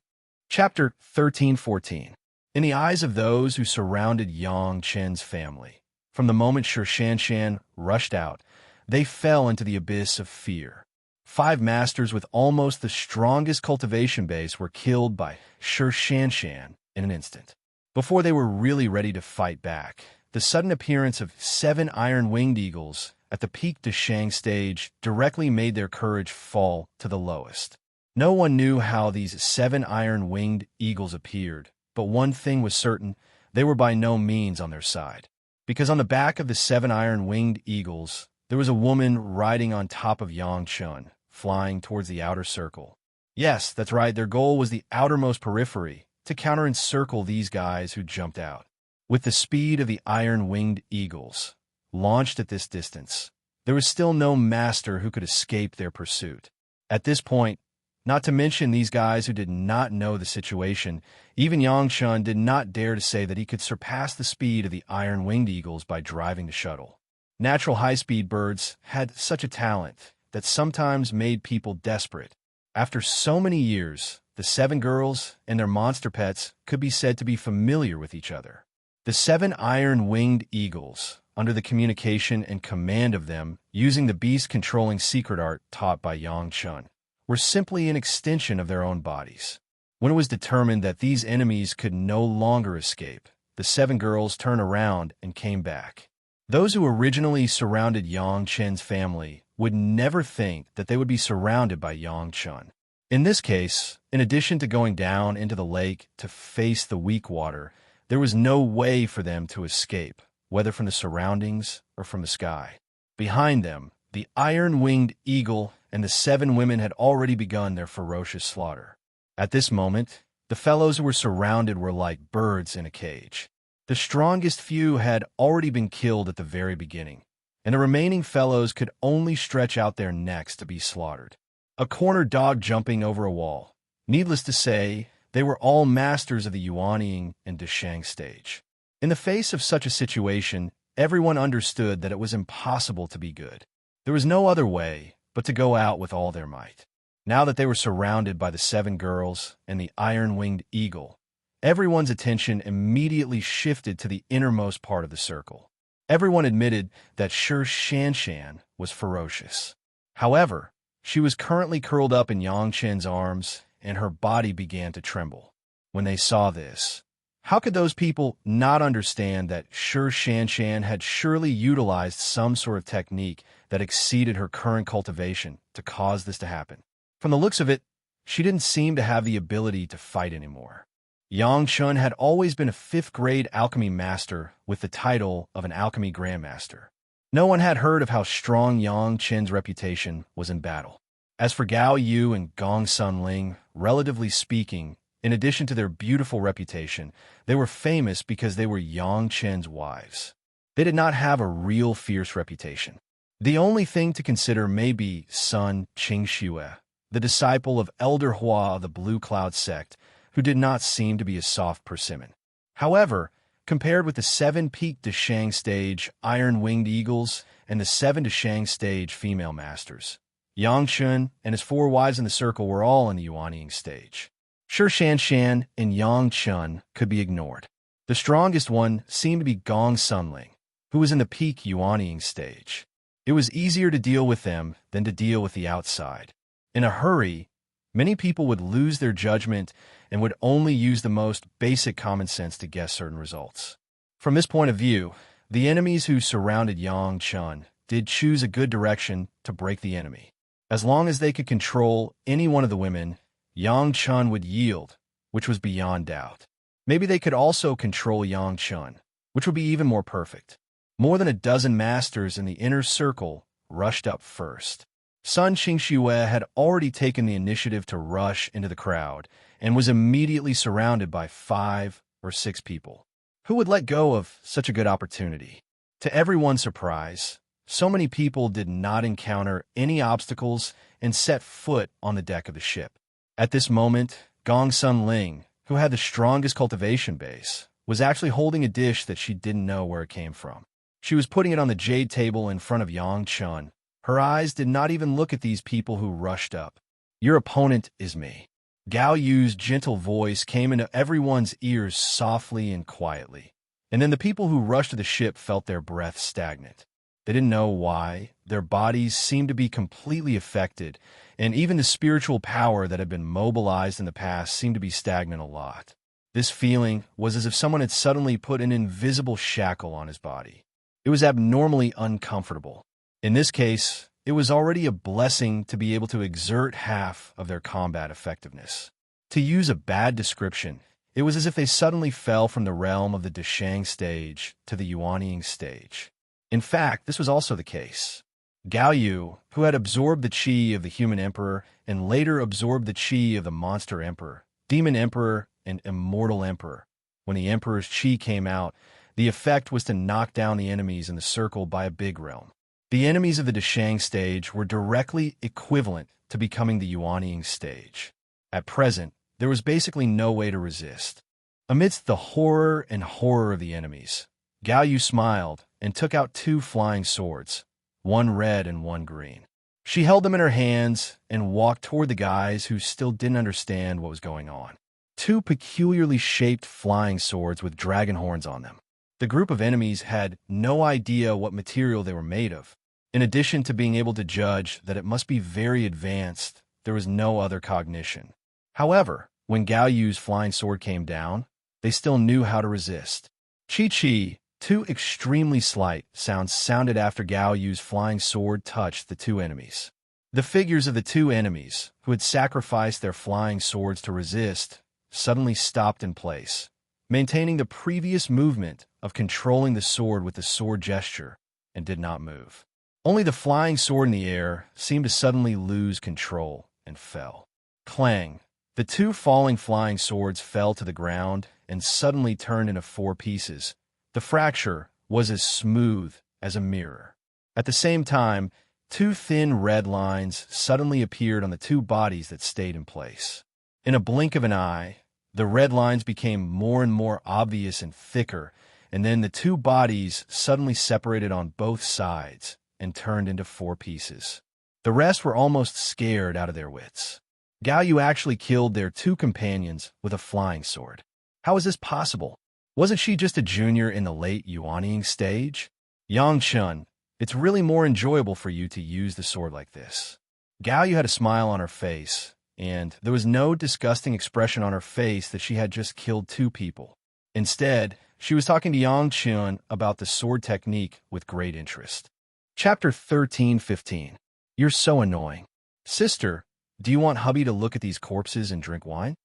Chapter 13-14. In the eyes of those who surrounded Yang Chen's family, from the moment Shi Shanshan rushed out, they fell into the abyss of fear. 5 masters with almost the strongest cultivation base were killed by Shi Shanshan in an instant. Before they were really ready to fight back, the sudden appearance of 7 iron-winged eagles at the peak Deshang stage directly made their courage fall to the lowest. No one knew how these 7 iron-winged eagles appeared, but one thing was certain: they were by no means on their side. Because on the back of the 7 iron-winged eagles, there was a woman riding on top of Yang Chun, flying towards the outer circle. Yes, that's right, their goal was the outermost periphery, to counter-encircle these guys who jumped out. With the speed of the iron-winged eagles, launched at this distance, there was still no master who could escape their pursuit. At this point, not to mention these guys who did not know the situation, even Yang Chun did not dare to say that he could surpass the speed of the iron-winged eagles by driving the shuttle. Natural high-speed birds had such a talent that sometimes made people desperate. After so many years, the 7 girls and their monster pets could be said to be familiar with each other. The 7 iron-winged eagles, under the communication and command of them, using the beast-controlling secret art taught by Yang Chun, were simply an extension of their own bodies. When it was determined that these enemies could no longer escape, the 7 girls turned around and came back. Those who originally surrounded Yang Chen's family would never think that they would be surrounded by Yang Chun. In this case, in addition to going down into the lake to face the weak water, there was no way for them to escape, whether from the surroundings or from the sky. Behind them, the iron-winged eagle and the 7 women had already begun their ferocious slaughter. At this moment, the fellows who were surrounded were like birds in a cage. The strongest few had already been killed at the very beginning, and the remaining fellows could only stretch out their necks to be slaughtered. A cornered dog jumping over a wall. Needless to say, they were all masters of the Yuanying and Deshang stage. In the face of such a situation, everyone understood that it was impossible to be good. There was no other way but to go out with all their might. Now that they were surrounded by the 7 girls and the iron-winged eagle, everyone's attention immediately shifted to the innermost part of the circle. Everyone admitted that Shi Shanshan was ferocious. However, she was currently curled up in Yang Chen's arms, and her body began to tremble. When they saw this, how could those people not understand that Shi Shanshan had surely utilized some sort of technique that exceeded her current cultivation to cause this to happen? From the looks of it, she didn't seem to have the ability to fight anymore. Yang Chun had always been a 5th-grade alchemy master with the title of an alchemy grandmaster. No one had heard of how strong Yang Chen's reputation was in battle. As for Gao Yu and Gong Sun Ling, relatively speaking, in addition to their beautiful reputation, they were famous because they were Yang Chen's wives. They did not have a real fierce reputation. The only thing to consider may be Sun Qingxue, the disciple of Elder Hua of the Blue Cloud sect, who did not seem to be a soft persimmon. However, compared with the 7 peak Deshang stage iron-winged eagles and the 7 Deshang stage female masters, Yang Chun and his 4 wives in the circle were all in the Yuanying stage. Shi Shanshan and Yang Chun could be ignored. The strongest one seemed to be Gong Sunling, who was in the peak Yuanying stage. It was easier to deal with them than to deal with the outside. In a hurry, many people would lose their judgment and would only use the most basic common sense to guess certain results. From this point of view, the enemies who surrounded Yang Chun did choose a good direction to break the enemy. As long as they could control any one of the women, Yang Chun would yield, which was beyond doubt. Maybe they could also control Yang Chun, which would be even more perfect. More than a dozen masters in the inner circle rushed up first. Sun Qingxue had already taken the initiative to rush into the crowd and was immediately surrounded by 5 or 6 people. Who would let go of such a good opportunity? To everyone's surprise, so many people did not encounter any obstacles and set foot on the deck of the ship. At this moment, Gong Sun Ling, who had the strongest cultivation base, was actually holding a dish that she didn't know where it came from. She was putting it on the jade table in front of Yang Chun. Her eyes did not even look at these people who rushed up. Your opponent is me. Gao Yu's gentle voice came into everyone's ears softly and quietly. And then the people who rushed to the ship felt their breath stagnant. They didn't know why. Their bodies seemed to be completely affected, and even the spiritual power that had been mobilized in the past seemed to be stagnant a lot. This feeling was as if someone had suddenly put an invisible shackle on his body. It was abnormally uncomfortable. In this case, it was already a blessing to be able to exert half of their combat effectiveness. To use a bad description, it was as if they suddenly fell from the realm of the Deshang stage to the Yuanying stage. In fact, this was also the case. Gao Yu, who had absorbed the qi of the human emperor and later absorbed the qi of the monster emperor, demon emperor, and immortal emperor. When the emperor's qi came out, the effect was to knock down the enemies in the circle by a big realm. The enemies of the Deshang stage were directly equivalent to becoming the Yuanying stage. At present, there was basically no way to resist. Amidst the horror of the enemies, Gao Yu smiled and took out 2 flying swords, one red and one green. She held them in her hands and walked toward the guys who still didn't understand what was going on. 2 peculiarly shaped flying swords with dragon horns on them. The group of enemies had no idea what material they were made of. In addition to being able to judge that it must be very advanced, there was no other cognition. However, when Gao Yu's flying sword came down, they still knew how to resist. Chi-chi, 2 extremely slight sounds sounded after Gao Yu's flying sword touched the 2 enemies. The figures of the 2 enemies, who had sacrificed their flying swords to resist, suddenly stopped in place, maintaining the previous movement of controlling the sword with the sword gesture, and did not move. Only the flying sword in the air seemed to suddenly lose control and fell. Clang! The 2 falling flying swords fell to the ground and suddenly turned into 4 pieces. The fracture was as smooth as a mirror. At the same time, 2 thin red lines suddenly appeared on the 2 bodies that stayed in place. In a blink of an eye, the red lines became more and more obvious and thicker, and then the 2 bodies suddenly separated on both sides and turned into 4 pieces. The rest were almost scared out of their wits. Gao Yu actually killed their 2 companions with a flying sword. How is this possible? Wasn't she just a junior in the late Yuanying stage? Yang Chun, it's really more enjoyable for you to use the sword like this. Gao Yu had a smile on her face, and there was no disgusting expression on her face that she had just killed 2 people. Instead, she was talking to Yang Chun about the sword technique with great interest. Chapter 13:15. You're so annoying. Sister, do you want hubby to look at these corpses and drink wine?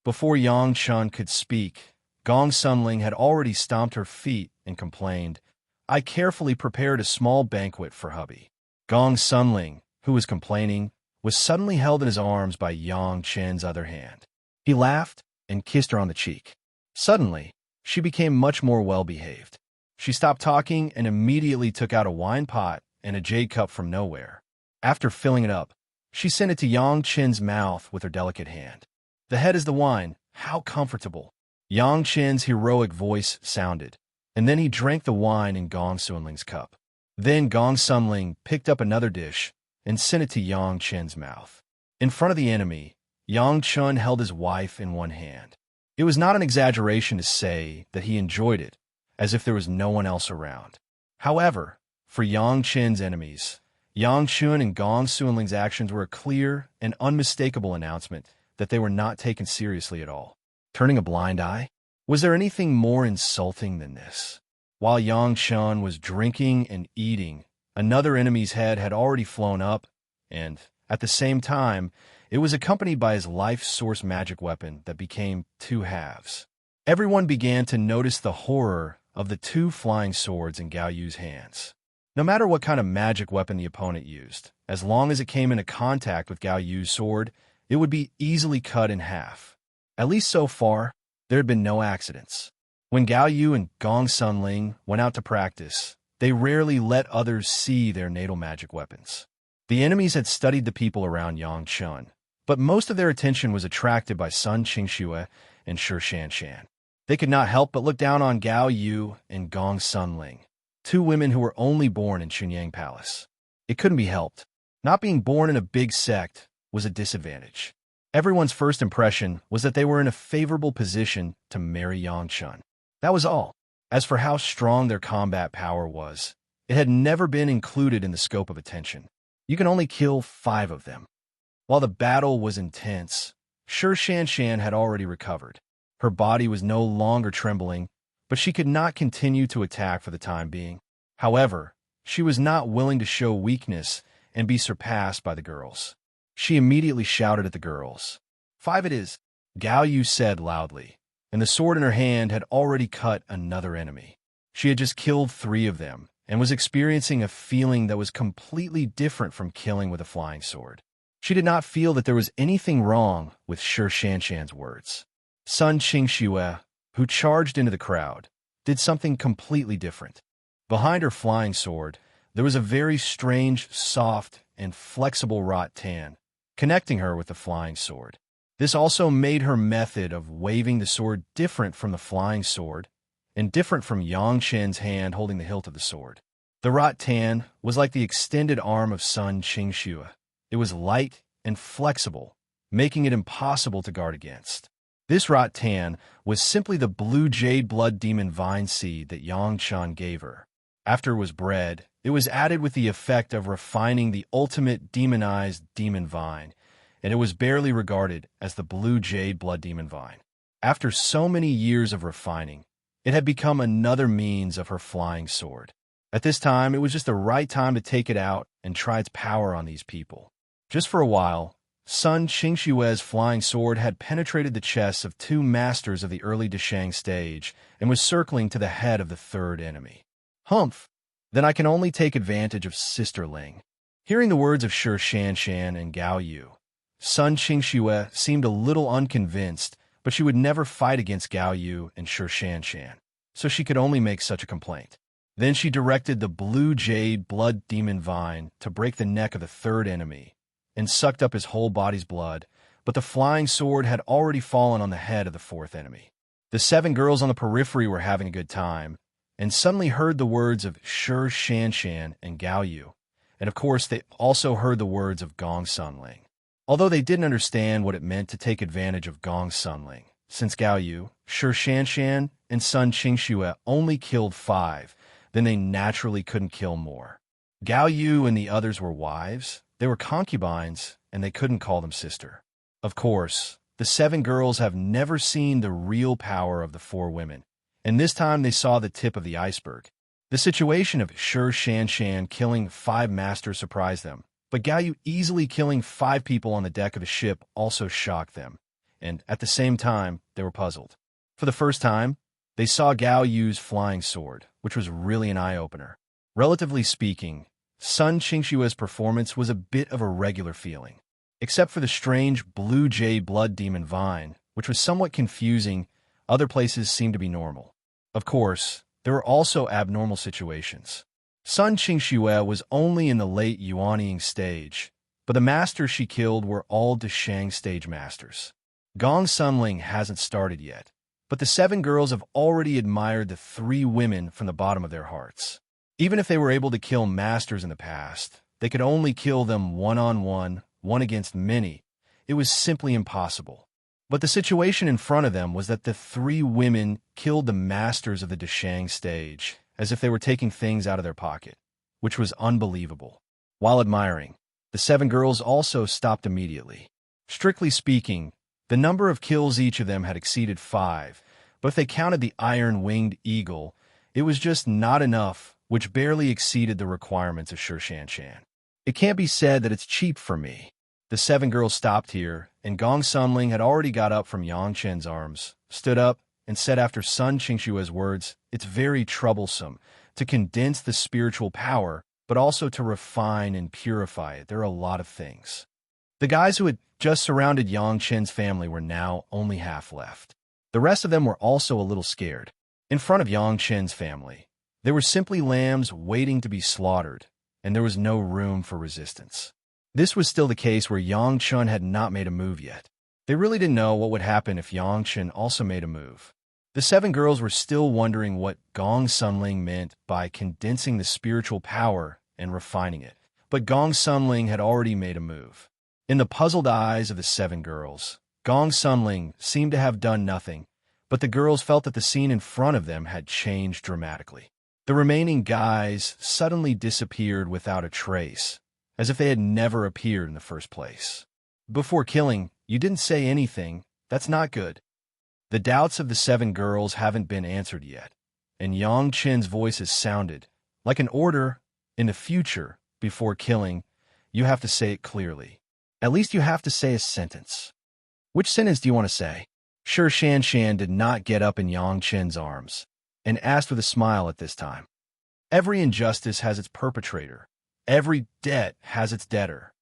Before Yang Chun could speak, Gong Sunling had already stomped her feet and complained, I carefully prepared a small banquet for hubby. Gong Sunling, who was complaining, was suddenly held in his arms by Yang Chen's other hand. He laughed and kissed her on the cheek. Suddenly, she became much more well-behaved. She stopped talking and immediately took out a wine pot and a jade cup from nowhere. After filling it up, she sent it to Yang Chen's mouth with her delicate hand. The head is the wine. How comfortable. Yang Chen's heroic voice sounded, and then he drank the wine in Gong Sunling's cup. Then Gong Sunling picked up another dish and sent it to Yang Chen's mouth. In front of the enemy, Yang Chun held his wife in one hand. It was not an exaggeration to say that he enjoyed it, as if there was no one else around. However, for Yang Chen's enemies, Yang Chun and Gong Sunling's actions were a clear and unmistakable announcement that they were not taken seriously at all. Turning a blind eye? Was there anything more insulting than this? While Yang Chun was drinking and eating, Another enemy's head had already flown up, and, at the same time, it was accompanied by his life source magic weapon that became two halves. Everyone began to notice the horror of the two flying swords in Gao Yu's hands. No matter what kind of magic weapon the opponent used, as long as it came into contact with Gao Yu's sword, it would be easily cut in half. At least so far, there had been no accidents. When Gao Yu and Gong Sunling went out to practice, they rarely let others see their natal magic weapons. The enemies had studied the people around Yangchun, but most of their attention was attracted by Sun Qingxue and Shi Shanshan. They could not help but look down on Gao Yu and Gong Sunling, two women who were only born in Chunyang Palace. It couldn't be helped. Not being born in a big sect was a disadvantage. Everyone's first impression was that they were in a favorable position to marry Yangchun. That was all. As for how strong their combat power was, it had never been included in the scope of attention. You can only kill 5 of them. While the battle was intense, Shi Shanshan had already recovered. Her body was no longer trembling, but she could not continue to attack for the time being. However, she was not willing to show weakness and be surpassed by the girls. She immediately shouted at the girls. 5 it is, Gao Yu said loudly, and the sword in her hand had already cut another enemy. She had just killed 3 of them, and was experiencing a feeling that was completely different from killing with a flying sword. She did not feel that there was anything wrong with Shi Shanshan's words. Sun Qingxue, who charged into the crowd, did something completely different. Behind her flying sword, there was a very strange, soft, and flexible wrought tan, connecting her with the flying sword. This also made her method of waving the sword different from the flying sword, and different from Yangchen's hand holding the hilt of the sword. The wrought tan was like the extended arm of Sun Qingxue. It was light and flexible, making it impossible to guard against. This wrought tan was simply the blue jade blood demon vine seed that Yangchen gave her. After it was bred, it was added with the effect of refining the ultimate demonized demon vine, and it was barely regarded as the blue jade blood demon vine. After so many years of refining, it had become another means of her flying sword. At this time, it was just the right time to take it out and try its power on these people. Just for a while, Sun Qingxue's flying sword had penetrated the chests of 2 masters of the early Deshang stage and was circling to the head of the 3rd enemy. Humph! Then I can only take advantage of Sister Ling. Hearing the words of Shi Shanshan and Gao Yu, Sun Qingxue seemed a little unconvinced, but she would never fight against Gao Yu and Shi Shanshan, so she could only make such a complaint. Then she directed the blue jade blood demon vine to break the neck of the 3rd enemy, and sucked up his whole body's blood, but the flying sword had already fallen on the head of the 4th enemy. The 7 girls on the periphery were having a good time, and suddenly heard the words of Shi Shanshan and Gao Yu, and of course they also heard the words of Gong Sunling. Although they didn't understand what it meant to take advantage of Gong Sunling, since Gao Yu, Shi Shanshan, and Sun Qingxue only killed 5, then they naturally couldn't kill more. Gao Yu and the others were wives, they were concubines, and they couldn't call them sister. Of course, the 7 girls have never seen the real power of the 4 women, and this time they saw the tip of the iceberg. The situation of Shi Shanshan killing 5 masters surprised them, but Gao Yu easily killing 5 people on the deck of the ship also shocked them, and at the same time, they were puzzled. For the first time, they saw Gao Yu's flying sword, which was really an eye-opener. Relatively speaking, Sun Qingxue's performance was a bit of a regular feeling. Except for the strange blue jade blood demon vine, which was somewhat confusing, other places seemed to be normal. Of course, there were also abnormal situations. Sun Qingxue was only in the late Yuanying stage, but the masters she killed were all Deshang stage masters. Gong Sunling hasn't started yet, but the 7 girls have already admired the 3 women from the bottom of their hearts. Even if they were able to kill masters in the past, they could only kill them one-on-one, one against many. It was simply impossible. But the situation in front of them was that the 3 women killed the masters of the Deshang stage, as if they were taking things out of their pocket, which was unbelievable. While admiring, the 7 girls also stopped immediately. Strictly speaking, the number of kills each of them had exceeded 5, but if they counted the iron-winged eagle, it was just not enough which barely exceeded the requirements of Shan. It can't be said that it's cheap for me. The 7 girls stopped here, and Gong Sunling had already got up from Yang Chen's arms, stood up, and said after Sun Qingshue's words, "It's very troublesome to condense the spiritual power, but also to refine and purify it. There are a lot of things." The guys who had just surrounded Yang Chen's family were now only half left. The rest of them were also a little scared. In front of Yang Chen's family, they were simply lambs waiting to be slaughtered, and there was no room for resistance. This was still the case where Yang Chen had not made a move yet. They really didn't know what would happen if Yang Chen also made a move. The 7 girls were still wondering what Gong Sunling meant by condensing the spiritual power and refining it. But Gong Sunling had already made a move. In the puzzled eyes of the 7 girls, Gong Sunling seemed to have done nothing, but the girls felt that the scene in front of them had changed dramatically. The remaining guys suddenly disappeared without a trace, as if they had never appeared in the first place. "Before killing, you didn't say anything. That's not good." The doubts of the 7 girls haven't been answered yet, and Yang Chen's voice has sounded like an order. "In the future, before killing, you have to say it clearly. At least you have to say a sentence." "Which sentence do you want to say?" Shan did not get up in Yang Chen's arms, and asked with a smile at this time. "Every injustice has its perpetrator. Every debt has its debtor."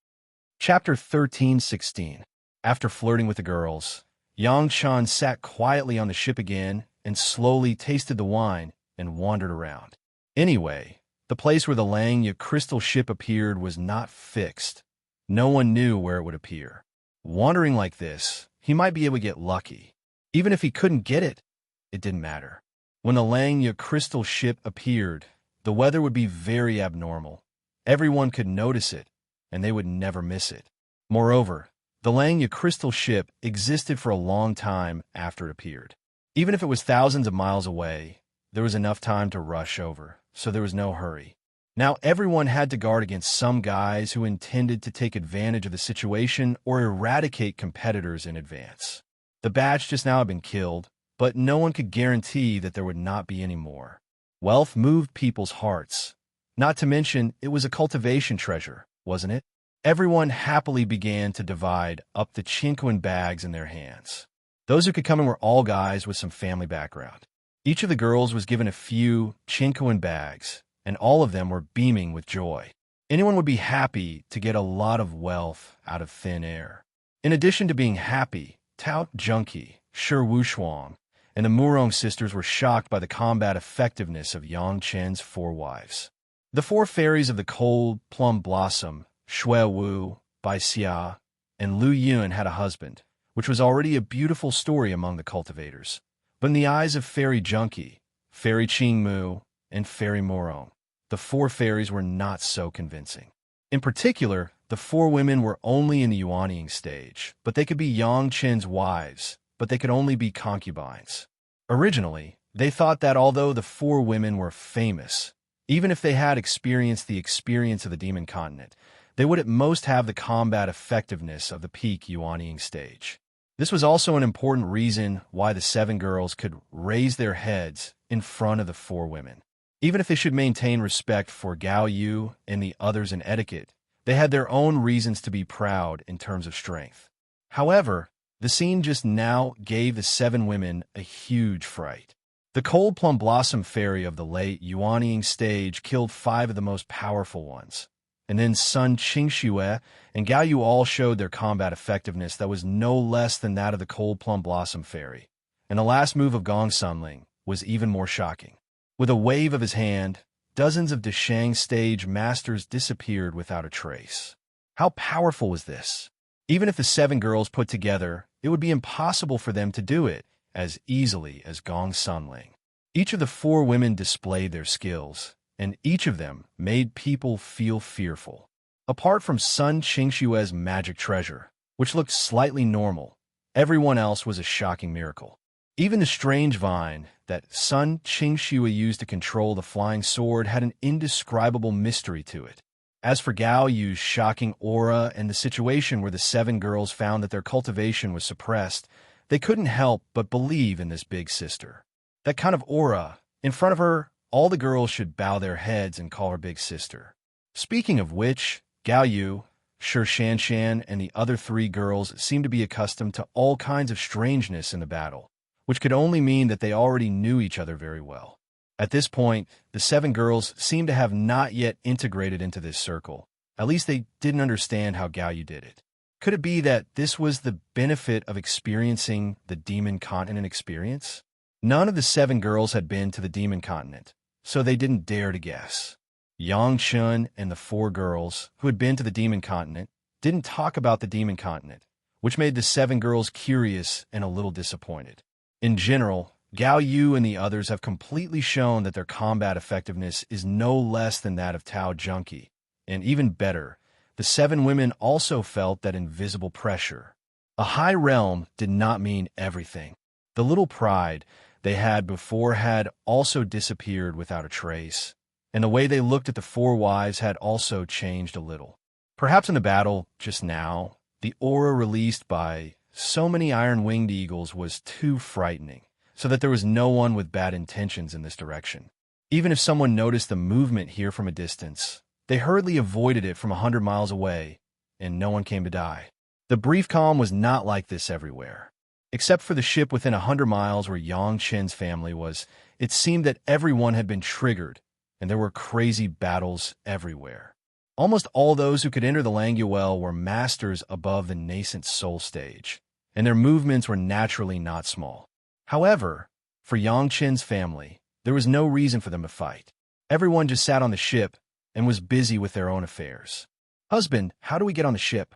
Chapter 13:16. After flirting with the girls, Yang Chen sat quietly on the ship again and slowly tasted the wine and wandered around. Anyway, the place where the Langya crystal ship appeared was not fixed. No one knew where it would appear. Wandering like this, he might be able to get lucky. Even if he couldn't get it, it didn't matter. When the Langya crystal ship appeared, the weather would be very abnormal. Everyone could notice it, and they would never miss it. Moreover, the Langya crystal ship existed for a long time after it appeared. Even if it was thousands of miles away, there was enough time to rush over, so there was no hurry. Now everyone had to guard against some guys who intended to take advantage of the situation or eradicate competitors in advance. The batch just now had been killed, but no one could guarantee that there would not be any more. Wealth moved people's hearts. Not to mention, it was a cultivation treasure, wasn't it? Everyone happily began to divide up the chinquin bags in their hands. Those who could come in were all guys with some family background. Each of the girls was given a few chinquin bags, and all of them were beaming with joy. Anyone would be happy to get a lot of wealth out of thin air. In addition to being happy, Tao Junki, Shi Wushuang, and the Murong sisters were shocked by the combat effectiveness of Yang Chen's 4 wives. The 4 fairies of the cold plum blossom, Shui Wu, Bai Xia, and Lu Yun had a husband, which was already a beautiful story among the cultivators. But in the eyes of Fairy Junki, Fairy Qingmu, and Fairy Murong, the 4 fairies were not so convincing. In particular, the 4 women were only in the yuanying stage, but they could be Yang Chen's wives, but they could only be concubines. Originally, they thought that although the 4 women were famous, even if they had experienced the experience of the demon continent, they would at most have the combat effectiveness of the peak yuanying stage. This was also an important reason why the 7 girls could raise their heads in front of the 4 women. Even if they should maintain respect for Gao Yu and the others in etiquette, they had their own reasons to be proud in terms of strength. However, the scene just now gave the 7 women a huge fright. The cold plum blossom fairy of the late yuanying stage killed 5 of the most powerful ones. And then Sun Qingxue and Gao Yu all showed their combat effectiveness that was no less than that of the cold plum blossom fairy. And the last move of Gong Sunling was even more shocking. With a wave of his hand, dozens of Deshang stage masters disappeared without a trace. How powerful was this? Even if the 7 girls put together, it would be impossible for them to do it as easily as Gong Sunling. Each of the 4 women displayed their skills, and each of them made people feel fearful. Apart from Sun Qingshue's magic treasure, which looked slightly normal, everyone else was a shocking miracle. Even the strange vine that Sun Qingxue used to control the flying sword had an indescribable mystery to it. As for Gao Yu's shocking aura and the situation where the 7 girls found that their cultivation was suppressed, they couldn't help but believe in this big sister. That kind of aura, in front of her, all the girls should bow their heads and call her big sister. Speaking of which, Gao Yu, Shi Shanshan, and the other 3 girls seemed to be accustomed to all kinds of strangeness in the battle, which could only mean that they already knew each other very well. At this point, the 7 girls seemed to have not yet integrated into this circle. At least they didn't understand how Gao Yu did it. Could it be that this was the benefit of experiencing the Demon Continent experience? None of the 7 girls had been to the Demon Continent, so they didn't dare to guess. Yang Chun and the 4 girls who had been to the Demon Continent didn't talk about the Demon Continent, which made the 7 girls curious and a little disappointed. In general, Gao Yu and the others have completely shown that their combat effectiveness is no less than that of Tao Junkie, and even better, the 7 women also felt that invisible pressure. A high realm did not mean everything. The little pride they had before had also disappeared without a trace, and the way they looked at the 4 wives had also changed a little. Perhaps in the battle just now, the aura released by so many iron-winged eagles was too frightening, so that there was no one with bad intentions in this direction. Even if someone noticed the movement here from a distance, they hurriedly avoided it from 100 miles away, and no one came to die. The brief calm was not like this everywhere. Except for the ship within 100 miles where Yang Chen's family was, it seemed that everyone had been triggered, and there were crazy battles everywhere. Almost all those who could enter the Langya Well were masters above the nascent soul stage, and their movements were naturally not small. However, for Yang Chen's family, there was no reason for them to fight. Everyone just sat on the ship and was busy with their own affairs. "Husband, how do we get on the ship?"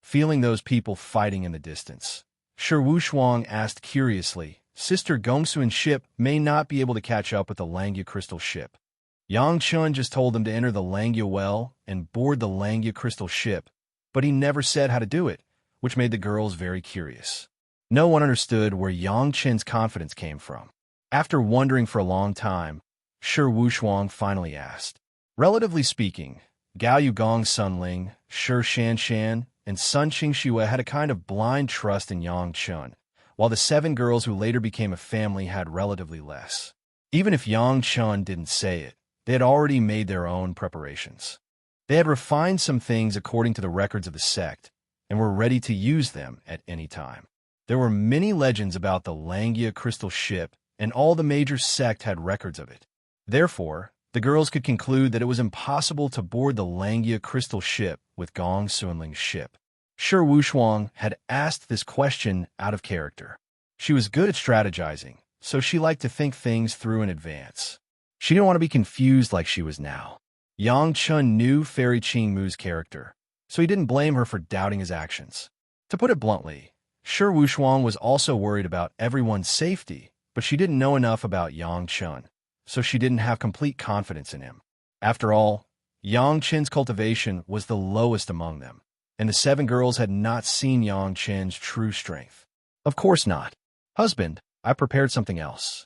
Feeling those people fighting in the distance, Shi Wushuang asked curiously. Sister Gongsuan's ship may not be able to catch up with the Langya crystal ship. Yang Chun just told them to enter the Langya Well and board the Langya crystal ship, but he never said how to do it, which made the girls very curious. No one understood where Yang Chen's confidence came from. After wondering for a long time, Shi Wushuang finally asked. Relatively speaking, Gao Yugong Sunling, Shi Shanshan, and Sun Qingxue had a kind of blind trust in Yang Chun, while the 7 girls who later became a family had relatively less. Even if Yang Chun didn't say it, they had already made their own preparations. They had refined some things according to the records of the sect, and were ready to use them at any time. There were many legends about the Langya crystal ship, and all the major sect had records of it. Therefore, the girls could conclude that it was impossible to board the Langya crystal ship with Gong Sunling's ship. Shi Wushuang had asked this question out of character. She was good at strategizing, so she liked to think things through in advance. She didn't want to be confused like she was now. Yang Chun knew Fairy Qingmu's character, so he didn't blame her for doubting his actions. To put it bluntly, Shi Wushuang was also worried about everyone's safety, but she didn't know enough about Yang Chun, so she didn't have complete confidence in him. After all, Yang Chen's cultivation was the lowest among them, and the 7 girls had not seen Yang Chen's true strength. Of course not. "Husband, I prepared something else."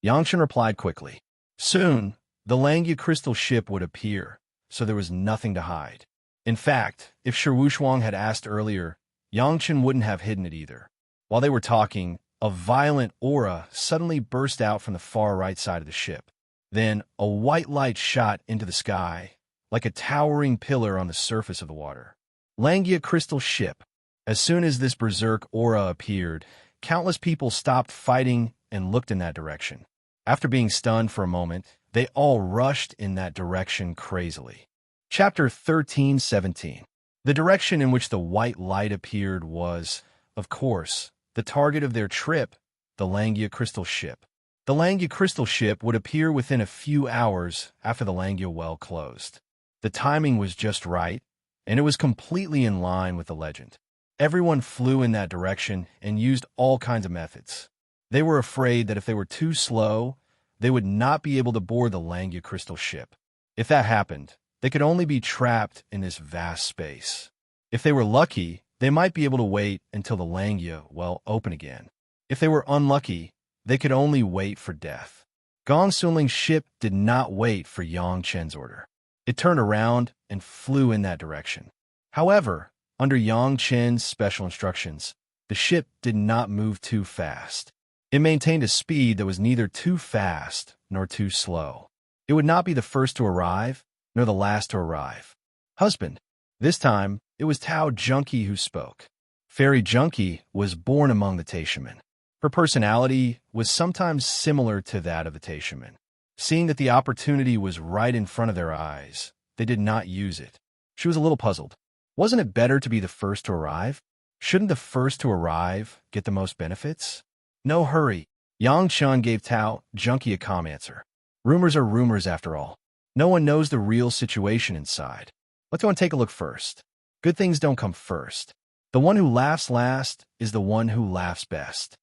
Yang Chen replied quickly. Soon, the Langya crystal ship would appear, so there was nothing to hide. In fact, if Shi Wushuang had asked earlier, Yang Chen wouldn't have hidden it either. While they were talking, a violent aura suddenly burst out from the far right side of the ship. Then, a white light shot into the sky, like a towering pillar on the surface of the water. Langya crystal ship. As soon as this berserk aura appeared, countless people stopped fighting and looked in that direction. After being stunned for a moment, they all rushed in that direction crazily. Chapter 13:17. The direction in which the white light appeared was, of course, the target of their trip, the Langya crystal ship. The Langya crystal ship would appear within a few hours after the Langya Well closed. The timing was just right, and it was completely in line with the legend. Everyone flew in that direction and used all kinds of methods. They were afraid that if they were too slow, they would not be able to board the Langya crystal ship. If that happened, they could only be trapped in this vast space. If they were lucky, they might be able to wait until the Langya Well open again. If they were unlucky, they could only wait for death. Gong Sunling's ship did not wait for Yang Chen's order. It turned around and flew in that direction. However, under Yang Chen's special instructions, the ship did not move too fast. It maintained a speed that was neither too fast nor too slow. It would not be the first to arrive, nor the last to arrive. Husband. This time, it was Tao Junkie who spoke. Fairy Junkie was born among the Taishamen. Her personality was sometimes similar to that of the Taishamen. Seeing that the opportunity was right in front of their eyes, they did not use it. She was a little puzzled. Wasn't it better to be the first to arrive? Shouldn't the first to arrive get the most benefits? No hurry. Yang Chun gave Tao Junkie a calm answer. Rumors are rumors after all. No one knows the real situation inside. Let's go and take a look first. Good things don't come first. The one who laughs last is the one who laughs best.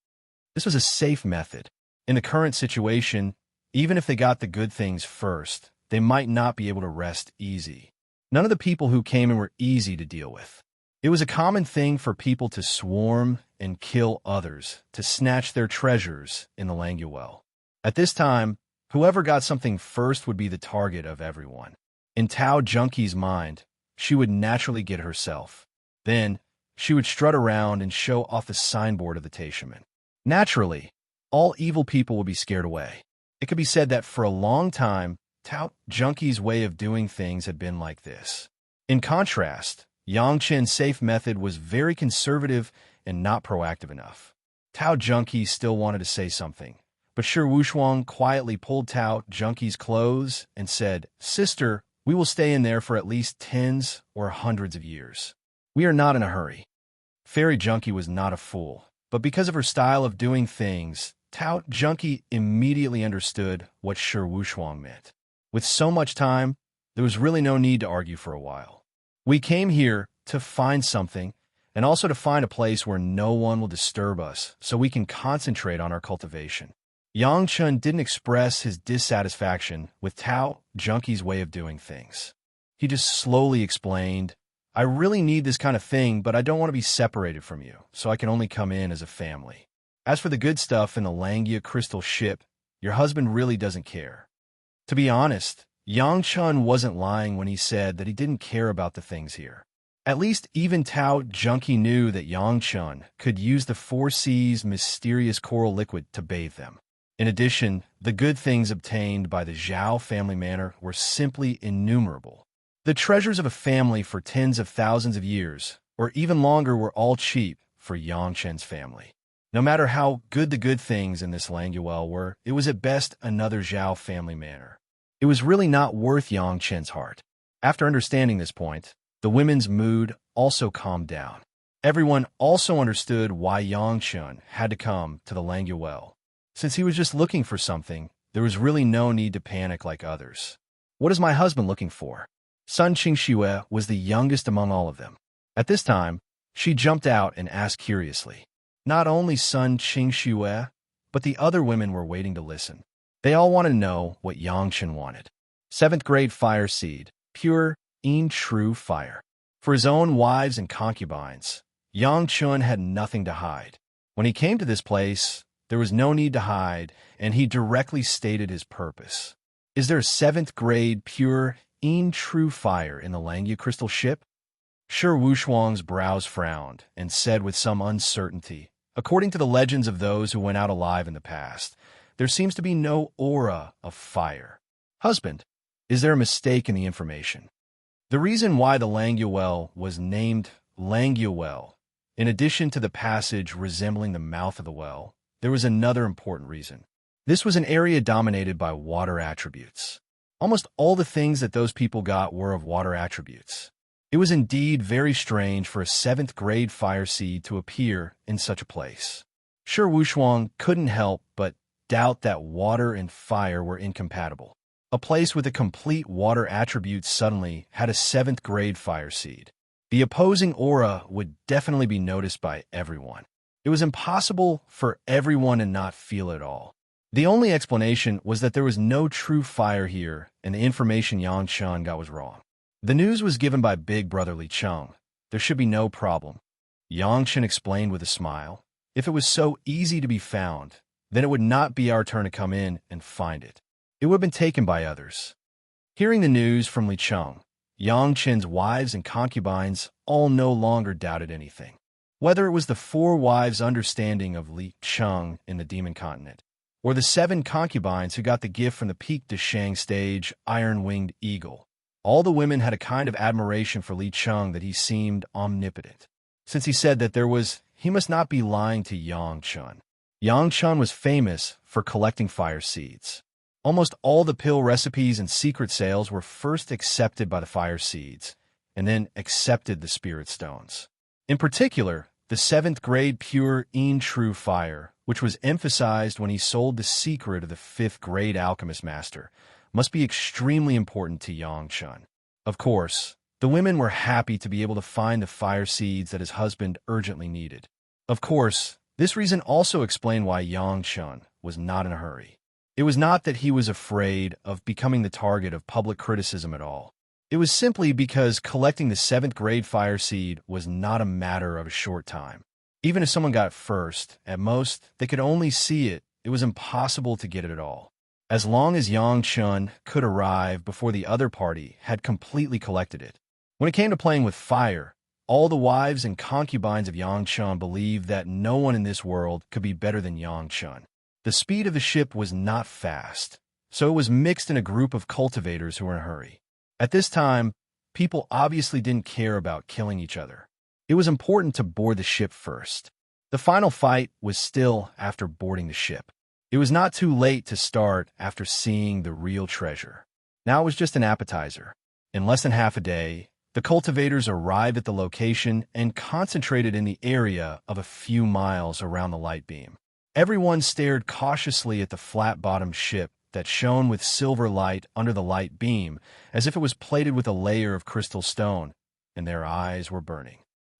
This was a safe method. In the current situation, even if they got the good things first, they might not be able to rest easy. None of the people who came in were easy to deal with. It was a common thing for people to swarm and kill others, to snatch their treasures in the Languel. At this time, whoever got something first would be the target of everyone. In Tao Junkie's mind, she would naturally get herself. Then, she would strut around and show off the signboard of the Taishamen. Naturally, all evil people would be scared away. It could be said that for a long time, Tao Junkie's way of doing things had been like this. In contrast, Yang Chen's safe method was very conservative and not proactive enough. Tao Junkie still wanted to say something, but Shi Wushuang quietly pulled Tao Junkie's clothes and said, "Sister, we will stay in there for at least tens or hundreds of years. We are not in a hurry." Fairy Junkie was not a fool, but because of her style of doing things, Tao Junkie immediately understood what Shi Wushuang meant. With so much time, there was really no need to argue for a while. We came here to find something, and also to find a place where no one will disturb us, so we can concentrate on our cultivation. Yang Chun didn't express his dissatisfaction with Tao Junkie's way of doing things. He just slowly explained, "I really need this kind of thing, but I don't want to be separated from you, so I can only come in as a family. As for the good stuff in the Langia crystal ship, your husband really doesn't care." To be honest, Yang Chun wasn't lying when he said that he didn't care about the things here. At least even Tao Junkie knew that Yang Chun could use the Four Seas' mysterious coral liquid to bathe them. In addition, the good things obtained by the Zhao family manor were simply innumerable. The treasures of a family for tens of thousands of years, or even longer, were all cheap for Yang Chen's family. No matter how good the good things in this Languel were, it was at best another Zhao family manor. It was really not worth Yang Chen's heart. After understanding this point, the women's mood also calmed down. Everyone also understood why Yang Chun had to come to the Languel. Since he was just looking for something, there was really no need to panic like others. "What is my husband looking for?" Sun Qingxue was the youngest among all of them. At this time, she jumped out and asked curiously. Not only Sun Qingxue, but the other women were waiting to listen. They all wanted to know what Yang Chen wanted. 7th grade fire seed, pure, true fire. For his own wives and concubines, Yang Chun had nothing to hide. When he came to this place, there was no need to hide, and he directly stated his purpose. "Is there a 7th grade pure, true fire in the Langia crystal ship?" Shi Wushuang's brows frowned and said with some uncertainty, "According to the legends of those who went out alive in the past, there seems to be no aura of fire." "Husband, is there a mistake in the information?" The reason why the Languel was named Languel, in addition to the passage resembling the mouth of the well, there was another important reason. This was an area dominated by water attributes. Almost all the things that those people got were of water attributes. It was indeed very strange for a 7th grade fire seed to appear in such a place. Shi Wushuang couldn't help but doubt that water and fire were incompatible. A place with a complete water attribute suddenly had a 7th grade fire seed. The opposing aura would definitely be noticed by everyone. It was impossible for everyone to not feel it all. The only explanation was that there was no true fire here, and the information Yang Chun got was wrong. The news was given by Big Brother Li Cheng. There should be no problem. Yang Chen explained with a smile. If it was so easy to be found, then it would not be our turn to come in and find it. It would have been taken by others. Hearing the news from Li Cheng, Yang Chen's wives and concubines all no longer doubted anything. Whether it was the 4 wives' understanding of Li Cheng in the Demon Continent, or the 7 concubines who got the gift from the Pique de Shang stage iron-winged eagle. All the women had a kind of admiration for Li Cheng that he seemed omnipotent. Since he said that he must not be lying to Yang Chun. Yang Chun was famous for collecting fire seeds. Almost all the pill recipes and secret sales were first accepted by the fire seeds, and then accepted the spirit stones. In particular, the 7th grade pure true fire, which was emphasized when he sold the secret of the 5th grade alchemist master, must be extremely important to Yang Chun. Of course, the women were happy to be able to find the fire seeds that his husband urgently needed. Of course, this reason also explained why Yang Chun was not in a hurry. It was not that he was afraid of becoming the target of public criticism at all. It was simply because collecting the 7th grade fire seed was not a matter of a short time. Even if someone got it first, at most, they could only see it. It was impossible to get it at all. As long as Yang Chun could arrive before the other party had completely collected it. When it came to playing with fire, all the wives and concubines of Yang Chun believed that no one in this world could be better than Yang Chun. The speed of the ship was not fast, so it was mixed in a group of cultivators who were in a hurry. At this time, people obviously didn't care about killing each other. It was important to board the ship first. The final fight was still after boarding the ship. It was not too late to start after seeing the real treasure. Now it was just an appetizer. In less than half a day, the cultivators arrived at the location and concentrated in the area of a few miles around the light beam. Everyone stared cautiously at the flat-bottomed ship that shone with silver light under the light beam, as if it was plated with a layer of crystal stone, and their eyes were burning.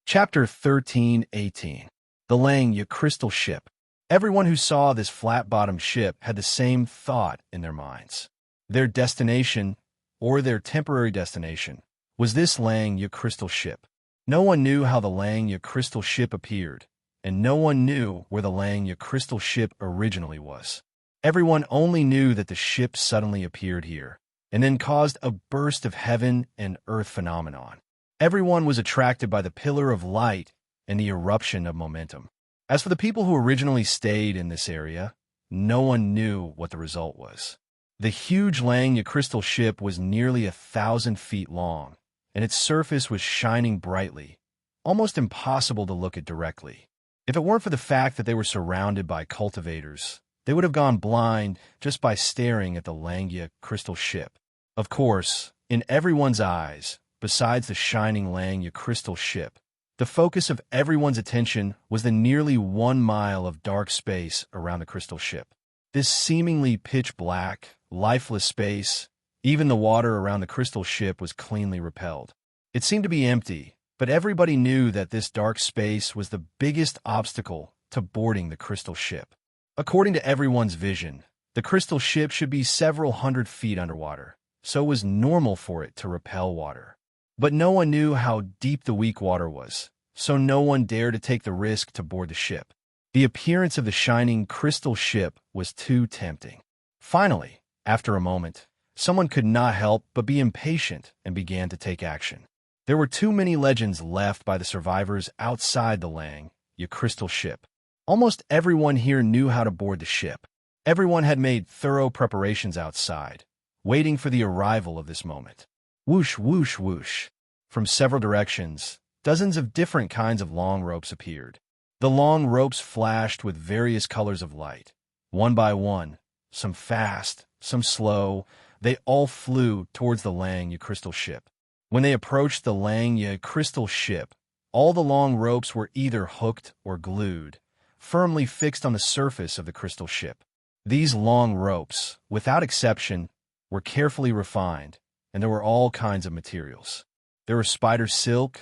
Chapter 13:18. The Langya Crystal Ship. Everyone who saw this flat-bottomed ship had the same thought in their minds. Their destination, or their temporary destination, was this Langya Crystal Ship. No one knew how the Langya Crystal Ship appeared, and no one knew where the Langya Crystal Ship originally was. Everyone only knew that the ship suddenly appeared here, and then caused a burst of heaven and earth phenomenon. Everyone was attracted by the pillar of light and the eruption of momentum. As for the people who originally stayed in this area, no one knew what the result was. The huge Langya Crystal Ship was nearly 1,000 feet long, and its surface was shining brightly, almost impossible to look at directly. If it weren't for the fact that they were surrounded by cultivators, they would have gone blind just by staring at the Langya Crystal Ship. Of course, in everyone's eyes, besides the shining Langya Crystal Ship, the focus of everyone's attention was the nearly 1 mile of dark space around the crystal ship. This seemingly pitch-black, lifeless space, even the water around the crystal ship was cleanly repelled. It seemed to be empty, but everybody knew that this dark space was the biggest obstacle to boarding the crystal ship. According to everyone's vision, the crystal ship should be several hundred feet underwater, so it was normal for it to repel water. But no one knew how deep the weak water was, so no one dared to take the risk to board the ship. The appearance of the shining crystal ship was too tempting. Finally, after a moment, someone could not help but be impatient and began to take action. There were too many legends left by the survivors outside the Langya Crystal Ship. Almost everyone here knew how to board the ship. Everyone had made thorough preparations outside, waiting for the arrival of this moment. Whoosh, whoosh, whoosh. From several directions, dozens of different kinds of long ropes appeared. The long ropes flashed with various colors of light. One by one, some fast, some slow, they all flew towards the Langya Crystal Ship. When they approached the Langya Crystal Ship, all the long ropes were either hooked or glued, firmly fixed on the surface of the crystal ship. These long ropes, without exception, were carefully refined, and there were all kinds of materials. There were spider silk,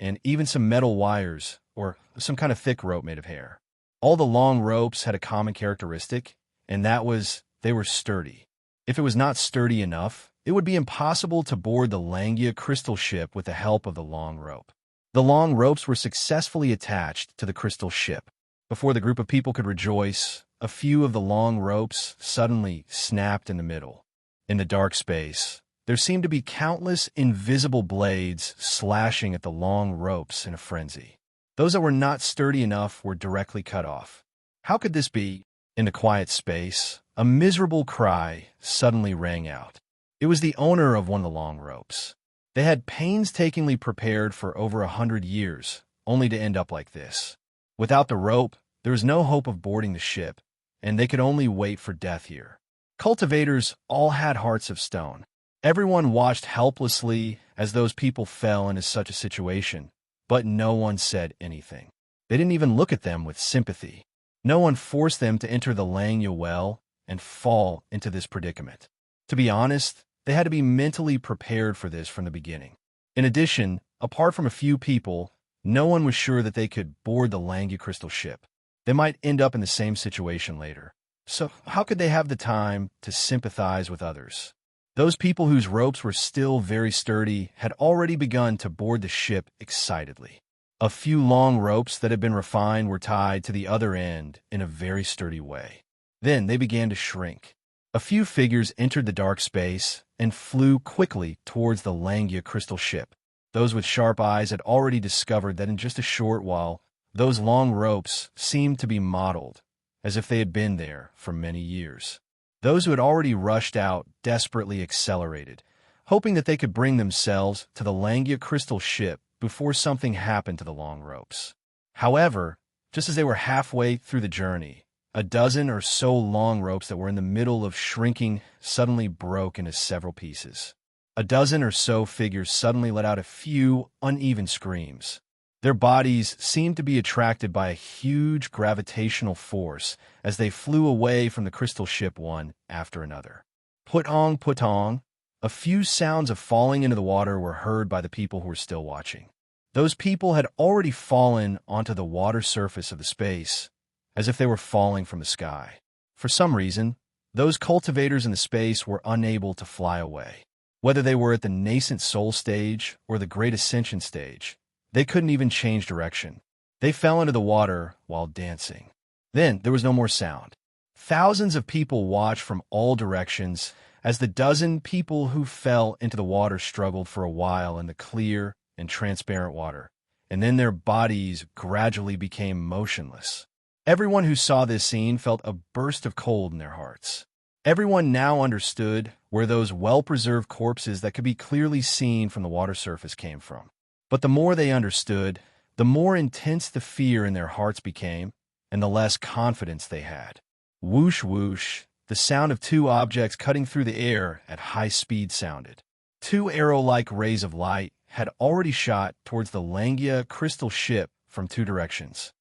and even some metal wires, or some kind of thick rope made of hair. All the long ropes had a common characteristic, and that was they were sturdy. If it was not sturdy enough, it would be impossible to board the Langya Crystal Ship with the help of the long rope. The long ropes were successfully attached to the crystal ship. Before the group of people could rejoice, a few of the long ropes suddenly snapped in the middle. In the dark space, there seemed to be countless invisible blades slashing at the long ropes in a frenzy. Those that were not sturdy enough were directly cut off. How could this be? In the quiet space, a miserable cry suddenly rang out. It was the owner of one of the long ropes. They had painstakingly prepared for over 100 years, only to end up like this. Without the rope, there was no hope of boarding the ship, and they could only wait for death here. Cultivators all had hearts of stone. Everyone watched helplessly as those people fell into such a situation, but no one said anything. They didn't even look at them with sympathy. No one forced them to enter the Langya well and fall into this predicament. To be honest, they had to be mentally prepared for this from the beginning. In addition, apart from a few people, no one was sure that they could board the Langya crystal ship. They might end up in the same situation later. So how could they have the time to sympathize with others? Those people whose ropes were still very sturdy had already begun to board the ship excitedly. A few long ropes that had been refined were tied to the other end in a very sturdy way. Then they began to shrink. A few figures entered the dark space and flew quickly towards the Langya crystal ship. Those with sharp eyes had already discovered that in just a short while, those long ropes seemed to be modeled, as if they had been there for many years. Those who had already rushed out desperately accelerated, hoping that they could bring themselves to the Langya crystal ship before something happened to the long ropes. However, just as they were halfway through the journey, a dozen or so long ropes that were in the middle of shrinking suddenly broke into several pieces. A dozen or so figures suddenly let out a few uneven screams. Their bodies seemed to be attracted by a huge gravitational force as they flew away from the crystal ship one after another. Putong, putong. A few sounds of falling into the water were heard by the people who were still watching. Those people had already fallen onto the water surface of the space, as if they were falling from the sky. For some reason, those cultivators in the space were unable to fly away. Whether they were at the nascent soul stage or the great ascension stage, they couldn't even change direction. They fell into the water while dancing. Then there was no more sound. Thousands of people watched from all directions as the dozen people who fell into the water struggled for a while in the clear and transparent water, and then their bodies gradually became motionless. Everyone who saw this scene felt a burst of cold in their hearts. Everyone now understood where those well-preserved corpses that could be clearly seen from the water surface came from. But the more they understood, the more intense the fear in their hearts became, and the less confidence they had. Whoosh, whoosh, the sound of two objects cutting through the air at high speed sounded. Two arrow-like rays of light had already shot towards the Langya crystal ship from two directions.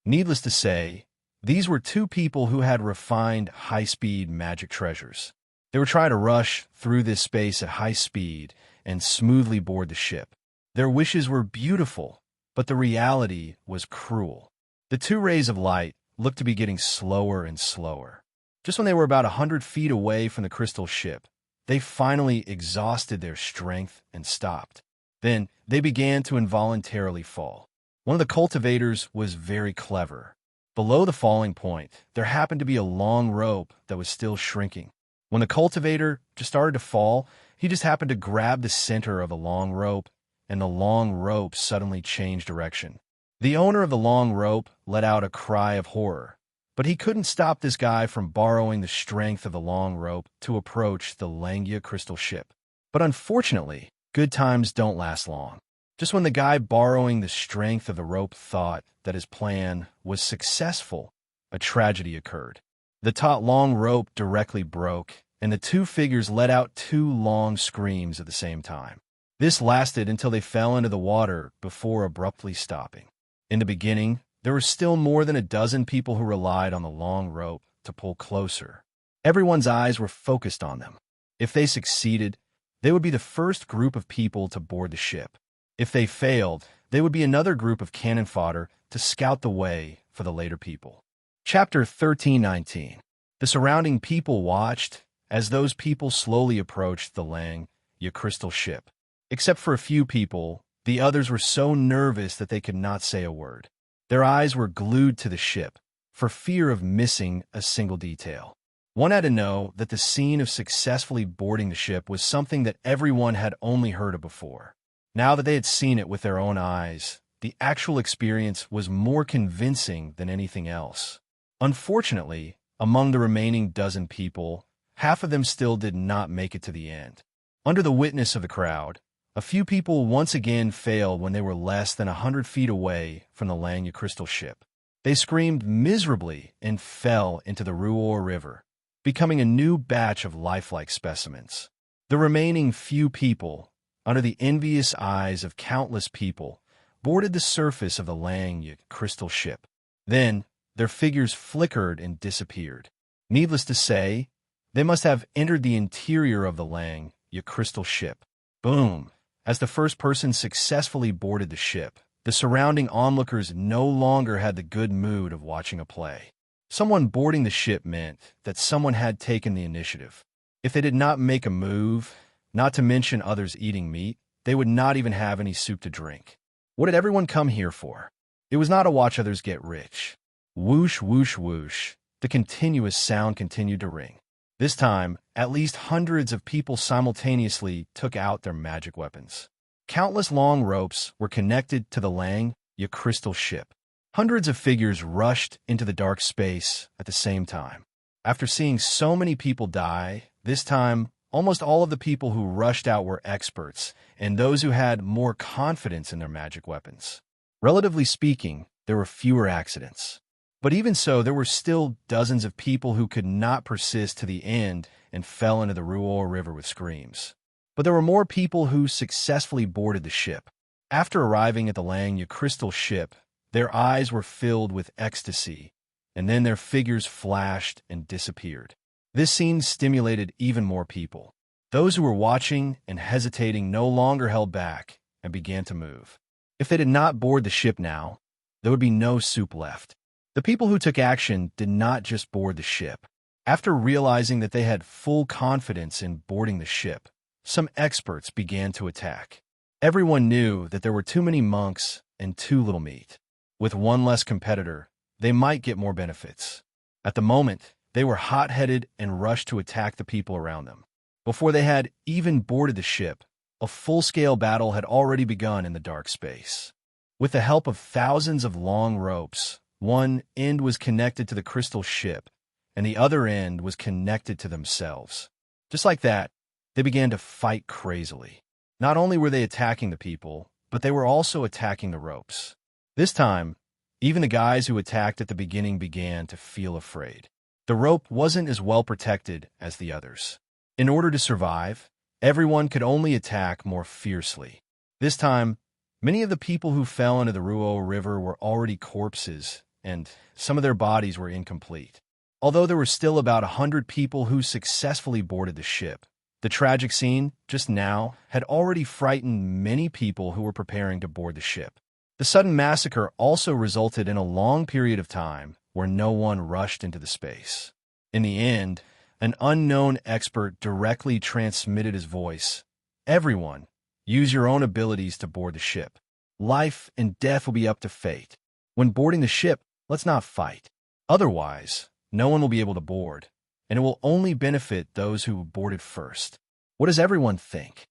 Needless to say, these were two people who had refined high-speed magic treasures. They were trying to rush through this space at high speed and smoothly board the ship. Their wishes were beautiful, but the reality was cruel. The two rays of light looked to be getting slower and slower. Just when they were about 100 feet away from the crystal ship, they finally exhausted their strength and stopped. Then they began to involuntarily fall. One of the cultivators was very clever. Below the falling point, there happened to be a long rope that was still shrinking. When the cultivator just started to fall, he just happened to grab the center of the long rope, and the long rope suddenly changed direction. The owner of the long rope let out a cry of horror, but he couldn't stop this guy from borrowing the strength of the long rope to approach the Langya crystal ship. But unfortunately, good times don't last long. Just when the guy borrowing the strength of the rope thought that his plan was successful, a tragedy occurred. The taut long rope directly broke, and the two figures let out two long screams at the same time. This lasted until they fell into the water before abruptly stopping. In the beginning, there were still more than a dozen people who relied on the long rope to pull closer. Everyone's eyes were focused on them. If they succeeded, they would be the first group of people to board the ship. If they failed, they would be another group of cannon fodder to scout the way for the later people. Chapter 13:19. The surrounding people watched as those people slowly approached the Langya crystal ship. Except for a few people, the others were so nervous that they could not say a word. Their eyes were glued to the ship, for fear of missing a single detail. One had to know that the scene of successfully boarding the ship was something that everyone had only heard of before. Now that they had seen it with their own eyes, the actual experience was more convincing than anything else. Unfortunately, among the remaining dozen people, half of them still did not make it to the end. Under the witness of the crowd, a few people once again failed when they were less than 100 feet away from the Langya crystal ship. They screamed miserably and fell into the Ruor River, becoming a new batch of lifelike specimens. The remaining few people, under the envious eyes of countless people, boarded the surface of the Langya crystal ship. Then, their figures flickered and disappeared. Needless to say, they must have entered the interior of the Langya crystal ship. Boom! As the first person successfully boarded the ship, the surrounding onlookers no longer had the good mood of watching a play. Someone boarding the ship meant that someone had taken the initiative. If they did not make a move, not to mention others eating meat, they would not even have any soup to drink. What did everyone come here for? It was not to watch others get rich. Whoosh, whoosh, whoosh. The continuous sound continued to ring. This time, at least hundreds of people simultaneously took out their magic weapons. Countless long ropes were connected to the Langya crystal ship. Hundreds of figures rushed into the dark space at the same time. After seeing so many people die, this time, almost all of the people who rushed out were experts, and those who had more confidence in their magic weapons. Relatively speaking, there were fewer accidents. But even so, there were still dozens of people who could not persist to the end and fell into the Ruor River with screams. But there were more people who successfully boarded the ship. After arriving at the Langya crystal ship, their eyes were filled with ecstasy, and then their figures flashed and disappeared. This scene stimulated even more people. Those who were watching and hesitating no longer held back and began to move. If they did not board the ship now, there would be no soup left. The people who took action did not just board the ship. After realizing that they had full confidence in boarding the ship, some experts began to attack. Everyone knew that there were too many monks and too little meat. With one less competitor, they might get more benefits. At the moment, they were hot-headed and rushed to attack the people around them. Before they had even boarded the ship, a full-scale battle had already begun in the dark space. With the help of thousands of long ropes, one end was connected to the crystal ship, and the other end was connected to themselves. Just like that, they began to fight crazily. Not only were they attacking the people, but they were also attacking the ropes. This time, even the guys who attacked at the beginning began to feel afraid. The rope wasn't as well protected as the others. In order to survive, everyone could only attack more fiercely. This time, many of the people who fell into the Ruor River were already corpses, and some of their bodies were incomplete. Although there were still about 100 people who successfully boarded the ship, the tragic scene, just now, had already frightened many people who were preparing to board the ship. The sudden massacre also resulted in a long period of time where no one rushed into the space. In the end, an unknown expert directly transmitted his voice. Everyone, use your own abilities to board the ship. Life and death will be up to fate. When boarding the ship, let's not fight. Otherwise, no one will be able to board, and it will only benefit those who boarded first. What does everyone think?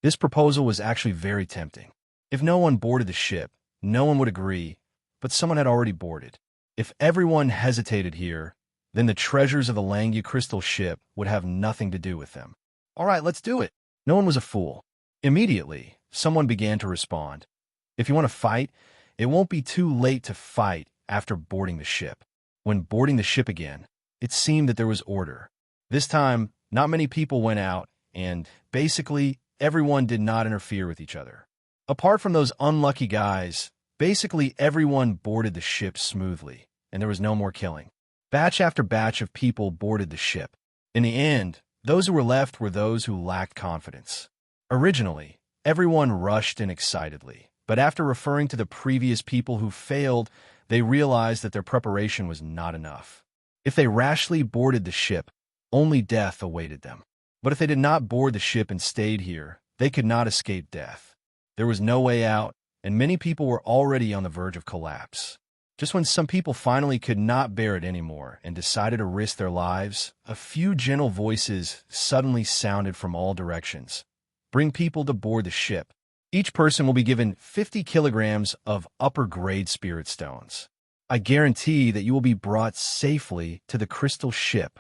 This proposal was actually very tempting. If no one boarded the ship, no one would agree, but someone had already boarded. If everyone hesitated here, then the treasures of the Langya crystal ship would have nothing to do with them. All right, let's do it. No one was a fool. Immediately, someone began to respond. If you want to fight, it won't be too late to fight after boarding the ship. When boarding the ship again, it seemed that there was order. This time, not many people went out, and basically, everyone did not interfere with each other. Apart from those unlucky guys, basically everyone boarded the ship smoothly, and there was no more killing. Batch after batch of people boarded the ship. In the end, those who were left were those who lacked confidence. Originally, everyone rushed in excitedly, but after referring to the previous people who failed, they realized that their preparation was not enough. If they rashly boarded the ship, only death awaited them. But if they did not board the ship and stayed here, they could not escape death. There was no way out, and many people were already on the verge of collapse. Just when some people finally could not bear it anymore and decided to risk their lives, a few gentle voices suddenly sounded from all directions. Bring people to board the ship. Each person will be given 50 kilograms of upper-grade spirit stones. I guarantee that you will be brought safely to the crystal ship.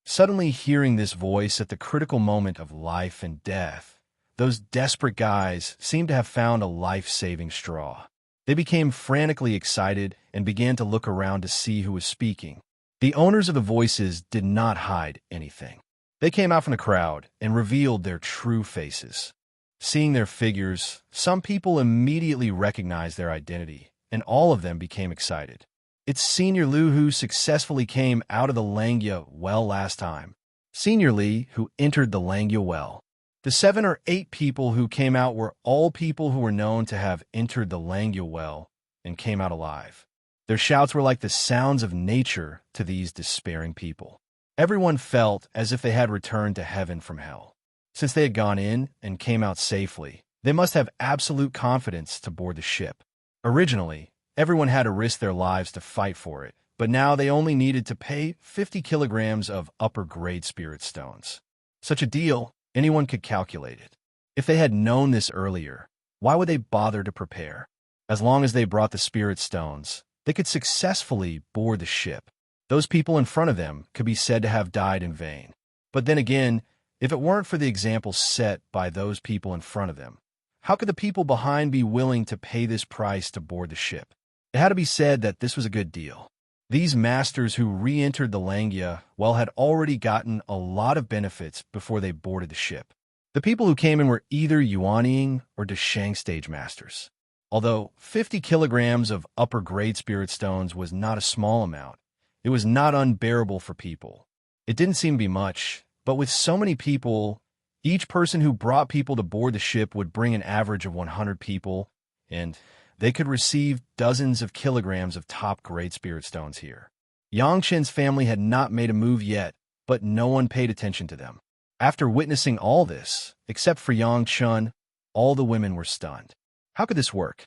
Suddenly hearing this voice at the critical moment of life and death, those desperate guys seemed to have found a life-saving straw. They became frantically excited and began to look around to see who was speaking. The owners of the voices did not hide anything. They came out from the crowd and revealed their true faces. Seeing their figures, some people immediately recognized their identity, and all of them became excited. It's Senior Liu who successfully came out of the Langya well last time. Senior Li who entered the Langya well. The 7 or 8 people who came out were all people who were known to have entered the Langya well and came out alive. Their shouts were like the sounds of nature to these despairing people. Everyone felt as if they had returned to heaven from hell. Since they had gone in and came out safely, they must have absolute confidence to board the ship. Originally, everyone had to risk their lives to fight for it, but now they only needed to pay 50 kilograms of upper-grade spirit stones. Such a deal, anyone could calculate it. If they had known this earlier, why would they bother to prepare? As long as they brought the spirit stones, they could successfully board the ship. Those people in front of them could be said to have died in vain. But then again, if it weren't for the example set by those people in front of them, how could the people behind be willing to pay this price to board the ship? It had to be said that this was a good deal. These masters who re-entered the Langya, had already gotten a lot of benefits before they boarded the ship. The people who came in were either Yuanying or Deshang stage masters. Although 50 kilograms of upper-grade spirit stones was not a small amount, it was not unbearable for people. It didn't seem to be much, but with so many people, each person who brought people to board the ship would bring an average of 100 people, and they could receive dozens of kilograms of top-grade spirit stones here. Yang Chen's family had not made a move yet, but no one paid attention to them. After witnessing all this, except for Yang Chen, all the women were stunned. How could this work?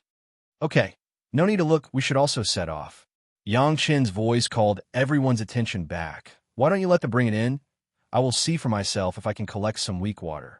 Okay, no need to look, we should also set off. Yang Chen's voice called everyone's attention back. Why don't you let them bring it in? I will see for myself if I can collect some weak water.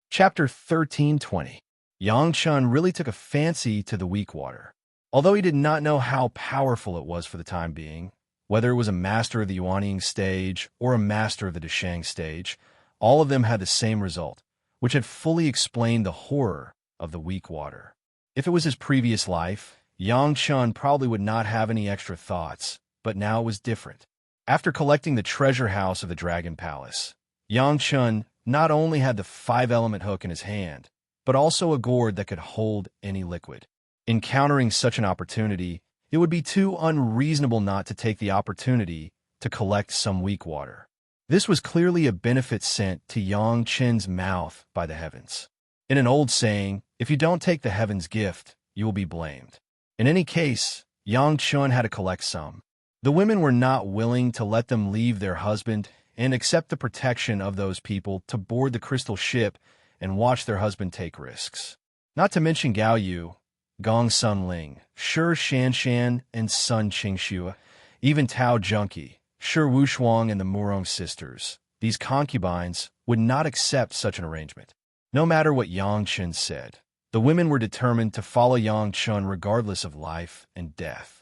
Chapter 1320. Yang Chen really took a fancy to the weak water. Although he did not know how powerful it was for the time being, whether it was a master of the Yuanying stage or a master of the Deshang stage, all of them had the same result, which had fully explained the horror of the weak water. If it was his previous life, Yang Chen probably would not have any extra thoughts, but now it was different. After collecting the treasure house of the Dragon Palace, Yang Chen not only had the 5-element hook in his hand, but also a gourd that could hold any liquid. Encountering such an opportunity, it would be too unreasonable not to take the opportunity to collect some weak water. This was clearly a benefit sent to Yang Chen's mouth by the heavens. In an old saying, if you don't take the heavens' gift, you will be blamed. In any case, Yang Chen had to collect some. The women were not willing to let them leave their husband and accept the protection of those people to board the crystal ship and watch their husband take risks. Not to mention Gao Yu, Gong Sun Ling, Shi Shanshan, and Sun Qingxue, even Tao Junki, Shi Wushuang, and the Murong sisters. These concubines would not accept such an arrangement. No matter what Yang Chen said, the women were determined to follow Yang Chen regardless of life and death.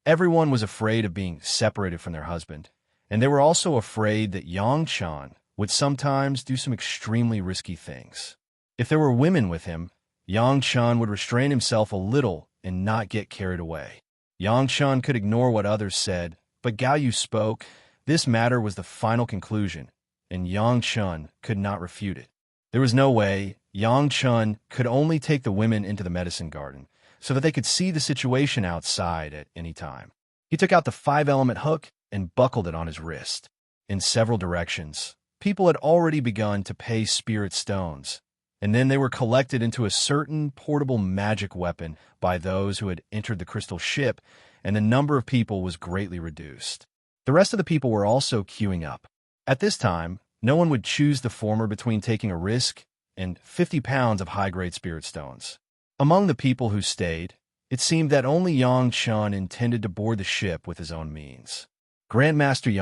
Everyone was afraid of being separated from their husband, and they were also afraid that Yang Chen would sometimes do some extremely risky things. If there were women with him, Yang Chen would restrain himself a little and not get carried away. Yang Chen could ignore what others said, but Gao Yu spoke. This matter was the final conclusion, and Yang Chen could not refute it. There was no way. Yang Chen could only take the women into the medicine garden so that they could see the situation outside at any time. He took out the 5-element hook and buckled it on his wrist. In several directions, people had already begun to pay spirit stones, and then they were collected into a certain portable magic weapon by those who had entered the crystal ship, and the number of people was greatly reduced. The rest of the people were also queuing up. At this time, no one would choose the former between taking a risk and 50 pounds of high-grade spirit stones. Among the people who stayed, it seemed that only Yang Chen intended to board the ship with his own means. Grandmaster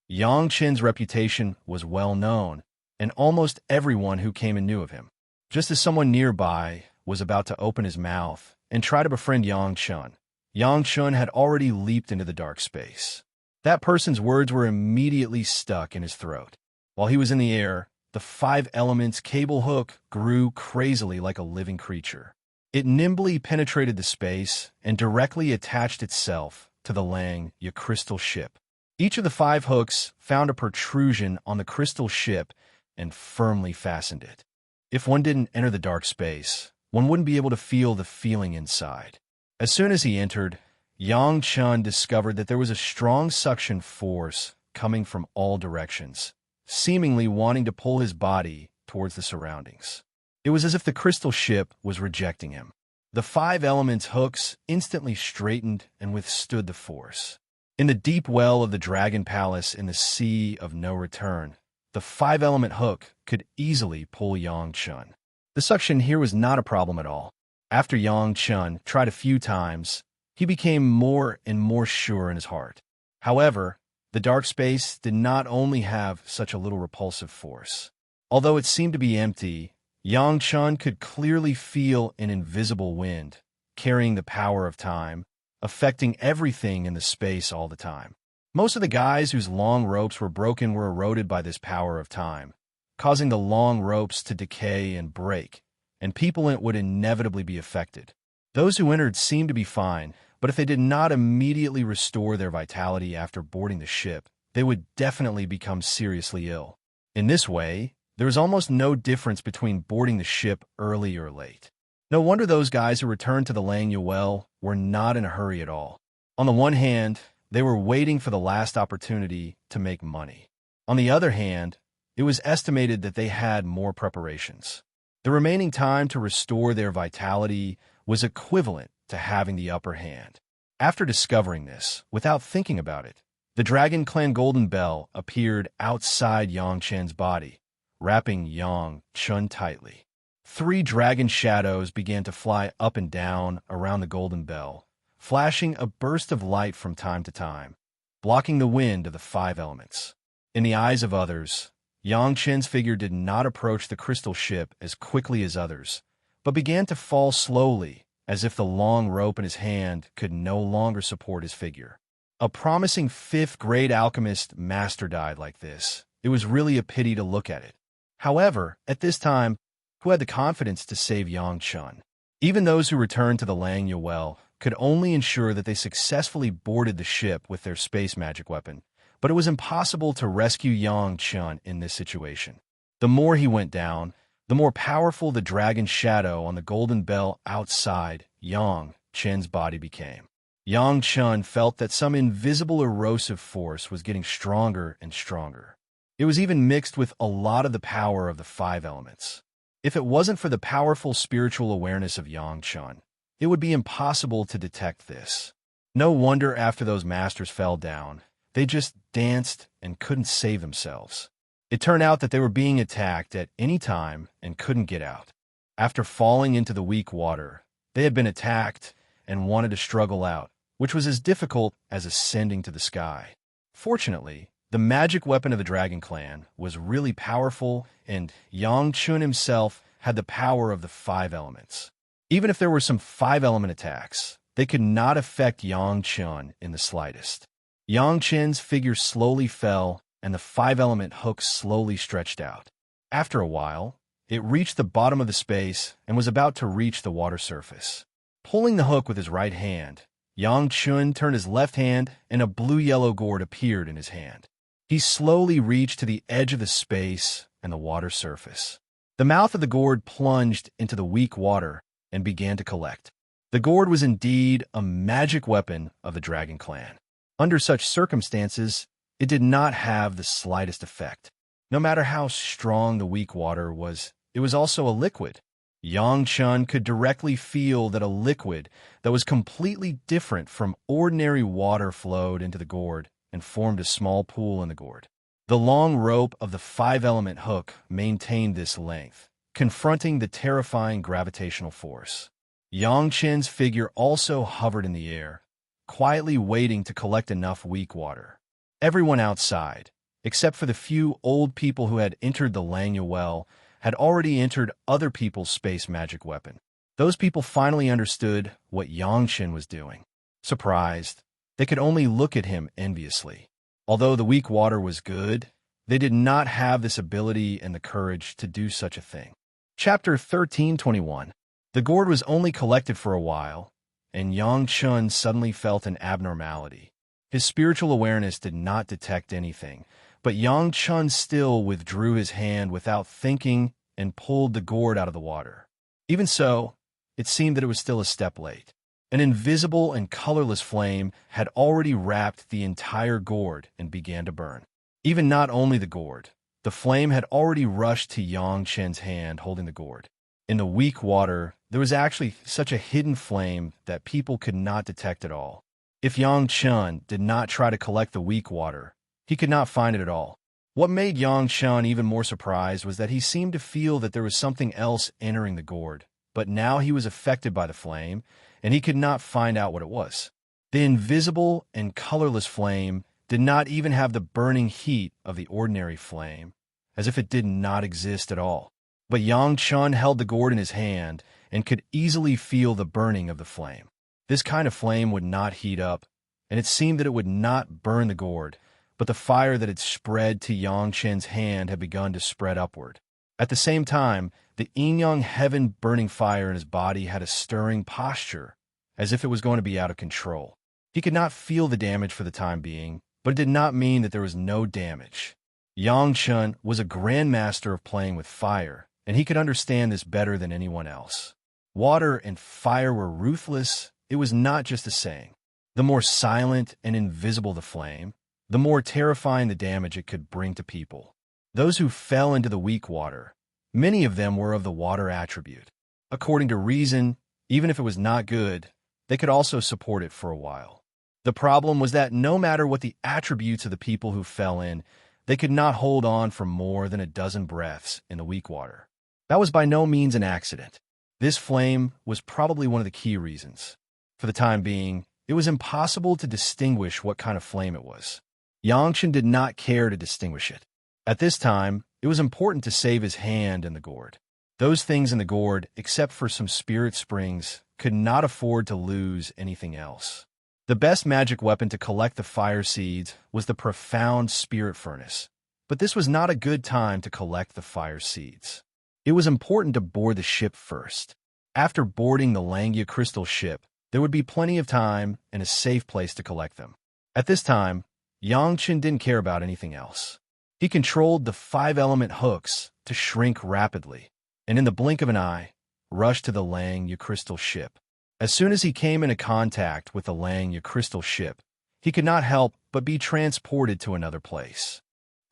Yang Chen's reputation was well known, and almost everyone who came in knew of him. Just as someone nearby was about to open his mouth and try to befriend Yang Chen, Yang Chun had already leaped into the dark space. That person's words were immediately stuck in his throat. While he was in the air, the five elements cable hook grew crazily like a living creature. It nimbly penetrated the space and directly attached itself to the Lang Ya crystal ship. Each of the five hooks found a protrusion on the crystal ship and firmly fastened it. If one didn't enter the dark space, one wouldn't be able to feel the feeling inside. As soon as he entered, Yang Chun discovered that there was a strong suction force coming from all directions, seemingly wanting to pull his body towards the surroundings. It was as if the crystal ship was rejecting him. The five elements' hooks instantly straightened and withstood the force. In the deep well of the Dragon Palace in the Sea of No Return, the five-element hook could easily pull Yang Chun. The suction here was not a problem at all. After Yang Chun tried a few times, he became more and more sure in his heart. However, the dark space did not only have such a little repulsive force. Although it seemed to be empty, Yang Chun could clearly feel an invisible wind, carrying the power of time, affecting everything in the space all the time. Most of the guys whose long ropes were broken were eroded by this power of time, causing the long ropes to decay and break, and people in it would inevitably be affected. Those who entered seemed to be fine, but if they did not immediately restore their vitality after boarding the ship, they would definitely become seriously ill. In this way, there was almost no difference between boarding the ship early or late. No wonder those guys who returned to the Lang Ya well were not in a hurry at all. On the one hand, they were waiting for the last opportunity to make money. On the other hand, it was estimated that they had more preparations. The remaining time to restore their vitality was equivalent to having the upper hand. After discovering this, without thinking about it, the Dragon Clan Golden Bell appeared outside Yang Chen's body, wrapping Yang Chun tightly. 3 dragon shadows began to fly up and down around the Golden Bell, flashing a burst of light from time to time, blocking the wind of the 5 elements. In the eyes of others, Yang Chen's figure did not approach the crystal ship as quickly as others, but began to fall slowly, as if the long rope in his hand could no longer support his figure. A promising 5th-grade alchemist master died like this. It was really a pity to look at it. However, at this time, who had the confidence to save Yang Chun? Even those who returned to the Lang Ya well could only ensure that they successfully boarded the ship with their space magic weapon, but it was impossible to rescue Yang Chun in this situation. The more he went down, the more powerful the dragon shadow on the Golden Bell outside Yang Chun's body became. Yang Chun felt that some invisible erosive force was getting stronger and stronger. It was even mixed with a lot of the power of the 5 elements. If it wasn't for the powerful spiritual awareness of Yang Chun, it would be impossible to detect this. No wonder after those masters fell down, they just danced and couldn't save themselves. It turned out that they were being attacked at any time and couldn't get out. After falling into the weak water, they had been attacked and wanted to struggle out, which was as difficult as ascending to the sky. Fortunately, the magic weapon of the Dragon Clan was really powerful, and Yang Chun himself had the power of the 5 elements. Even if there were some 5-element attacks, they could not affect Yang Chun in the slightest. Yang Chun's figure slowly fell, and the 5-element hook slowly stretched out. After a while, it reached the bottom of the space and was about to reach the water surface. Pulling the hook with his right hand, Yang Chun turned his left hand, and a blue-yellow gourd appeared in his hand. He slowly reached to the edge of the space and the water surface. The mouth of the gourd plunged into the weak water and began to collect. The gourd was indeed a magic weapon of the Dragon Clan. Under such circumstances, it did not have the slightest effect. No matter how strong the weak water was, it was also a liquid. Yang Chun could directly feel that a liquid that was completely different from ordinary water flowed into the gourd and formed a small pool in the gourd. The long rope of the 5-element hook maintained this length, confronting the terrifying gravitational force. Yang Chun's figure also hovered in the air, quietly waiting to collect enough weak water. Everyone outside, except for the few old people who had entered the Lang Ya well, had already entered other people's space magic weapon. Those people finally understood what Yang Chun was doing. Surprised, they could only look at him enviously. Although the weak water was good, they did not have this ability and the courage to do such a thing. Chapter 13:21. The gourd was only collected for a while, and Yang Chun suddenly felt an abnormality. His spiritual awareness did not detect anything, but Yang Chun still withdrew his hand without thinking and pulled the gourd out of the water. Even so, it seemed that it was still a step late. An invisible and colorless flame had already wrapped the entire gourd and began to burn. Even not only the gourd, the flame had already rushed to Yang Chen's hand holding the gourd. In the weak water, there was actually such a hidden flame that people could not detect at all. If Yang Chen did not try to collect the weak water, he could not find it at all. What made Yang Chen even more surprised was that he seemed to feel that there was something else entering the gourd, but now he was affected by the flame, and he could not find out what it was. The invisible and colorless flame did not even have the burning heat of the ordinary flame, as if it did not exist at all. But Yang Chun held the gourd in his hand and could easily feel the burning of the flame. This kind of flame would not heat up, and it seemed that it would not burn the gourd, but the fire that had spread to Yang Chen's hand had begun to spread upward. At the same time, the yin-yang heaven burning fire in his body had a stirring posture, as if it was going to be out of control. He could not feel the damage for the time being, but it did not mean that there was no damage. Yang Chun was a grandmaster of playing with fire, and he could understand this better than anyone else. Water and fire were ruthless. It was not just a saying. The more silent and invisible the flame, the more terrifying the damage it could bring to people. Those who fell into the weak water, many of them were of the water attribute. According to reason, even if it was not good, they could also support it for a while. The problem was that no matter what the attributes of the people who fell in, they could not hold on for more than a dozen breaths in the weak water. That was by no means an accident. This flame was probably one of the key reasons. For the time being, it was impossible to distinguish what kind of flame it was. Yang Chen did not care to distinguish it. At this time, it was important to save his hand and the gourd. Those things in the gourd, except for some spirit springs, could not afford to lose anything else. The best magic weapon to collect the fire seeds was the profound spirit furnace, but this was not a good time to collect the fire seeds. It was important to board the ship first. After boarding the Langya crystal ship, there would be plenty of time and a safe place to collect them. At this time, Yang Chen didn't care about anything else. He controlled the 5-element hooks to shrink rapidly, and in the blink of an eye, rushed to the Langya crystal ship. As soon as he came into contact with the Langya crystal ship, he could not help but be transported to another place.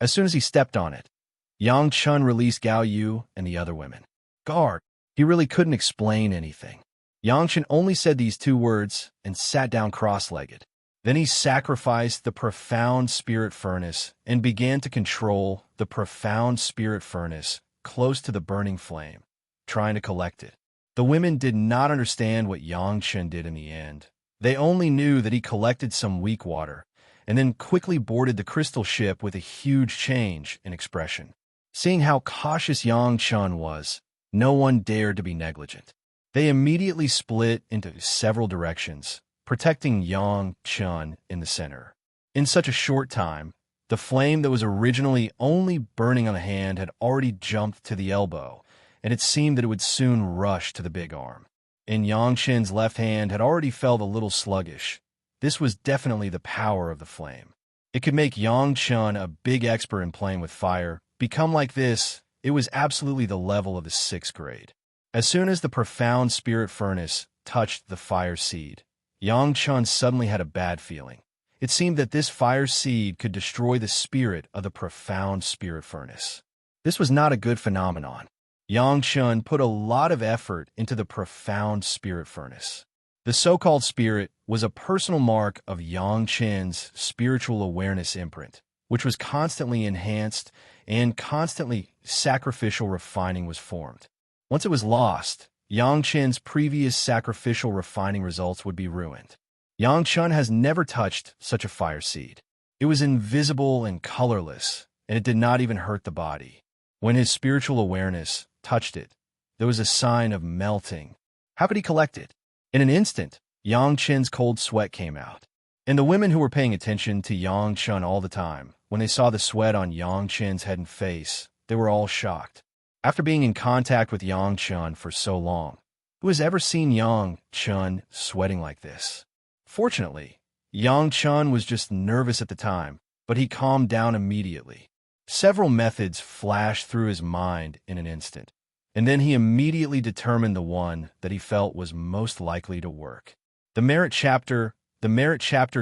As soon as he stepped on it, Yang Chun released Gao Yu and the other women. Guard! He really couldn't explain anything. Yang Chun only said these 2 words and sat down cross-legged. Then he sacrificed the profound spirit furnace and began to control the profound spirit furnace close to the burning flame, trying to collect it. The women did not understand what Yang Chen did in the end. They only knew that he collected some weak water and then quickly boarded the crystal ship with a huge change in expression. Seeing how cautious Yang Chen was, no one dared to be negligent. They immediately split into several directions, protecting Yang Chen in the center. In such a short time, the flame that was originally only burning on the hand had already jumped to the elbow, and it seemed that it would soon rush to the big arm. And Yang Chen's left hand had already felt a little sluggish. This was definitely the power of the flame. It could make Yang Chen, a big expert in playing with fire, become like this. It was absolutely the level of the 6th grade. As soon as the profound spirit furnace touched the fire seed, Yang Chen suddenly had a bad feeling. It seemed that this fire seed could destroy the spirit of the profound spirit furnace. This was not a good phenomenon. Yang Chen put a lot of effort into the profound spirit furnace. The so-called spirit was a personal mark of Yang Chen's spiritual awareness imprint, which was constantly enhanced and constantly sacrificial refining was formed. Once it was lost, Yang Chen's previous sacrificial refining results would be ruined. Yang Chen has never touched such a fire seed. It was invisible and colorless, and it did not even hurt the body. When his spiritual awareness touched it, there was a sign of melting. How could he collect it? In an instant, Yang Chen's cold sweat came out. And the women who were paying attention to Yang Chen all the time, when they saw the sweat on Yang Chen's head and face, they were all shocked. After being in contact with Yang Chen for so long, who has ever seen Yang Chen sweating like this? Fortunately, Yang Chen was just nervous at the time, but he calmed down immediately. Several methods flashed through his mind in an instant, and then he immediately determined the one that he felt was most likely to work. The merit chapter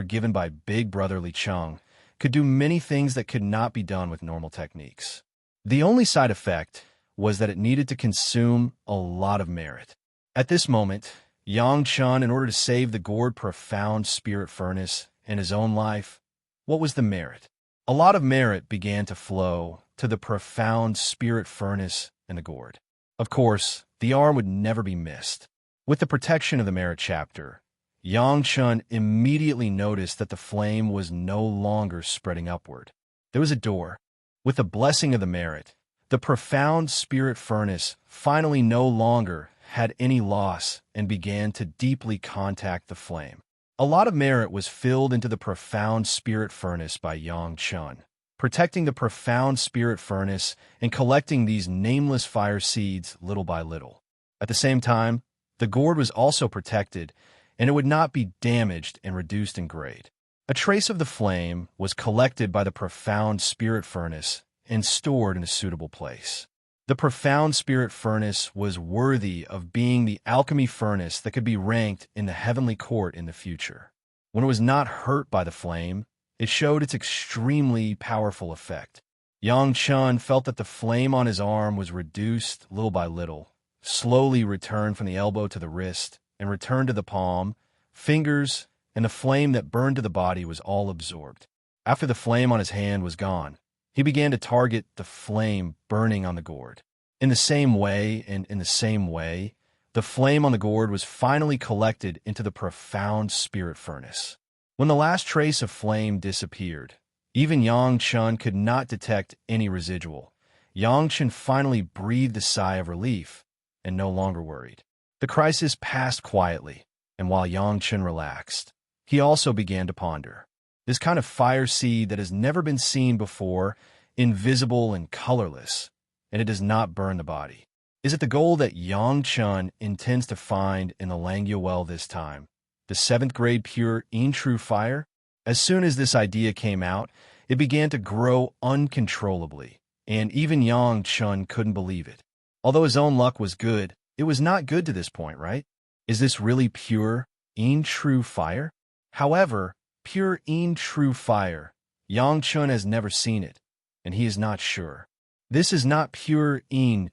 given by Big Brother Li Cheng could do many things that could not be done with normal techniques. The only side effect was that it needed to consume a lot of merit. At this moment, Yang Chen, in order to save the gourd profound spirit furnace and his own life, what was the merit? A lot of merit began to flow to the profound spirit furnace and the gourd. Of course, the arm would never be missed. With the protection of the merit chapter, Yang Chen immediately noticed that the flame was no longer spreading upward. There was a door. With the blessing of the merit, the profound spirit furnace finally no longer had any loss and began to deeply contact the flame. A lot of merit was filled into the profound spirit furnace by Yang Chen, protecting the profound spirit furnace and collecting these nameless fire seeds little by little. At the same time, the gourd was also protected, and it would not be damaged and reduced in grade. A trace of the flame was collected by the profound spirit furnace and stored in a suitable place. The profound spirit furnace was worthy of being the alchemy furnace that could be ranked in the heavenly court in the future. When it was not hurt by the flame, it showed its extremely powerful effect. Yang Chen felt that the flame on his arm was reduced little by little, slowly returned from the elbow to the wrist, and returned to the palm, fingers, and the flame that burned to the body was all absorbed. After the flame on his hand was gone, he began to target the flame burning on the gourd. In the same way, the flame on the gourd was finally collected into the profound spirit furnace. When the last trace of flame disappeared, even Yang Chen could not detect any residual. Yang Chen finally breathed a sigh of relief and no longer worried. The crisis passed quietly, and while Yang Chen relaxed, he also began to ponder. This kind of fire seed that has never been seen before, invisible and colorless, and it does not burn the body. Is it the goal that Yang Chen intends to find in the Langya well this time? The 7th grade pure true fire? As soon as this idea came out, it began to grow uncontrollably, and even Yang Chen couldn't believe it. Although his own luck was good, it was not good to this point, right? Is this really pure, true fire? However, pure, true fire, Yang Chen has never seen it, and he is not sure. This is not pure,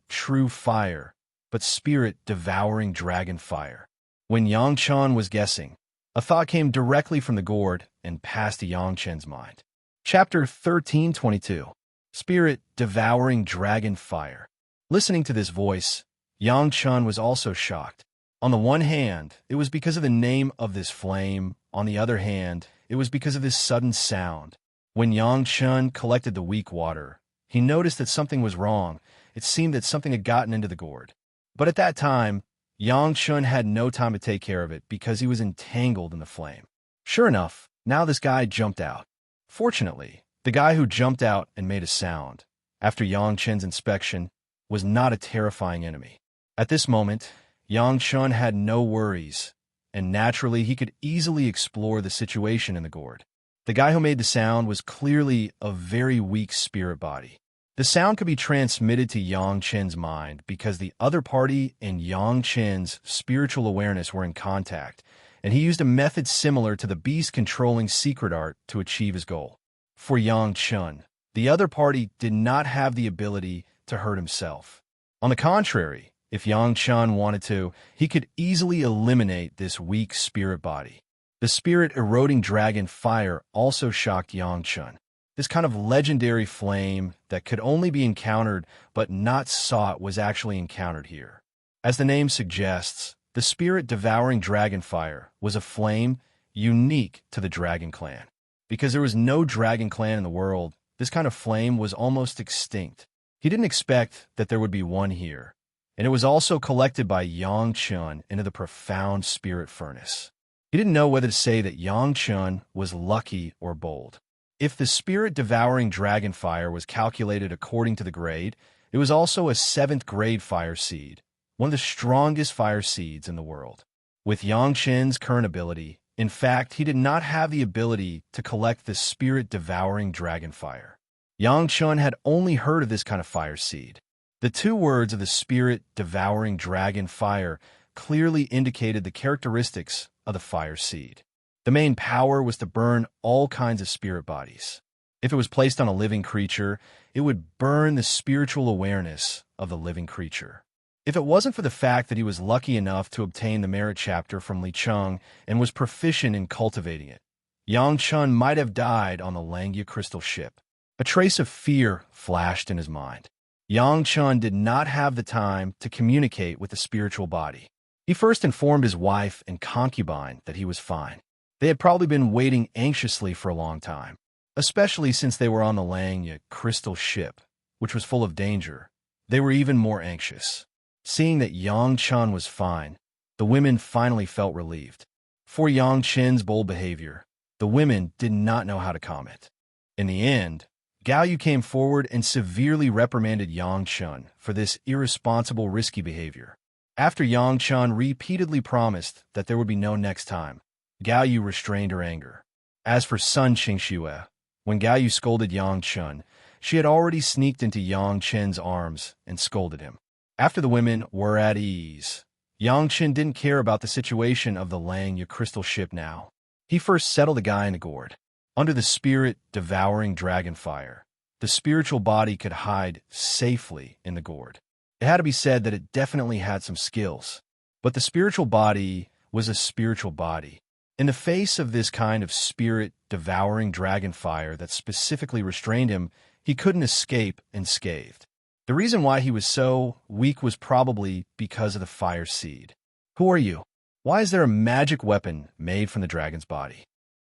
true fire, but spirit-devouring dragon fire. When Yang Chen was guessing, a thought came directly from the gourd and passed to Yang Chen's mind. Chapter 13:22. Spirit-devouring dragon fire. Listening to this voice, Yang Chen was also shocked. On the one hand, it was because of the name of this flame. On the other hand, it was because of this sudden sound. When Yang Chen collected the weak water, he noticed that something was wrong. It seemed that something had gotten into the gourd. But at that time, Yang Chen had no time to take care of it because he was entangled in the flame. Sure enough, now this guy jumped out. Fortunately, the guy who jumped out and made a sound, after Yang Chen's inspection, was not a terrifying enemy. At this moment, Yang Chen had no worries, and naturally he could easily explore the situation in the gourd. The guy who made the sound was clearly a very weak spirit body. The sound could be transmitted to Yang Chen's mind because the other party and Yang Chen's spiritual awareness were in contact, and he used a method similar to the beast controlling secret art to achieve his goal. For Yang Chen, the other party did not have the ability to hurt himself. On the contrary, if Yang Chen wanted to, he could easily eliminate this weak spirit body. The spirit-eroding dragon fire also shocked Yang Chen. This kind of legendary flame that could only be encountered but not sought was actually encountered here. As the name suggests, the spirit-devouring dragon fire was a flame unique to the dragon clan. Because there was no dragon clan in the world, this kind of flame was almost extinct. He didn't expect that there would be one here, and it was also collected by Yang Chen into the profound spirit furnace. He didn't know whether to say that Yang Chun was lucky or bold. If the spirit-devouring dragon fire was calculated according to the grade, it was also a 7th grade fire seed, one of the strongest fire seeds in the world. With Yang Chen's current ability, in fact, he did not have the ability to collect the spirit-devouring dragon fire. Yang Chun had only heard of this kind of fire seed. The 2 words of the spirit-devouring dragon fire clearly indicated the characteristics of the fire seed. The main power was to burn all kinds of spirit bodies. If it was placed on a living creature, it would burn the spiritual awareness of the living creature. If it wasn't for the fact that he was lucky enough to obtain the merit chapter from Li Cheng and was proficient in cultivating it, Yang Chun might have died on the Langya crystal ship. A trace of fear flashed in his mind. Yang Chun did not have the time to communicate with the spiritual body. He first informed his wife and concubine that he was fine. They had probably been waiting anxiously for a long time, especially since they were on the Langya crystal ship, which was full of danger. They were even more anxious. Seeing that Yang Chun was fine, the women finally felt relieved. For Yang Chen's bold behavior, the women did not know how to comment. In the end, Gao Yu came forward and severely reprimanded Yang Chun for this irresponsible, risky behavior. After Yang Chun repeatedly promised that there would be no next time, Gao Yu restrained her anger. As for Sun Qingxue, when Gao Yu scolded Yang Chun, she had already sneaked into Yang Chen's arms and scolded him. After the women were at ease, Yang Chen didn't care about the situation of the Langya crystal ship now. He first settled the guy in the gourd. Under the spirit-devouring dragon fire, the spiritual body could hide safely in the gourd. It had to be said that it definitely had some skills. But the spiritual body was a spiritual body. In the face of this kind of spirit-devouring dragon fire that specifically restrained him, he couldn't escape unscathed. The reason why he was so weak was probably because of the fire seed. Who are you? Why is there a magic weapon made from the dragon's body?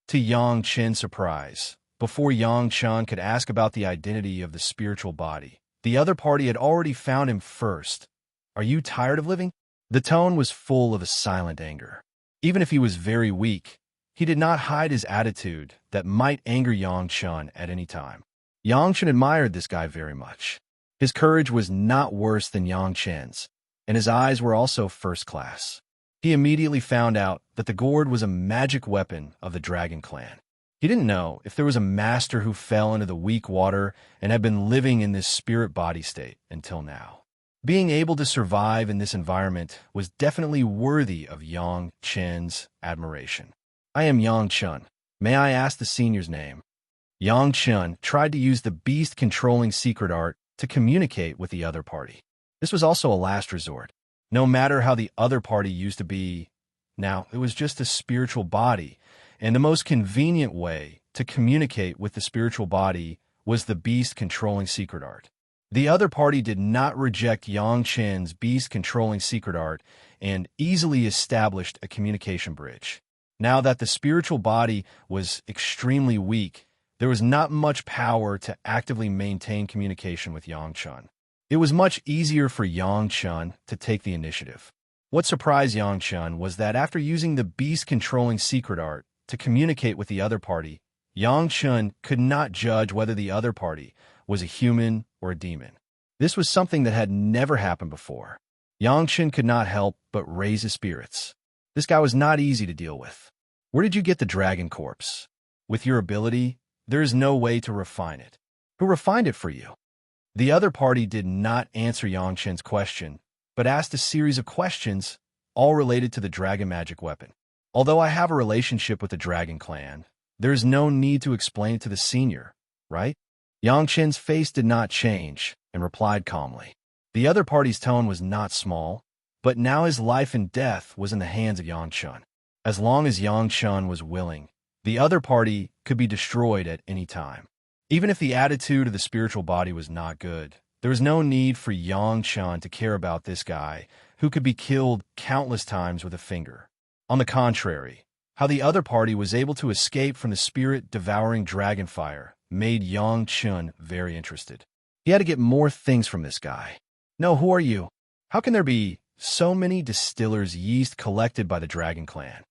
To Yang Chen's surprise, before Yang Chun could ask about the identity of the spiritual body, the other party had already found him first. Are you tired of living? The tone was full of a silent anger. Even if he was very weak, he did not hide his attitude that might anger Yang Chun at any time. Yang Chun admired this guy very much. His courage was not worse than Yang Chen's, and his eyes were also first class. He immediately found out that the gourd was a magic weapon of the Dragon Clan. He didn't know if there was a master who fell into the weak water and had been living in this spirit body state until now. Being able to survive in this environment was definitely worthy of Yang Chen's admiration. I am Yang Chun. May I ask the senior's name? Yang Chun tried to use the beast-controlling secret art to communicate with the other party. This was also a last resort. No matter how the other party used to be, now it was just a spiritual body, and the most convenient way to communicate with the spiritual body was the beast-controlling secret art. The other party did not reject Yang Chen's beast-controlling secret art and easily established a communication bridge. Now that the spiritual body was extremely weak, there was not much power to actively maintain communication with Yang Chun. It was much easier for Yang Chun to take the initiative. What surprised Yang Chun was that after using the beast-controlling secret art to communicate with the other party, Yang Chun could not judge whether the other party was a human or a demon. This was something that had never happened before. Yang Chun could not help but raise his spirits. This guy was not easy to deal with. Where did you get the dragon corpse? With your ability, there is no way to refine it. Who refined it for you? The other party did not answer Yang Chen's question, but asked a series of questions, all related to the dragon magic weapon. Although I have a relationship with the Dragon Clan, there is no need to explain it to the senior, right? Yang Chen's face did not change and replied calmly. The other party's tone was not small, but now his life and death was in the hands of Yang Chun. As long as Yang Chun was willing, the other party could be destroyed at any time. Even if the attitude of the spiritual body was not good, there was no need for Yang Chun to care about this guy who could be killed countless times with a finger. On the contrary, how the other party was able to escape from the spirit-devouring dragon fire made Yang Chun very interested. He had to get more things from this guy. No, who are you? How can there be so many distillers' yeast collected by the Dragon Clan?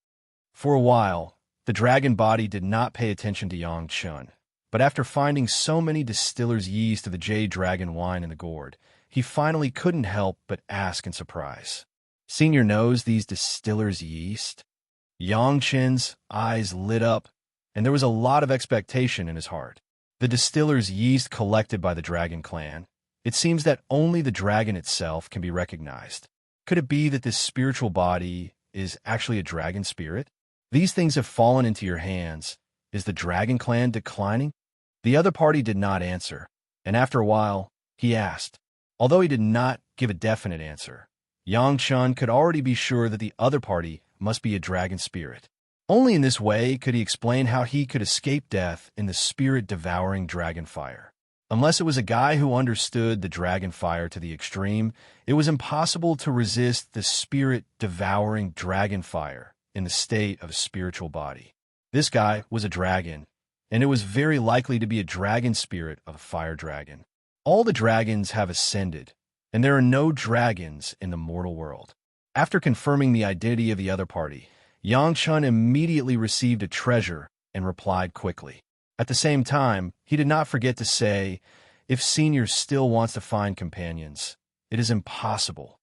For a while, the dragon body did not pay attention to Yang Chun, but after finding so many distiller's yeast of the jade dragon wine in the gourd, he finally couldn't help but ask in surprise, "Senior knows these distiller's yeast?" Yang Chen's eyes lit up, and there was a lot of expectation in his heart. The distiller's yeast collected by the dragon clan. It seems that only the dragon itself can be recognized. Could it be that this spiritual body is actually a dragon spirit? These things have fallen into your hands. Is the dragon clan declining? The other party did not answer, and after a while, he asked. Although he did not give a definite answer, Yang Chun could already be sure that the other party must be a dragon spirit. Only in this way could he explain how he could escape death in the spirit-devouring dragon fire. Unless it was a guy who understood the dragon fire to the extreme, it was impossible to resist the spirit-devouring dragon fire in the state of a spiritual body. This guy was a dragon, and it was very likely to be a dragon spirit of a fire dragon. All the dragons have ascended, and there are no dragons in the mortal world. After confirming the identity of the other party, Yang Chun immediately received a treasure and replied quickly. At the same time, he did not forget to say, "If Senior still wants to find companions, it is impossible.